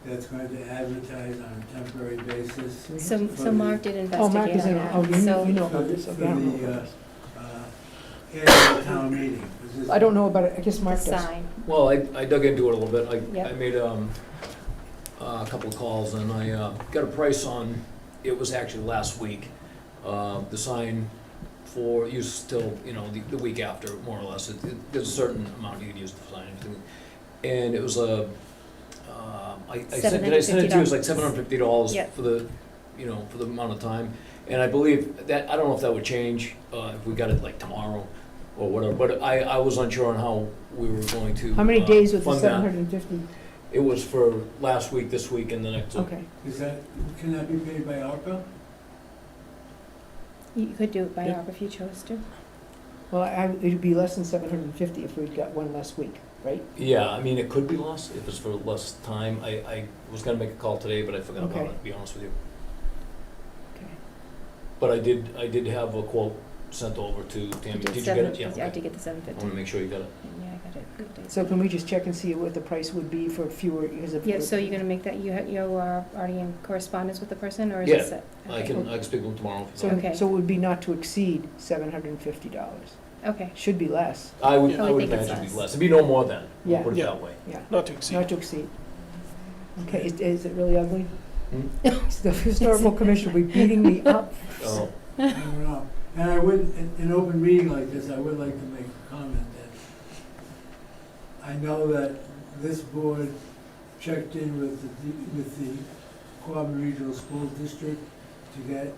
[SPEAKER 10] That's going to advertise on a temporary basis.
[SPEAKER 8] So Mark did
[SPEAKER 1] Oh, Mark
[SPEAKER 8] investigate
[SPEAKER 1] is in,
[SPEAKER 8] on
[SPEAKER 1] oh,
[SPEAKER 8] that, so.
[SPEAKER 1] you know
[SPEAKER 10] For
[SPEAKER 1] about this.
[SPEAKER 10] the
[SPEAKER 1] Okay, I don't know about
[SPEAKER 10] annual town meeting.
[SPEAKER 1] this. I don't know about it, I guess
[SPEAKER 8] The
[SPEAKER 1] Mark does.
[SPEAKER 8] sign.
[SPEAKER 3] Well, I dug into it a little bit. I
[SPEAKER 8] Yep.
[SPEAKER 3] made a couple of calls and I got a price on, it was actually last week, the sign use till, you know, the week after, more or less. There's a certain amount you can use to sign everything. And it was a, did I send it to you? It was like $750
[SPEAKER 8] Yep.
[SPEAKER 3] for the, you know, for the amount of time. And I believe that, I don't know if that would change, if we got it like tomorrow or whatever, but I was unsure on how we were going to.
[SPEAKER 1] How many days with the
[SPEAKER 3] fund that.
[SPEAKER 1] 750?
[SPEAKER 3] It was for last week, this week, and the next week.
[SPEAKER 1] Okay.
[SPEAKER 10] Can that be paid by ARPA?
[SPEAKER 8] You could do it by
[SPEAKER 3] Yeah.
[SPEAKER 8] ARPA if you chose to.
[SPEAKER 1] Well, it'd be less than 750 if we'd got one last week, right?
[SPEAKER 3] Yeah, I mean, it could be less if it's for less time. I was gonna make a call today, but I forgot about
[SPEAKER 1] Okay.
[SPEAKER 3] it, to be honest with you.
[SPEAKER 1] Okay.
[SPEAKER 3] But I did have a quote sent over to Tammy. Did you get it? Yeah,
[SPEAKER 8] I
[SPEAKER 3] okay.
[SPEAKER 8] did get the
[SPEAKER 3] I
[SPEAKER 8] 750.
[SPEAKER 3] wanna make sure you got it.
[SPEAKER 8] Yeah, I got it. Good day.
[SPEAKER 1] So can we just check and see what the price would be for fewer, because if.
[SPEAKER 8] Yeah, so you're gonna make that, you are already in correspondence with the person, or is
[SPEAKER 3] Yeah,
[SPEAKER 8] it set?
[SPEAKER 3] I
[SPEAKER 8] Okay.
[SPEAKER 3] can speak with him tomorrow.
[SPEAKER 1] So,
[SPEAKER 8] Okay.
[SPEAKER 1] so it would be not to exceed $750.
[SPEAKER 8] Okay,
[SPEAKER 1] Should be less,
[SPEAKER 3] I would
[SPEAKER 8] I would think it's
[SPEAKER 3] imagine it'd be
[SPEAKER 8] less.
[SPEAKER 3] less. It'd be no more than,
[SPEAKER 1] Yeah.
[SPEAKER 3] put it
[SPEAKER 4] Yeah.
[SPEAKER 3] that way.
[SPEAKER 1] yeah,
[SPEAKER 4] Not to exceed.
[SPEAKER 1] not to exceed. Okay, is it really ugly?
[SPEAKER 3] Hmm?
[SPEAKER 1] The historical commission will be beating me up.
[SPEAKER 3] Oh,
[SPEAKER 10] I don't know. And I would, in an open meeting like this, I would like to make a comment that I know that this board checked in with the Quabbin Regional School District to get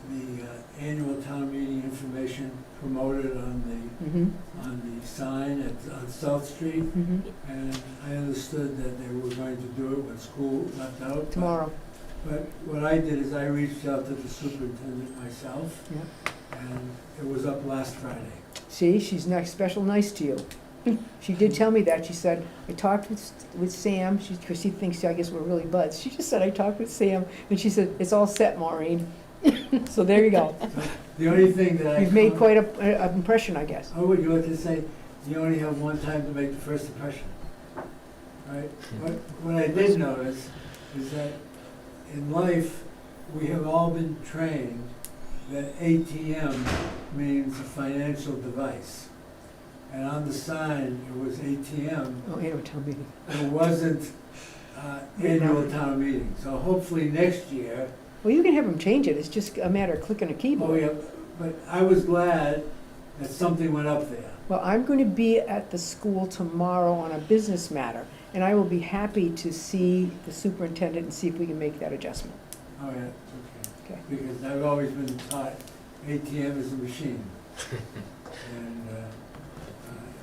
[SPEAKER 10] the annual town meeting information promoted
[SPEAKER 1] Mm-hmm,
[SPEAKER 10] on the sign on South Street.
[SPEAKER 1] mm-hmm.
[SPEAKER 10] And I understood that they were going to do it when school left out. but-
[SPEAKER 1] Tomorrow,
[SPEAKER 10] But what I did is I reached out to the superintendent myself,
[SPEAKER 1] yeah.
[SPEAKER 10] and it was up last Friday.
[SPEAKER 1] See, she's nice, special nice to you. She did tell me that. She said, I talked with Sam, because she thinks, I guess we're really buds. She just said, I talked with Sam, and she said, it's all set, Maureen. So there you go.
[SPEAKER 10] The only thing that I...
[SPEAKER 1] You've made quite an impression, I guess.
[SPEAKER 10] How would you like to say, you only have one time to make the first impression, right? What I did notice is that in life, we have all been trained that ATM means a financial device. And on the sign, it was ATM,
[SPEAKER 1] Oh, annual town meeting.
[SPEAKER 10] it wasn't annual town meeting. So hopefully next year,
[SPEAKER 1] Well, you can have them change it. It's just a matter of clicking a
[SPEAKER 10] oh
[SPEAKER 1] keyboard.
[SPEAKER 10] yeah, but I was glad that something went up there.
[SPEAKER 1] Well, I'm going to be at the school tomorrow on a business matter, and I will be happy to see the superintendent and see if we can make that adjustment.
[SPEAKER 10] Oh, yeah,
[SPEAKER 1] Okay.
[SPEAKER 10] okay. Because I've always been taught ATM is a machine. And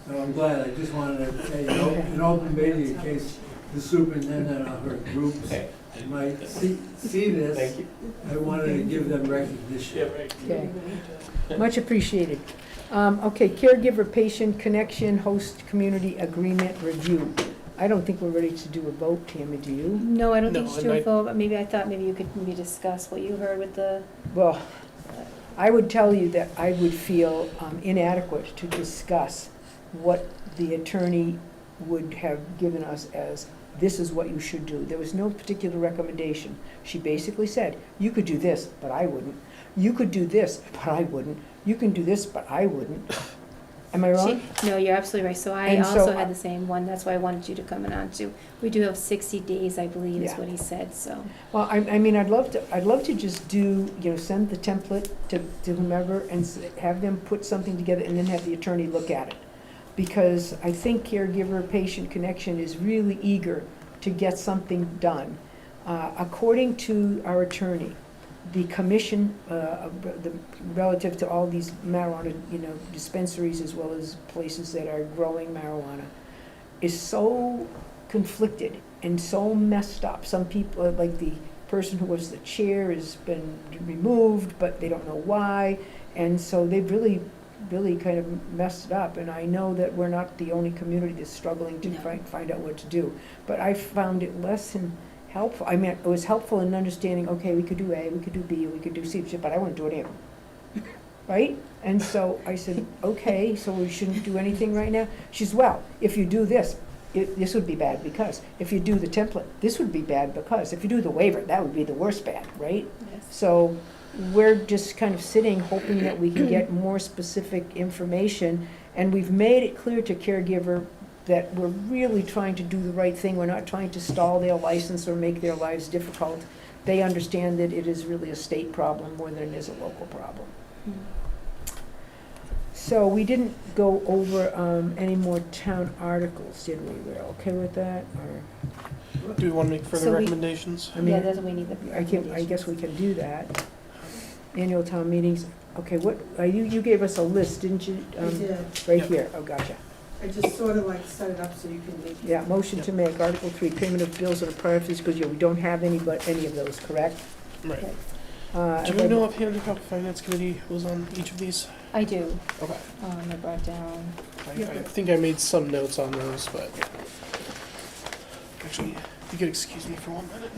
[SPEAKER 10] so I'm glad, I just wanted to say, an open meeting in case the superintendent or her groups
[SPEAKER 3] okay.
[SPEAKER 10] might see this.
[SPEAKER 3] Thank you.
[SPEAKER 10] I wanted to give them recognition.
[SPEAKER 1] Okay. Much appreciated. Okay, caregiver patient connection host community agreement review. I don't think we're ready to do a vote, Tammy, do you?
[SPEAKER 8] no, I don't think
[SPEAKER 4] No,
[SPEAKER 8] you should do
[SPEAKER 4] and
[SPEAKER 8] a vote, but maybe I thought maybe you could maybe discuss what you heard with the,
[SPEAKER 1] Well, I would tell you that I would feel inadequate to discuss what the attorney would have given us as, this is what you should do. There was no particular recommendation. She basically said, you could do this, but I wouldn't. You could do this, but I wouldn't. You can do this, but I wouldn't. Am I wrong?
[SPEAKER 8] no, you're absolutely right, so I
[SPEAKER 1] And so
[SPEAKER 8] also
[SPEAKER 1] I-
[SPEAKER 8] had the same one, that's why I wanted you to come in on too. We do have 60 days, I believe, is
[SPEAKER 1] Yeah.
[SPEAKER 8] what he said, so.
[SPEAKER 1] Well, I mean, I'd love to just do, send the template to whomever and have them put something together and then have the attorney look at it. Because I think caregiver-patient connection is really eager to get something done. According to our attorney, the commission, relative to all these marijuana, dispensaries as well as places that are growing marijuana, is so conflicted and so messed up. Some people, like the person who was the chair, has been removed, but they don't know why. And so they've really kind of messed it up. And I know that we're not the only community that's struggling to
[SPEAKER 8] No.
[SPEAKER 1] find out what to do. But I found it less than helpful. I mean, it was helpful in understanding, okay, we could do A, we could do B, we could do C, but I wouldn't do any of them. Right? And so I said, okay, so we shouldn't do anything right now? She says, well, if you do this, this would be bad because. If you do the template, this would be bad because. If you do the waiver, that would be the worst bad, right?
[SPEAKER 8] Yes.
[SPEAKER 1] So we're just kind of sitting, hoping that we can get more specific information. And we've made it clear to caregiver that we're really trying to do the right thing. We're not trying to stall their license or make their lives difficult. They understand that it is really a state problem more than it is a local problem. So we didn't go over any more town articles, did we? We're okay with that, or,
[SPEAKER 4] Do we want to make further
[SPEAKER 8] So we-
[SPEAKER 4] recommendations?
[SPEAKER 1] I mean,
[SPEAKER 8] Yeah, that's what we need the
[SPEAKER 1] I guess we can do that. Annual town meetings, okay, what, you gave us a list, didn't you?
[SPEAKER 9] I did.
[SPEAKER 1] Right
[SPEAKER 4] Yep.
[SPEAKER 1] here, oh, gotcha.
[SPEAKER 9] I just sort of like set it up so you can make.
[SPEAKER 1] Yeah, motion to make Article 3, payment of bills and priorities, because we don't have any of those, correct?
[SPEAKER 4] Right.
[SPEAKER 1] Uh,
[SPEAKER 4] Do we know offhand how the finance committee was on each of these?
[SPEAKER 8] I do.
[SPEAKER 4] Okay.
[SPEAKER 8] I brought down,
[SPEAKER 4] I think I made some notes on those, but actually, you could excuse me for 1 minute.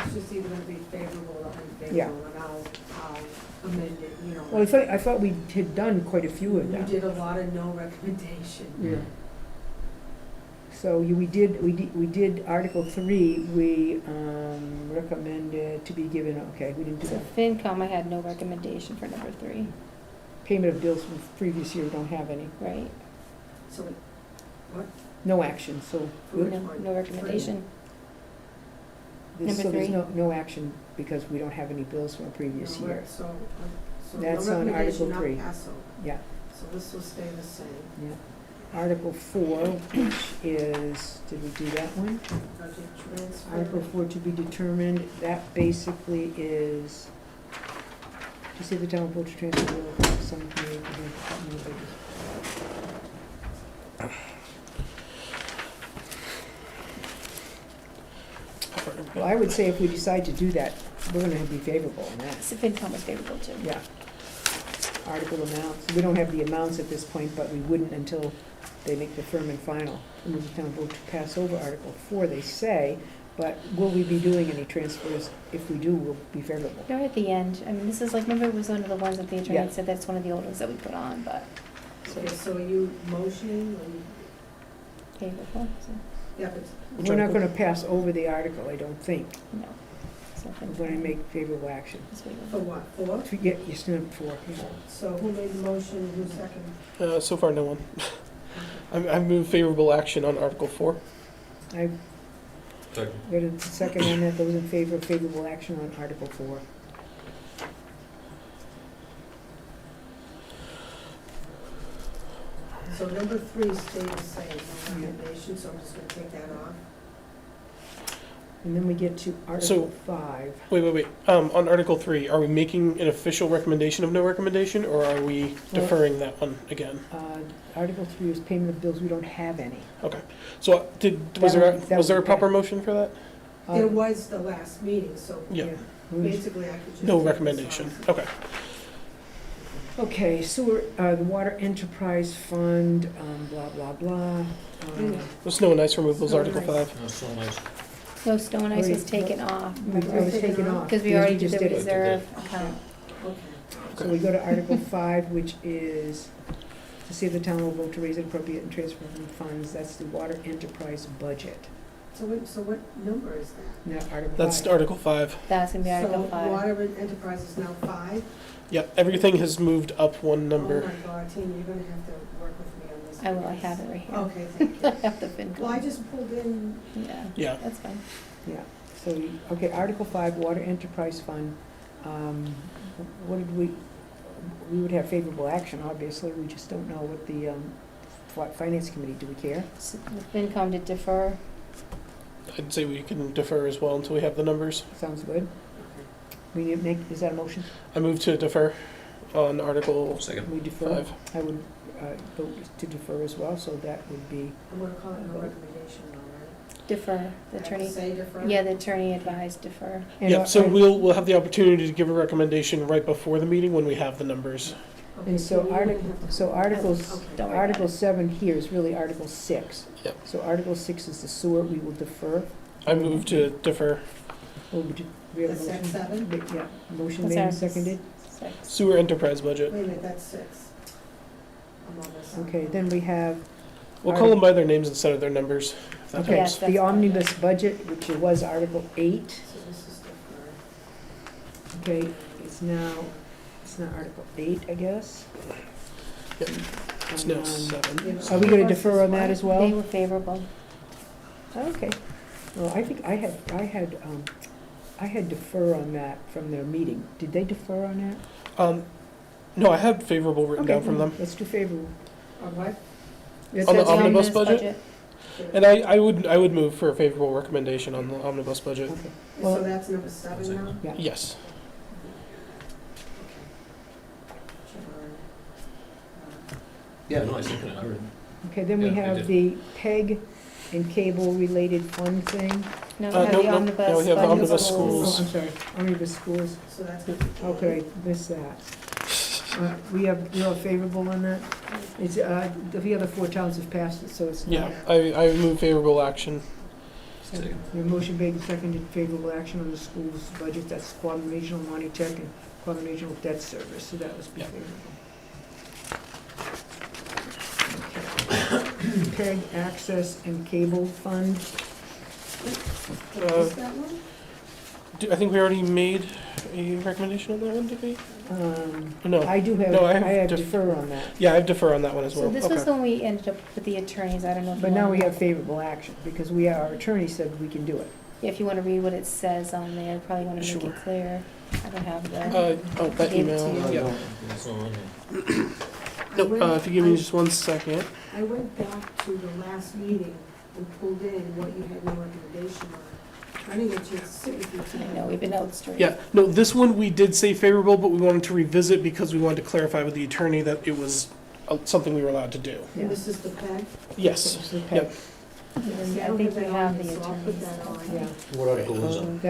[SPEAKER 9] It's just either gonna be favorable or
[SPEAKER 1] Yeah.
[SPEAKER 9] unfavorable, and I'll amend it, you know.
[SPEAKER 1] Well, I thought we had done quite a few of
[SPEAKER 9] You
[SPEAKER 1] them.
[SPEAKER 9] did a lot of no recommendation.
[SPEAKER 1] Yeah. So we did Article 3, we recommended to be given, okay, we didn't do
[SPEAKER 8] so
[SPEAKER 1] that.
[SPEAKER 8] FinCom, I had no recommendation for number 3,
[SPEAKER 1] Payment of bills from previous year, we don't have any.
[SPEAKER 8] right?
[SPEAKER 9] So,
[SPEAKER 1] No action, so,
[SPEAKER 9] Which
[SPEAKER 8] No,
[SPEAKER 9] one?
[SPEAKER 8] no recommendation.
[SPEAKER 1] there's
[SPEAKER 8] Number 3.
[SPEAKER 1] no action because we don't have any bills from a previous
[SPEAKER 9] no,
[SPEAKER 1] year.
[SPEAKER 9] right, so
[SPEAKER 1] That's
[SPEAKER 9] no
[SPEAKER 1] on Article
[SPEAKER 9] recommendation,
[SPEAKER 1] 3.
[SPEAKER 9] not pass over.
[SPEAKER 1] Yeah,
[SPEAKER 9] So this will stay the same.
[SPEAKER 1] yeah. Article 4, which is, did we do that one?
[SPEAKER 9] Budget transfer.
[SPEAKER 1] Article 4 to be determined, that basically is, to see the town vote to transfer the some committee to the Department of Budget. Well, I would say if we decide to do that, we're gonna be favorable on that.
[SPEAKER 8] So FinCom was favorable too.
[SPEAKER 1] Yeah. Article amounts, we don't have the amounts at this point, but we wouldn't until they make the firm and final. And the town vote to pass over Article 4, they say, but will we be doing any transfers? If we do, we'll be favorable.
[SPEAKER 8] They're at the end. I mean, this is like, remember it was one of the ones that the attorney
[SPEAKER 1] Yeah.
[SPEAKER 8] said that's one of the old ones that we put on, but
[SPEAKER 9] Okay, so are you motioning, or you,
[SPEAKER 8] favorable, so,
[SPEAKER 9] yeah, but
[SPEAKER 1] We're not gonna pass over the article, I don't think.
[SPEAKER 8] no. So
[SPEAKER 1] We're gonna make favorable action.
[SPEAKER 8] Just wait
[SPEAKER 9] for
[SPEAKER 8] on
[SPEAKER 9] what, for?
[SPEAKER 1] Yeah, you still have 4.
[SPEAKER 9] So who made the motion, who seconded?
[SPEAKER 4] So far, no one. I move favorable action on Article 4.
[SPEAKER 1] I've
[SPEAKER 3] Second.
[SPEAKER 1] got a second on that, those in favor of favorable action on Article 4.
[SPEAKER 9] So number 3 stayed the same, no recommendation, so I'm just gonna take that off.
[SPEAKER 1] And then we get to Article
[SPEAKER 4] So-
[SPEAKER 1] 5.
[SPEAKER 4] Wait. On Article 3, are we making an official recommendation of no recommendation, or are we deferring that one again?
[SPEAKER 1] Article 3 is payment of bills, we don't have any.
[SPEAKER 4] Okay. So was
[SPEAKER 1] That
[SPEAKER 4] there a
[SPEAKER 1] would-
[SPEAKER 4] proper motion for that?
[SPEAKER 9] There was the last meeting, so
[SPEAKER 4] Yeah.
[SPEAKER 9] basically I could just.
[SPEAKER 4] No
[SPEAKER 9] take this
[SPEAKER 4] recommendation.
[SPEAKER 9] off.
[SPEAKER 4] Okay.
[SPEAKER 1] Okay, sewer, the water enterprise fund, blah, blah, blah.
[SPEAKER 4] The snow and ice removals,
[SPEAKER 9] Snow and
[SPEAKER 4] Article
[SPEAKER 9] ice.
[SPEAKER 4] 5.
[SPEAKER 3] That's so nice.
[SPEAKER 8] it. No, snow and ice was
[SPEAKER 1] Already-
[SPEAKER 8] taken off,
[SPEAKER 1] It was
[SPEAKER 8] remember?
[SPEAKER 1] taken off.
[SPEAKER 8] Because we already did
[SPEAKER 1] just
[SPEAKER 8] the
[SPEAKER 1] it.
[SPEAKER 8] reserve account.
[SPEAKER 9] Okay.
[SPEAKER 1] So we go to Article 5, which is to see if the town will vote to raise and appropriate and transfer from funds. That's the water enterprise budget.
[SPEAKER 9] So what number is that?
[SPEAKER 1] Now, Article 5.
[SPEAKER 4] That's Article 5.
[SPEAKER 8] That's gonna be Article
[SPEAKER 9] So
[SPEAKER 8] 5.
[SPEAKER 9] water enterprise is now 5?
[SPEAKER 4] Yep, everything has moved up one number.
[SPEAKER 9] Oh my God, Tina, you're gonna have to work with me on this.
[SPEAKER 8] I will, I have it right here.
[SPEAKER 9] Okay, thank
[SPEAKER 8] I
[SPEAKER 9] you.
[SPEAKER 8] have the FinCom.
[SPEAKER 9] Well, I just pulled in,
[SPEAKER 8] Yeah,
[SPEAKER 4] Yeah.
[SPEAKER 8] that's fine.
[SPEAKER 1] Yeah, so, okay, Article 5, water enterprise fund. What did we would have favorable action, obviously. We just don't know what the finance committee, do we care?
[SPEAKER 8] So the FinCom did defer.
[SPEAKER 4] I'd say we can defer as well until we have the numbers.
[SPEAKER 1] Sounds good. We need to make, is that a motion?
[SPEAKER 4] I move to defer on Article
[SPEAKER 3] Second.
[SPEAKER 1] We defer?
[SPEAKER 4] 5.
[SPEAKER 1] I would vote to defer as well, so that would be,
[SPEAKER 9] I'm gonna call it no recommendation, all right?
[SPEAKER 8] Defer, the
[SPEAKER 9] I have to
[SPEAKER 8] attorney.
[SPEAKER 9] say defer?
[SPEAKER 8] Yeah, the attorney advised defer.
[SPEAKER 1] and,
[SPEAKER 4] Yep, so
[SPEAKER 1] and-
[SPEAKER 4] we'll have the opportunity to give a recommendation right before the meeting when we have the numbers.
[SPEAKER 9] Okay,
[SPEAKER 1] And so
[SPEAKER 9] you're gonna
[SPEAKER 1] artic-
[SPEAKER 9] have to-
[SPEAKER 1] so articles-
[SPEAKER 9] Okay.
[SPEAKER 8] Don't worry about
[SPEAKER 1] Article
[SPEAKER 8] it.
[SPEAKER 1] 7 here is really Article 6.
[SPEAKER 4] Yep.
[SPEAKER 1] So Article 6 is the sewer, we will defer.
[SPEAKER 4] I move to defer
[SPEAKER 1] We have a
[SPEAKER 9] That's at
[SPEAKER 1] motion.
[SPEAKER 9] 7?
[SPEAKER 1] Yeah, motion
[SPEAKER 8] That's
[SPEAKER 1] made and
[SPEAKER 8] ours.
[SPEAKER 1] seconded.
[SPEAKER 8] 6.
[SPEAKER 4] sewer enterprise budget.
[SPEAKER 9] Wait a minute, that's 6. I'm on this.
[SPEAKER 1] Okay, then we have,
[SPEAKER 4] We'll call them by their names instead of their numbers. if that
[SPEAKER 1] okay,
[SPEAKER 8] Yes,
[SPEAKER 4] helps.
[SPEAKER 8] that's
[SPEAKER 1] the
[SPEAKER 8] fine.
[SPEAKER 1] omnibus budget, which was Article 8.
[SPEAKER 9] So this is deferred.
[SPEAKER 1] Okay, it's now Article 8, I guess.
[SPEAKER 4] It's now
[SPEAKER 1] Um,
[SPEAKER 4] 7.
[SPEAKER 1] Are we gonna defer on that as
[SPEAKER 8] They
[SPEAKER 1] well?
[SPEAKER 8] were favorable.
[SPEAKER 1] Okay. Well, I think I had I had defer on that from their meeting. Did they defer on that?
[SPEAKER 4] No, I had favorable written down
[SPEAKER 1] Okay,
[SPEAKER 4] from them.
[SPEAKER 1] let's do favorable.
[SPEAKER 9] On what?
[SPEAKER 1] It
[SPEAKER 4] On the
[SPEAKER 1] says-
[SPEAKER 4] omnibus budget? And I would move for a favorable recommendation on the omnibus budget.
[SPEAKER 1] Okay.
[SPEAKER 9] So
[SPEAKER 1] Well,
[SPEAKER 9] that's number 7 now?
[SPEAKER 1] yeah.
[SPEAKER 4] Yes.
[SPEAKER 3] Yeah, no, I think I heard.
[SPEAKER 1] Okay, then we
[SPEAKER 3] Yeah, I
[SPEAKER 1] have
[SPEAKER 3] did.
[SPEAKER 1] the PEG and cable-related fund thing.
[SPEAKER 8] No,
[SPEAKER 4] Uh,
[SPEAKER 8] we have
[SPEAKER 4] no,
[SPEAKER 8] the
[SPEAKER 4] no,
[SPEAKER 8] omnibus.
[SPEAKER 4] no, we have the
[SPEAKER 8] budget
[SPEAKER 4] omnibus
[SPEAKER 1] Oh,
[SPEAKER 4] schools.
[SPEAKER 1] I'm sorry, omnibus schools.
[SPEAKER 9] So that's.
[SPEAKER 1] Okay, missed that. We have favorable on that? It's, the other 4 towns have passed it, so it's not.
[SPEAKER 4] Yeah, I move favorable action.
[SPEAKER 3] Second.
[SPEAKER 1] The motion made and seconded favorable action on the school's budget, that's Quabbin Regional Monty Tech and Quabbin Regional Debt Service, so that was be
[SPEAKER 4] Yeah.
[SPEAKER 1] favorable. Okay. PEG Access and Cable Fund,
[SPEAKER 4] Uh,
[SPEAKER 9] What's that one?
[SPEAKER 4] I think we already made a recommendation on that one, did we? No.
[SPEAKER 1] I do have,
[SPEAKER 4] No, I
[SPEAKER 1] I
[SPEAKER 4] have
[SPEAKER 1] have
[SPEAKER 4] def-
[SPEAKER 1] defer on that,
[SPEAKER 4] Yeah, I defer on that one as well.
[SPEAKER 8] So this was
[SPEAKER 4] Okay.
[SPEAKER 8] the one we ended up with the attorneys, I don't know if you
[SPEAKER 1] but now
[SPEAKER 8] wanna-
[SPEAKER 1] we have favorable action, because our attorney said we can do it.
[SPEAKER 8] If you wanna read what it says on there, you probably wanna make
[SPEAKER 4] Sure.
[SPEAKER 8] it clear. I don't have the.
[SPEAKER 4] That
[SPEAKER 8] Gave it to
[SPEAKER 4] email.
[SPEAKER 8] you.
[SPEAKER 4] Yeah.
[SPEAKER 3] It's not on here.
[SPEAKER 4] No, if you give me just 1 second.
[SPEAKER 9] I went back to the last meeting and pulled in what you had no recommendation on. I didn't get a chance to sit with you
[SPEAKER 8] I
[SPEAKER 9] tonight.
[SPEAKER 8] know, we've been out straight.
[SPEAKER 4] Yeah, no, this one we did say favorable, but we wanted to revisit because we wanted to clarify with the attorney that it was something we were allowed to do.
[SPEAKER 1] Yeah.
[SPEAKER 9] And this is the PEG?
[SPEAKER 4] Yes.
[SPEAKER 1] It's the PEG.
[SPEAKER 4] Yep.
[SPEAKER 8] And
[SPEAKER 9] See,
[SPEAKER 8] I
[SPEAKER 9] don't
[SPEAKER 8] think we
[SPEAKER 9] that
[SPEAKER 8] have
[SPEAKER 9] on
[SPEAKER 8] the
[SPEAKER 9] here, so I'll put
[SPEAKER 8] attorneys.
[SPEAKER 9] that on.
[SPEAKER 1] Yeah.
[SPEAKER 3] What article is it?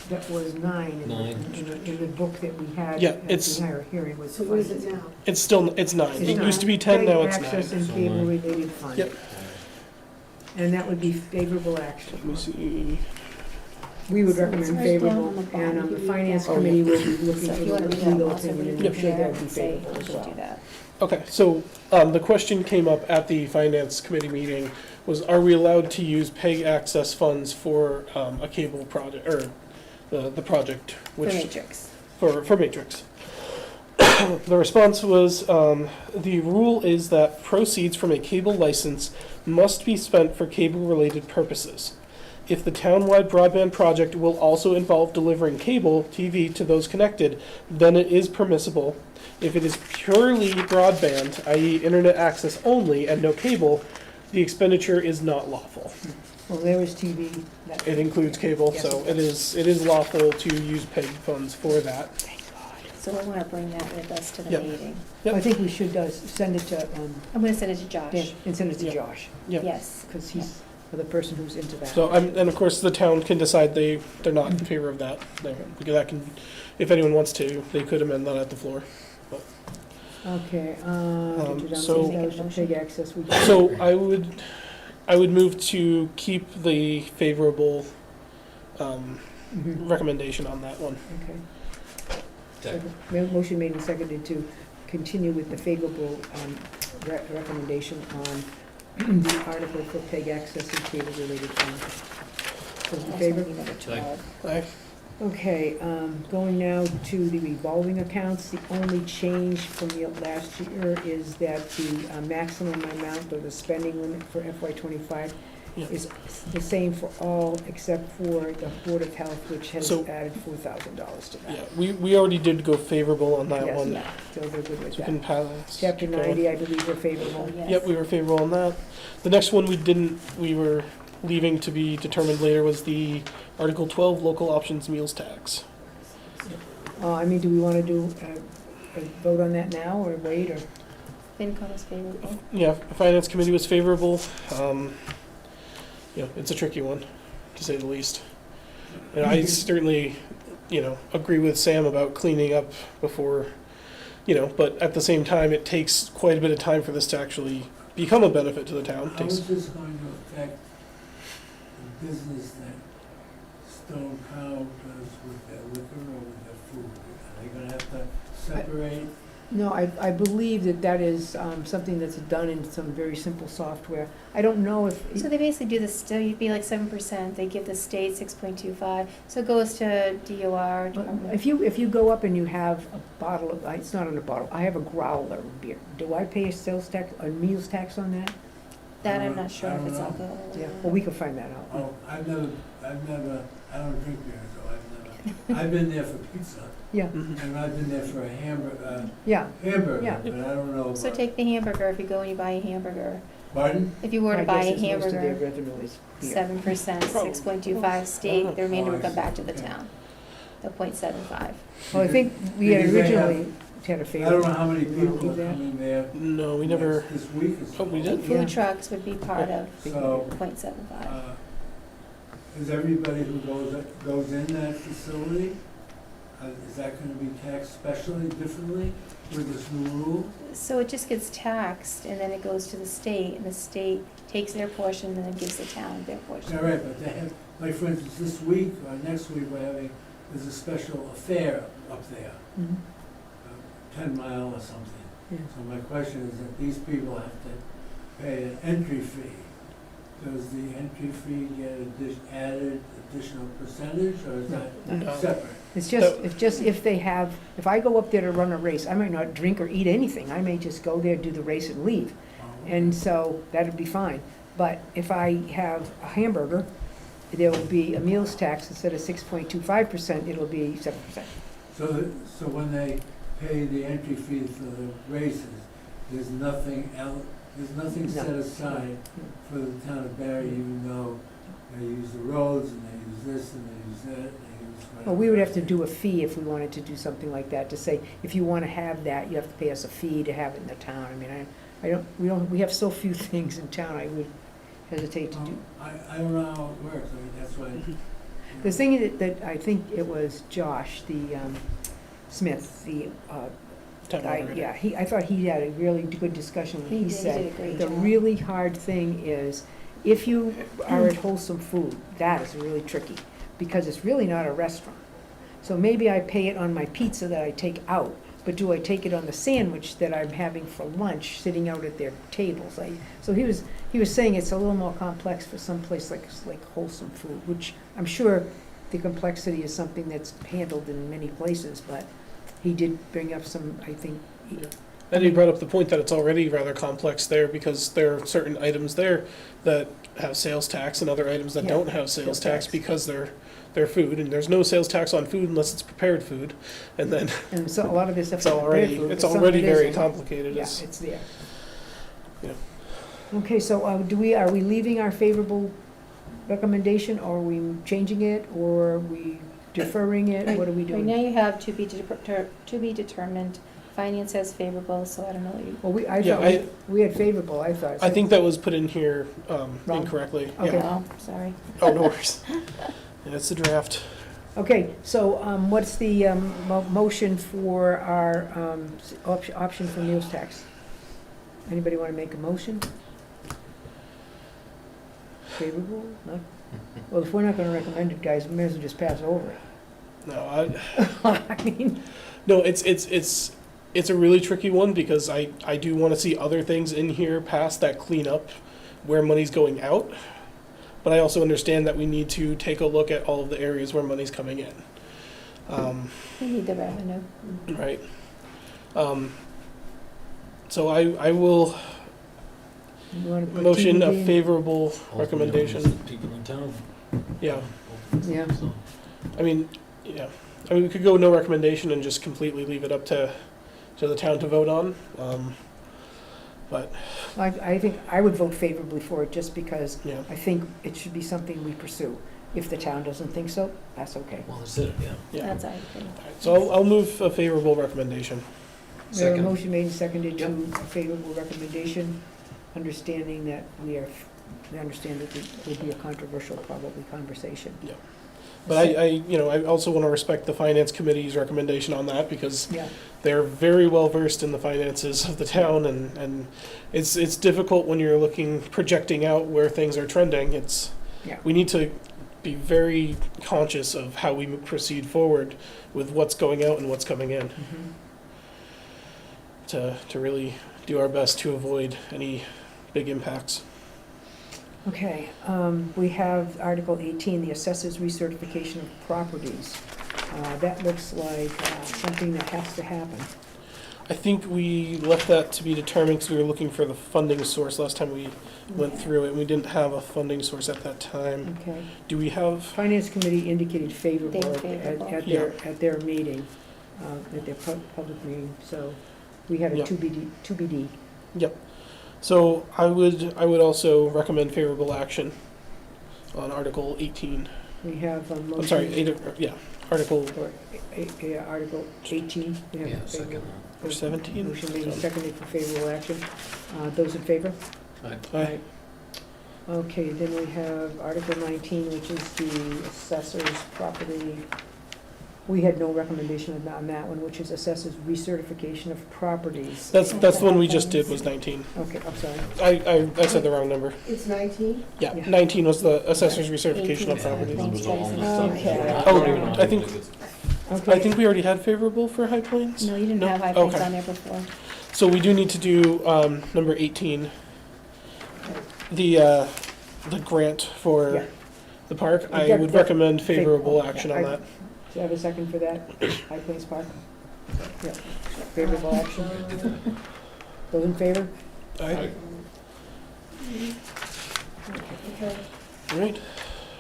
[SPEAKER 1] That was 9 in the,
[SPEAKER 3] Nine.
[SPEAKER 1] in the book that we had
[SPEAKER 4] Yeah,
[SPEAKER 1] at
[SPEAKER 4] it's-
[SPEAKER 1] the higher hearing was.
[SPEAKER 9] So what is it now?
[SPEAKER 4] It's still, it's 9.
[SPEAKER 1] It's
[SPEAKER 4] It
[SPEAKER 1] nine.
[SPEAKER 4] used to be 10, now it's
[SPEAKER 1] PEG Access
[SPEAKER 4] 9.
[SPEAKER 1] and
[SPEAKER 3] So
[SPEAKER 1] Cable
[SPEAKER 3] nine.
[SPEAKER 1] Related Fund.
[SPEAKER 4] Yep.
[SPEAKER 1] And that would be favorable action.
[SPEAKER 4] Let me see.
[SPEAKER 1] We would
[SPEAKER 8] So it's
[SPEAKER 1] recommend
[SPEAKER 8] right down
[SPEAKER 1] favorable,
[SPEAKER 8] on the bottom.
[SPEAKER 1] and the
[SPEAKER 8] You
[SPEAKER 1] finance
[SPEAKER 8] read
[SPEAKER 4] that.
[SPEAKER 1] committee will be looking
[SPEAKER 8] So
[SPEAKER 1] at
[SPEAKER 8] if you
[SPEAKER 1] the
[SPEAKER 8] wanna read that,
[SPEAKER 1] legal
[SPEAKER 8] also
[SPEAKER 1] opinion
[SPEAKER 8] read
[SPEAKER 1] and
[SPEAKER 8] it
[SPEAKER 1] make sure
[SPEAKER 8] there
[SPEAKER 1] that would be
[SPEAKER 8] and say
[SPEAKER 1] favorable
[SPEAKER 8] we
[SPEAKER 1] as
[SPEAKER 8] should
[SPEAKER 1] well.
[SPEAKER 8] do that.
[SPEAKER 4] Okay, so the question came up at the finance committee meeting was, are we allowed to use PEG access funds for a cable project, or the project,
[SPEAKER 8] For
[SPEAKER 4] which
[SPEAKER 8] Matrix.
[SPEAKER 4] for Matrix? The response was, the rule is that proceeds from a cable license must be spent for cable-related purposes. If the townwide broadband project will also involve delivering cable TV to those connected, then it is permissible. If it is purely broadband, i.e. internet access only and no cable, the expenditure is not lawful.
[SPEAKER 1] Well, there was TV. that-
[SPEAKER 4] It includes cable,
[SPEAKER 1] Yes,
[SPEAKER 4] so
[SPEAKER 1] it
[SPEAKER 4] it is lawful to use PEG funds for that.
[SPEAKER 8] So we wanna bring that with us to the
[SPEAKER 4] Yep.
[SPEAKER 8] meeting.
[SPEAKER 4] Yep.
[SPEAKER 1] I think we should send it to,
[SPEAKER 8] I'm gonna send it to Josh.
[SPEAKER 1] Dan, and send it to
[SPEAKER 4] Yeah.
[SPEAKER 1] Josh,
[SPEAKER 4] Yep.
[SPEAKER 8] Yes.
[SPEAKER 1] because he's the person who's into that.
[SPEAKER 4] So, and of course, the town can decide they're not in favor of that. Because that can, if anyone wants to, they could amend that at the floor.
[SPEAKER 1] Okay,
[SPEAKER 4] so-
[SPEAKER 1] that was the PEG access. We
[SPEAKER 4] So I would move to keep the favorable
[SPEAKER 1] Mhm.
[SPEAKER 4] recommendation on that one.
[SPEAKER 1] Okay.
[SPEAKER 3] Second.
[SPEAKER 1] Motion made and seconded to continue with the favorable recommendation on the article for PEG access and cable-related funds. Those in
[SPEAKER 8] That's
[SPEAKER 1] favor?
[SPEAKER 8] gonna be number 12.
[SPEAKER 4] Aye.
[SPEAKER 1] Okay, going now to the revolving accounts. The only change from the last year is that the maximum amount of the spending limit for FY '25
[SPEAKER 4] Yeah.
[SPEAKER 1] is the same for all except for the Board of Health, which has
[SPEAKER 4] So-
[SPEAKER 1] added $4,000 to
[SPEAKER 4] Yeah,
[SPEAKER 1] that.
[SPEAKER 4] we already did go favorable on that
[SPEAKER 1] Yes.
[SPEAKER 4] one.
[SPEAKER 8] Yeah.
[SPEAKER 1] So they're good with
[SPEAKER 4] So we can
[SPEAKER 1] that.
[SPEAKER 4] pass.
[SPEAKER 1] Chapter
[SPEAKER 4] keep going.
[SPEAKER 1] 90, I believe, we're favorable.
[SPEAKER 8] Yes.
[SPEAKER 4] Yep, we were favorable on that. The next one we were leaving to be determined later was the Article 12 local options meals tax.
[SPEAKER 1] Do we want to do a vote on that now, or wait, or?
[SPEAKER 8] FinCom is favorable.
[SPEAKER 4] Yeah, the finance committee was favorable. It's a tricky one, to say the least. And I certainly, agree with Sam about cleaning up before, but at the same time, it takes quite a bit of time for this to actually become a benefit to the town.
[SPEAKER 10] How is this going to affect the business that Stone Cow does with their liquor or with their food? Are they gonna have to separate?
[SPEAKER 1] No, I believe that is something that's done in some very simple software. I don't know if.
[SPEAKER 8] So they basically do this, still, you'd be like 7%, they give the state 6.25, so it goes to DOR.
[SPEAKER 1] If you go up and you have a bottle of, it's not in a bottle, I have a growler of beer. Do I pay a sales tax, a meals tax on that?
[SPEAKER 8] That I'm not sure
[SPEAKER 10] I
[SPEAKER 8] if
[SPEAKER 10] don't
[SPEAKER 8] it's
[SPEAKER 10] know.
[SPEAKER 8] alcohol.
[SPEAKER 1] Yeah, well, we can find that out.
[SPEAKER 10] Oh, I don't drink beer, so I've I've been there for pizza,
[SPEAKER 1] Yeah,
[SPEAKER 4] Mhm.
[SPEAKER 10] and I've been there for a
[SPEAKER 1] yeah.
[SPEAKER 10] hamburger,
[SPEAKER 1] Yeah.
[SPEAKER 10] but I don't know
[SPEAKER 8] So
[SPEAKER 10] about.
[SPEAKER 8] take the hamburger, if you go and you buy a hamburger,
[SPEAKER 10] Pardon?
[SPEAKER 8] if you were
[SPEAKER 1] I
[SPEAKER 8] to buy a
[SPEAKER 1] guess it's most of their
[SPEAKER 8] hamburger,
[SPEAKER 1] revenue is beer.
[SPEAKER 8] 7%, 6.25 state, the remainder would come back to the
[SPEAKER 10] Okay.
[SPEAKER 8] town, the 0.75.
[SPEAKER 1] Well, I think we had
[SPEAKER 10] Because they have-
[SPEAKER 1] originally had a
[SPEAKER 10] I
[SPEAKER 1] favor.
[SPEAKER 10] don't know how many
[SPEAKER 1] You wanna
[SPEAKER 10] people
[SPEAKER 1] do
[SPEAKER 10] are
[SPEAKER 1] that?
[SPEAKER 10] coming there.
[SPEAKER 4] No, we never,
[SPEAKER 10] This week or so.
[SPEAKER 4] oh, we did?
[SPEAKER 1] Yeah.
[SPEAKER 8] Food trucks would be part of
[SPEAKER 10] So,
[SPEAKER 8] 0.75.
[SPEAKER 10] is everybody who goes in that facility, is that gonna be taxed specially, differently with this new rule?
[SPEAKER 8] So it just gets taxed, and then it goes to the state, and the state takes their portion and then gives the town their portion.
[SPEAKER 10] All right, but they have, like for instance, this week or next week, there's a special affair up there,
[SPEAKER 1] Mhm.
[SPEAKER 10] 10 Mile or something.
[SPEAKER 1] Yeah.
[SPEAKER 10] So my question is that these people have to pay an entry fee. Does the entry fee get added additional percentage, or is that
[SPEAKER 4] No.
[SPEAKER 10] separate?
[SPEAKER 1] It's just if they have, if I go up there to run a race, I might not drink or eat anything. I may just go there, do the race and leave. And so that'd be fine. But if I have a hamburger, there will be a meals tax instead of 6.25%, it'll be 7%.
[SPEAKER 10] So when they pay the entry fee for the races, there's nothing set aside for the town of Barre, even though they use the roads and they use this and they use that, and they use whatever.
[SPEAKER 1] Well, we would have to do a fee if we wanted to do something like that, to say, if you want to have that, you have to pay us a fee to have it in the town. I mean, we have so few things in town, I would hesitate to do.
[SPEAKER 10] I don't know how it works, I mean, that's why.
[SPEAKER 1] The thing that I think it was Josh, the Smith, the
[SPEAKER 4] town
[SPEAKER 1] guy,
[SPEAKER 4] moderator.
[SPEAKER 1] I thought he had a really good discussion when he
[SPEAKER 8] He
[SPEAKER 1] said,
[SPEAKER 8] did a great
[SPEAKER 1] the
[SPEAKER 8] job.
[SPEAKER 1] really hard thing is, if you are at Wholesome Food, that is really tricky, because it's really not a restaurant. So maybe I pay it on my pizza that I take out, but do I take it on the sandwich that I'm having for lunch, sitting out at their tables? So he was saying it's a little more complex for some place like Wholesome Food, which I'm sure the complexity is something that's handled in many places, but he did bring up some, I think,
[SPEAKER 4] And he brought up the point that it's already rather complex there because there are certain items there that have sales tax and other items that
[SPEAKER 1] Yeah,
[SPEAKER 4] don't have sales
[SPEAKER 1] sales
[SPEAKER 4] tax
[SPEAKER 1] tax.
[SPEAKER 4] because they're food, and there's no sales tax on food unless it's prepared food, and then
[SPEAKER 1] and so a lot of this stuff.
[SPEAKER 4] it's already very complicated.
[SPEAKER 1] Yeah,
[SPEAKER 4] It's-
[SPEAKER 1] it's there.
[SPEAKER 4] Yeah.
[SPEAKER 1] Okay, so are we leaving our favorable recommendation, or are we changing it, or are we deferring it? What are we
[SPEAKER 8] Right now
[SPEAKER 1] doing?
[SPEAKER 8] you have to be determined, finance has favorable, so I don't know what you,
[SPEAKER 1] Well, I
[SPEAKER 4] Yeah,
[SPEAKER 1] thought we had favorable, I thought.
[SPEAKER 4] I think that was put in here
[SPEAKER 1] Wrong?
[SPEAKER 4] incorrectly.
[SPEAKER 1] Okay.
[SPEAKER 4] Yeah.
[SPEAKER 8] oh, sorry.
[SPEAKER 4] Oh, no worries. Yeah, it's the draft.
[SPEAKER 1] Okay, so what's the motion for our option for meals tax? Anybody want to make a motion? Favorable? Not? Well, if we're not going to recommend it, guys, we may as well just pass over it.
[SPEAKER 4] No,
[SPEAKER 1] I mean,
[SPEAKER 4] no, it's a really tricky one because I do want to see other things in here past that clean up where money's going out. But I also understand that we need to take a look at all of the areas where money's coming in.
[SPEAKER 8] We need the revenue.
[SPEAKER 4] Right. So I will
[SPEAKER 1] you want to put
[SPEAKER 4] motion a
[SPEAKER 1] TBD in?
[SPEAKER 4] favorable
[SPEAKER 3] Ultimately,
[SPEAKER 4] recommendation.
[SPEAKER 3] it's the people in town.
[SPEAKER 4] Yeah,
[SPEAKER 1] Yeah.
[SPEAKER 3] So,
[SPEAKER 4] I mean, yeah. I mean, we could go no recommendation and just completely leave it up to the town to vote on. But,
[SPEAKER 1] I think I would vote favorably for it, just because
[SPEAKER 4] yeah.
[SPEAKER 1] I think it should be something we pursue. If the town doesn't think so, that's okay.
[SPEAKER 3] Well, that's it, yeah.
[SPEAKER 4] Yeah.
[SPEAKER 8] That's, I think.
[SPEAKER 4] So I'll move a favorable recommendation.
[SPEAKER 1] We have a
[SPEAKER 3] Second.
[SPEAKER 1] motion made and seconded to
[SPEAKER 3] Yep.
[SPEAKER 1] a favorable recommendation, understanding that we understand that there will be a controversial, probably, conversation.
[SPEAKER 4] Yeah. But I also want to respect the finance committee's recommendation on that because
[SPEAKER 1] Yeah,
[SPEAKER 4] they're very well versed in the finances of the town, and it's difficult when you're projecting out where things are trending.
[SPEAKER 1] yeah.
[SPEAKER 4] We need to be very conscious of how we proceed forward with what's going out and what's coming in
[SPEAKER 1] Mhm.
[SPEAKER 4] to really do our best to avoid any big impacts.
[SPEAKER 1] Okay, we have Article 18, the assessors recertification of properties. That looks like something that has to happen.
[SPEAKER 4] I think we left that to be determined because we were looking for the funding source last time we went through it, and we didn't have a funding source at that time.
[SPEAKER 1] Okay.
[SPEAKER 4] Do we have,
[SPEAKER 1] Finance Committee indicated favorable
[SPEAKER 8] They were
[SPEAKER 1] at
[SPEAKER 8] favorable.
[SPEAKER 1] at their meeting, at their public meeting, so we had a
[SPEAKER 4] Yeah.
[SPEAKER 1] 2BD.
[SPEAKER 4] so I would also recommend favorable action on Article 18.
[SPEAKER 1] We have a motion.
[SPEAKER 4] I'm sorry, Article
[SPEAKER 1] For Article 18. We have
[SPEAKER 3] Yeah,
[SPEAKER 1] a
[SPEAKER 3] second.
[SPEAKER 4] or 17.
[SPEAKER 1] Motion made and seconded for favorable action. Those in favor?
[SPEAKER 4] Aye.
[SPEAKER 1] Okay, then we have Article 19, which is the assessor's property. We had no recommendation on that one, which is assessor's recertification of properties.
[SPEAKER 4] That's the one we just did was 19.
[SPEAKER 1] Okay, I'm sorry.
[SPEAKER 4] I said the wrong number.
[SPEAKER 9] It's 19?
[SPEAKER 4] Yeah,
[SPEAKER 1] Yeah.
[SPEAKER 4] 19 was the assessor's recertification of
[SPEAKER 8] 18.
[SPEAKER 4] properties.
[SPEAKER 3] Numbers are almost
[SPEAKER 1] Okay.
[SPEAKER 3] done.
[SPEAKER 4] Oh,
[SPEAKER 3] don't even know how
[SPEAKER 4] I
[SPEAKER 3] to
[SPEAKER 4] think-
[SPEAKER 3] do this.
[SPEAKER 1] Okay.
[SPEAKER 4] I think we already had favorable for High Plains.
[SPEAKER 8] No, you didn't
[SPEAKER 4] No?
[SPEAKER 8] have High Plains
[SPEAKER 4] Okay.
[SPEAKER 8] on there before.
[SPEAKER 4] So we do need to do number 18, the grant
[SPEAKER 1] Yeah.
[SPEAKER 4] for the park. I
[SPEAKER 1] Yeah,
[SPEAKER 4] would
[SPEAKER 1] yeah.
[SPEAKER 4] recommend favorable
[SPEAKER 1] Favorable.
[SPEAKER 4] action
[SPEAKER 1] Yeah,
[SPEAKER 4] on
[SPEAKER 1] I-
[SPEAKER 4] that.
[SPEAKER 1] Do you have a second for that? High Plains Park? Yeah. Favorable action? Those in favor?
[SPEAKER 4] Aye.
[SPEAKER 9] Okay.
[SPEAKER 4] All right.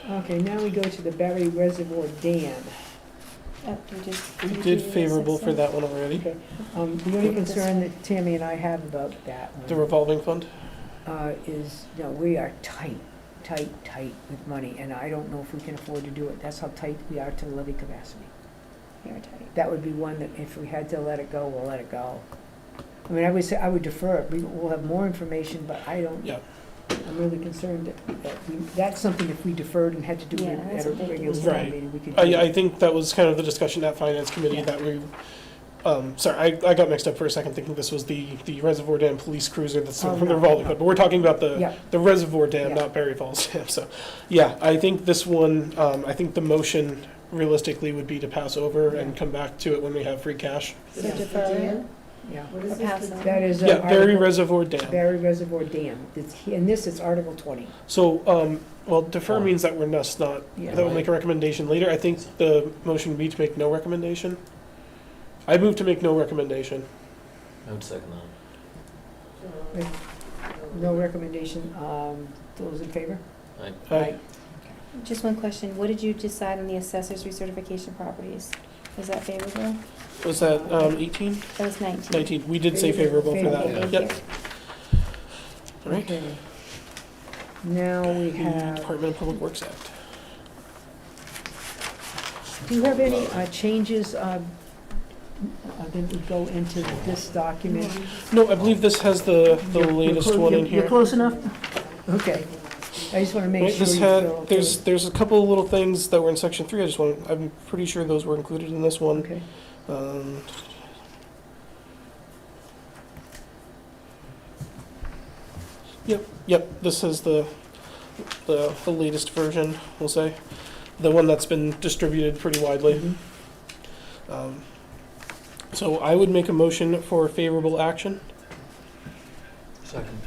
[SPEAKER 1] Okay, now we go to the Barre Reservoir Dam.
[SPEAKER 8] Oh, we just.
[SPEAKER 4] We
[SPEAKER 8] you
[SPEAKER 4] did
[SPEAKER 8] do the
[SPEAKER 4] favorable for
[SPEAKER 8] assessor?
[SPEAKER 4] that one already.
[SPEAKER 1] Okay, the only concern that Tammy and I have about that
[SPEAKER 4] The
[SPEAKER 1] one
[SPEAKER 4] revolving fund.
[SPEAKER 1] is, we are tight with money, and I don't know if we can afford to do it. That's how tight we are to levy capacity.
[SPEAKER 8] You're tight.
[SPEAKER 1] That would be one that if we had to let it go, we'll let it go. I mean, I would say, I would defer it. We'll have more information, but I don't.
[SPEAKER 4] Yeah.
[SPEAKER 1] I'm really concerned that's something if we deferred and had to do
[SPEAKER 8] Yeah,
[SPEAKER 1] it
[SPEAKER 8] that's
[SPEAKER 1] at a
[SPEAKER 8] a big
[SPEAKER 1] regular
[SPEAKER 8] deal.
[SPEAKER 1] town
[SPEAKER 4] Right.
[SPEAKER 1] meeting, we could do it.
[SPEAKER 4] I think that was kind of the discussion at Finance Committee
[SPEAKER 1] Yeah.
[SPEAKER 4] that we, sorry, I got mixed up for a second thinking this was the Reservoir Dam Police Cruiser that's
[SPEAKER 1] Oh,
[SPEAKER 4] from the
[SPEAKER 1] no.
[SPEAKER 4] revolving fund. But we're talking about
[SPEAKER 1] Yeah,
[SPEAKER 4] the Reservoir Dam,
[SPEAKER 1] Yeah.
[SPEAKER 4] not Barry Falls Dam. So, yeah, I think this one, I think the motion realistically would be to pass over and come back to it when we have free cash.
[SPEAKER 8] So
[SPEAKER 1] Yeah.
[SPEAKER 8] defer it
[SPEAKER 1] yeah.
[SPEAKER 9] What
[SPEAKER 8] or
[SPEAKER 9] is
[SPEAKER 8] pass
[SPEAKER 9] this?
[SPEAKER 8] on?
[SPEAKER 1] That is.
[SPEAKER 4] Yeah, Barry
[SPEAKER 1] Article-
[SPEAKER 4] Reservoir Dam.
[SPEAKER 1] Barre Reservoir Dam. In this, it's Article 20.
[SPEAKER 4] So, well, defer means that we're just not,
[SPEAKER 1] Yeah.
[SPEAKER 4] that we'll make a recommendation later. I think the motion would be to make no recommendation. I move to make no recommendation.
[SPEAKER 3] I would second that.
[SPEAKER 1] No recommendation. Those in favor?
[SPEAKER 4] Aye.
[SPEAKER 8] Just one question, what did you decide on the assessor's recertification properties? Was that favorable?
[SPEAKER 4] Was that 18?
[SPEAKER 8] That was 19.
[SPEAKER 4] 19. We did say favorable for
[SPEAKER 1] Favorable.
[SPEAKER 4] that.
[SPEAKER 8] Thank
[SPEAKER 4] Yep.
[SPEAKER 8] you.
[SPEAKER 4] All right.
[SPEAKER 1] Okay. Now we
[SPEAKER 4] The
[SPEAKER 1] have,
[SPEAKER 4] Department of Public Works Act.
[SPEAKER 1] do you have any changes that would go into this document?
[SPEAKER 4] No, I believe this has the
[SPEAKER 1] You're
[SPEAKER 4] latest
[SPEAKER 1] clo-
[SPEAKER 4] one in
[SPEAKER 1] you're-
[SPEAKER 4] here.
[SPEAKER 1] You're close enough? Okay. I just want to make
[SPEAKER 4] Right,
[SPEAKER 1] sure.
[SPEAKER 4] this
[SPEAKER 1] you
[SPEAKER 4] had,
[SPEAKER 1] feel-
[SPEAKER 4] there's a couple of little things that were in section 3. I'm pretty sure those were included in this one.
[SPEAKER 1] Okay.
[SPEAKER 4] Um, Yep, this is the latest version, we'll say. The one that's been distributed pretty widely.
[SPEAKER 1] Mhm.
[SPEAKER 4] So I would make a motion for favorable action.
[SPEAKER 3] Second.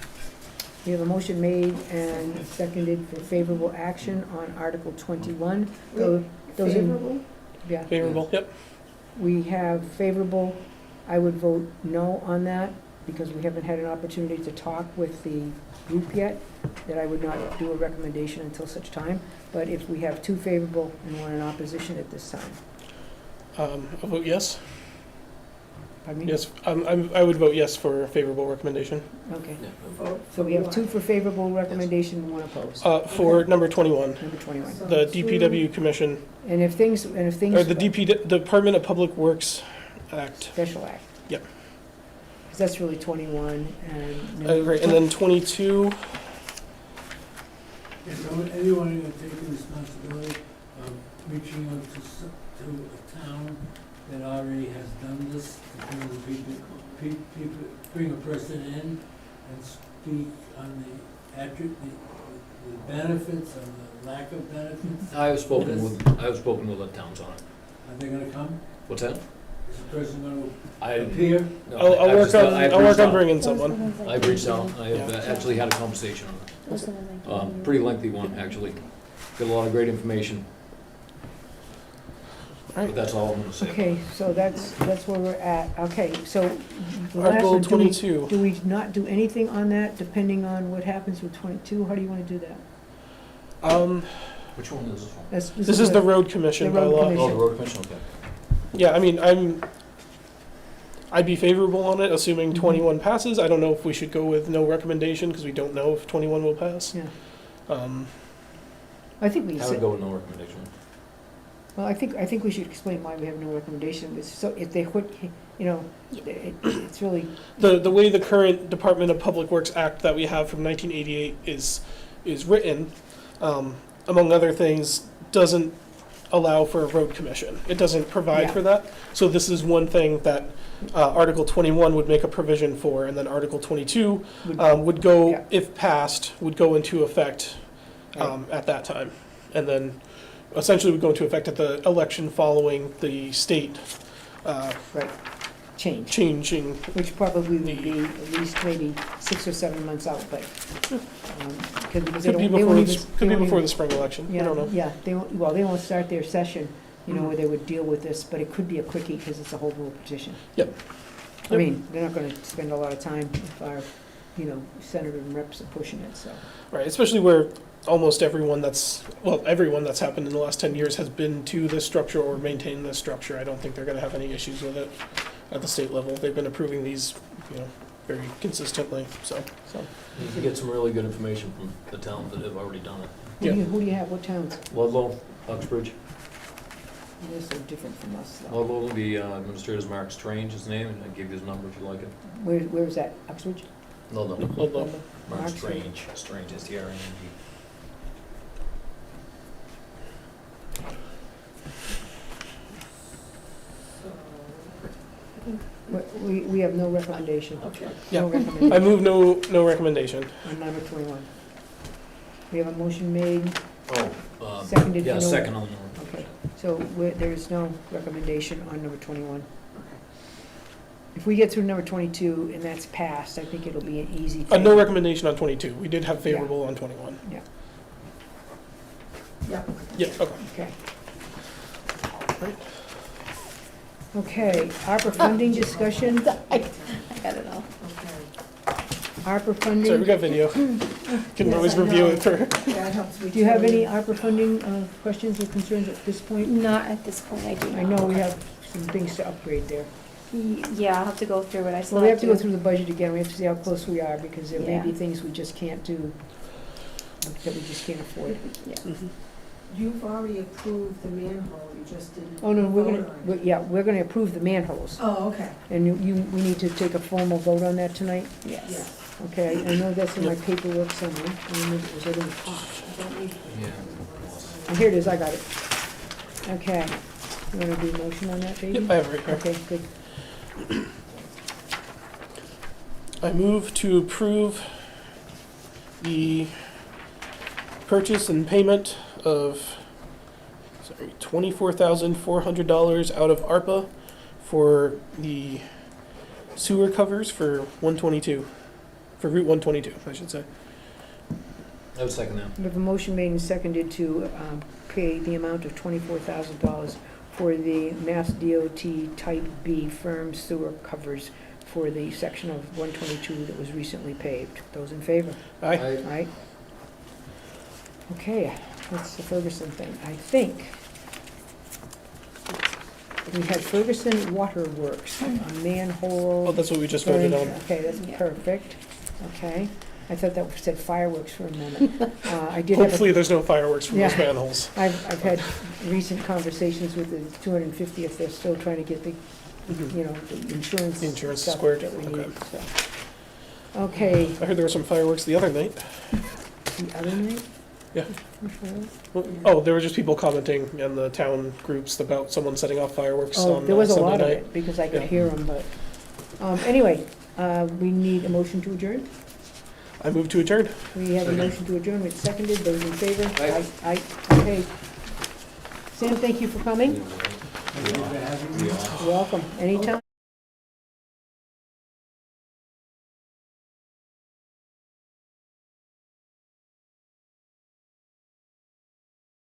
[SPEAKER 1] We have a motion made and seconded for favorable action on Article 21. Those in-
[SPEAKER 9] Favorable?
[SPEAKER 1] Yeah.
[SPEAKER 4] Favorable, yep.
[SPEAKER 1] We have favorable. I would vote no on that because we haven't had an opportunity to talk with the group yet, that I would not do a recommendation until such time. But if we have two favorable and one in opposition at this time.
[SPEAKER 4] I'll vote yes.
[SPEAKER 1] Pardon me?
[SPEAKER 4] Yes, I would vote yes for favorable recommendation.
[SPEAKER 1] Okay.
[SPEAKER 3] Yeah.
[SPEAKER 1] So we have two for favorable recommendation and one opposed.
[SPEAKER 4] For number 21,
[SPEAKER 1] Number 21.
[SPEAKER 9] So
[SPEAKER 4] the
[SPEAKER 9] two-
[SPEAKER 4] DPW Commission,
[SPEAKER 1] And if things.
[SPEAKER 4] or the Department of Public Works Act.
[SPEAKER 1] Special act.
[SPEAKER 4] Yep.
[SPEAKER 1] 'Cause that's really 21 and.
[SPEAKER 4] Right, and then 22,
[SPEAKER 10] Is anyone going to take the responsibility of reaching out to a town that already has done this, to bring the people, bring a person in and speak on the benefits or the lack of benefits?
[SPEAKER 3] I have spoken with the towns on it.
[SPEAKER 10] Are they going to come?
[SPEAKER 3] What's that?
[SPEAKER 10] Is the person going
[SPEAKER 3] I,
[SPEAKER 10] to appear?
[SPEAKER 3] no,
[SPEAKER 4] I'll
[SPEAKER 3] I've
[SPEAKER 4] work
[SPEAKER 3] just-
[SPEAKER 4] on,
[SPEAKER 3] I've
[SPEAKER 4] I'll work
[SPEAKER 3] reached
[SPEAKER 4] on
[SPEAKER 3] out.
[SPEAKER 4] bringing
[SPEAKER 8] Those are the
[SPEAKER 4] someone.
[SPEAKER 8] ones I
[SPEAKER 3] I've
[SPEAKER 8] gave
[SPEAKER 3] reached
[SPEAKER 8] you.
[SPEAKER 3] out, I have actually had a conversation on it.
[SPEAKER 8] Those are the ones I gave you.
[SPEAKER 3] Pretty lengthy one, actually. Got a lot of great information. But that's all I'm gonna say.
[SPEAKER 1] Okay, so that's where we're at. Okay, so the last
[SPEAKER 4] Article
[SPEAKER 1] one,
[SPEAKER 4] 22.
[SPEAKER 1] do we not do anything on that depending on what happens with 22? How do you want to do that?
[SPEAKER 3] Which one is this one?
[SPEAKER 1] This
[SPEAKER 4] This is the road commission
[SPEAKER 1] The road
[SPEAKER 4] bylaw.
[SPEAKER 1] commission.
[SPEAKER 3] Oh, the road commission, okay.
[SPEAKER 4] Yeah, I mean, I'd be favorable on it, assuming
[SPEAKER 1] Mhm.
[SPEAKER 4] 21 passes. I don't know if we should go with no recommendation, because we don't know if 21 will pass.
[SPEAKER 1] Yeah,
[SPEAKER 4] Um,
[SPEAKER 1] I think we
[SPEAKER 3] I would
[SPEAKER 1] said,
[SPEAKER 3] go with no recommendation.
[SPEAKER 1] well, I think we should explain why we have no recommendation. It's so if they put, you know, it's really,
[SPEAKER 4] The way the current Department of Public Works Act that we have from 1988 is written, among other things, doesn't allow for a road commission. It doesn't provide
[SPEAKER 1] Yeah.
[SPEAKER 4] for that. So this is one thing that Article 21 would make a provision for, and then Article 22 would go,
[SPEAKER 1] Yeah.
[SPEAKER 4] if passed, would go into effect at that time. And then essentially would go into effect at the election following the state
[SPEAKER 1] change,
[SPEAKER 4] changing.
[SPEAKER 1] which probably would be at least maybe 6 or 7 months out, but, because they
[SPEAKER 4] Could be
[SPEAKER 1] don't, they
[SPEAKER 4] before
[SPEAKER 1] won't
[SPEAKER 4] the,
[SPEAKER 1] even.
[SPEAKER 4] could
[SPEAKER 1] they
[SPEAKER 4] be
[SPEAKER 1] won't
[SPEAKER 4] before
[SPEAKER 1] even-
[SPEAKER 4] the spring election. I
[SPEAKER 1] Yeah,
[SPEAKER 4] don't know.
[SPEAKER 1] yeah, they won't, well, they won't start their session, you know,
[SPEAKER 4] Mhm.
[SPEAKER 1] where they would deal with this, but it could be a quickie because it's a home rule petition.
[SPEAKER 4] Yep.
[SPEAKER 1] I mean, they're not gonna spend a lot of time if our, you know, senator and reps are pushing it, so.
[SPEAKER 4] Right, especially where almost everyone that's happened in the last 10 years has been to this structure or maintained this structure. I don't think they're gonna have any issues with it at the state level. They've been approving these, very consistently, so.
[SPEAKER 3] You can get some really good information from the towns that have already done it.
[SPEAKER 1] Who do you have, what towns?
[SPEAKER 3] Ludlow, Uxbridge.
[SPEAKER 1] They're so different from us, though.
[SPEAKER 3] Ludlow will be Administrator Mark Strange, his name, and I give you his number if you like it.
[SPEAKER 1] Where is that, Uxbridge?
[SPEAKER 3] Ludlow.
[SPEAKER 4] Ludlow.
[SPEAKER 3] Mark
[SPEAKER 1] Mark
[SPEAKER 3] Strange. Strange is T-R-A-N-G.
[SPEAKER 1] We have no recommendation.
[SPEAKER 3] Okay.
[SPEAKER 4] Yeah.
[SPEAKER 1] No
[SPEAKER 4] I
[SPEAKER 1] recommendation
[SPEAKER 4] move no recommendation.
[SPEAKER 1] on number 21. We have a motion made,
[SPEAKER 3] Oh,
[SPEAKER 1] seconded.
[SPEAKER 3] yeah,
[SPEAKER 1] for no-
[SPEAKER 3] second on the.
[SPEAKER 1] Okay, so there is no recommendation on number 21. If we get through number 22 and that's passed, I think it'll be an easy thing.
[SPEAKER 4] No recommendation on 22. We did have favorable on 21.
[SPEAKER 1] Yeah.
[SPEAKER 9] Yeah.
[SPEAKER 4] Yeah, okay.
[SPEAKER 1] Okay. Okay, ARPA funding discussion,
[SPEAKER 8] I got it all.
[SPEAKER 1] ARPA
[SPEAKER 4] Sorry, we
[SPEAKER 1] funding.
[SPEAKER 4] got video. Can
[SPEAKER 9] Yes,
[SPEAKER 4] always
[SPEAKER 9] I
[SPEAKER 4] review
[SPEAKER 9] know.
[SPEAKER 4] it for.
[SPEAKER 9] That helps me.
[SPEAKER 1] Do you have
[SPEAKER 9] too.
[SPEAKER 1] any ARPA funding questions or concerns at this point?
[SPEAKER 8] Not at this point, I do not.
[SPEAKER 1] I know we have some things to upgrade there.
[SPEAKER 8] Yeah, I'll have to go through it, I still
[SPEAKER 1] Well, we have to go through the budget again, we have to see how close we are, because there may be
[SPEAKER 8] Yeah.
[SPEAKER 1] things we just can't do, that we just can't afford.
[SPEAKER 9] You've already approved the manhole, you just didn't.
[SPEAKER 1] Oh, no, we're
[SPEAKER 9] vote
[SPEAKER 1] gonna,
[SPEAKER 9] on it.
[SPEAKER 1] we're gonna approve the manholes,
[SPEAKER 9] Oh, okay,
[SPEAKER 1] and we need to take a formal vote on that tonight?
[SPEAKER 8] Yes.
[SPEAKER 9] yes.
[SPEAKER 1] Okay, I know that's in my paperwork somewhere, I remember it was in the top.
[SPEAKER 9] I don't need.
[SPEAKER 3] Yeah.
[SPEAKER 1] Oh, here it is, I got it. Okay, you wanna do a motion on that, baby?
[SPEAKER 4] Yep, I have it right here.
[SPEAKER 1] Okay, good.
[SPEAKER 4] I move to approve the purchase and payment of $24,400 out of ARPA for the sewer covers for 122, for Route 122, I should say.
[SPEAKER 3] I would second that.
[SPEAKER 1] We have a motion made and seconded to pay the amount of $24,000 for the Mass DOT Type B firm sewer covers for the section of 122 that was recently paved. Those in favor?
[SPEAKER 4] Aye.
[SPEAKER 1] Aye. Okay, that's the Ferguson thing. I think we had Ferguson Water Works, a manhole.
[SPEAKER 4] Oh, that's what we just voted on.
[SPEAKER 1] Okay, that's
[SPEAKER 8] Yeah.
[SPEAKER 1] perfect. Okay. I thought that said fireworks for a minute. I did have a
[SPEAKER 4] Hopefully there's no fireworks from those
[SPEAKER 1] Yeah.
[SPEAKER 4] manholes.
[SPEAKER 1] I've had recent conversations with the 250th, they're still trying to get the, you know, the insurance
[SPEAKER 4] The insurance
[SPEAKER 1] stuff
[SPEAKER 4] squared,
[SPEAKER 1] that we
[SPEAKER 4] okay.
[SPEAKER 1] need, so. Okay,
[SPEAKER 4] I heard there were some fireworks the other night.
[SPEAKER 1] the other night?
[SPEAKER 4] Yeah.
[SPEAKER 1] Which one?
[SPEAKER 4] Oh, there were just people commenting in the town groups about someone setting off fireworks
[SPEAKER 1] Oh,
[SPEAKER 4] on
[SPEAKER 1] there was a
[SPEAKER 4] Sunday
[SPEAKER 1] lot of
[SPEAKER 4] night.
[SPEAKER 1] it, because I could
[SPEAKER 4] Yeah.
[SPEAKER 1] hear them, but, anyway, we need a motion to adjourn.
[SPEAKER 4] I move to adjourn.
[SPEAKER 1] We have a
[SPEAKER 3] Second.
[SPEAKER 1] motion to adjourn, it's seconded, those in favor?
[SPEAKER 3] Aye.
[SPEAKER 1] Aye, okay. Sam, thank you for coming,
[SPEAKER 10] Thank you for having me.
[SPEAKER 1] welcome, anytime.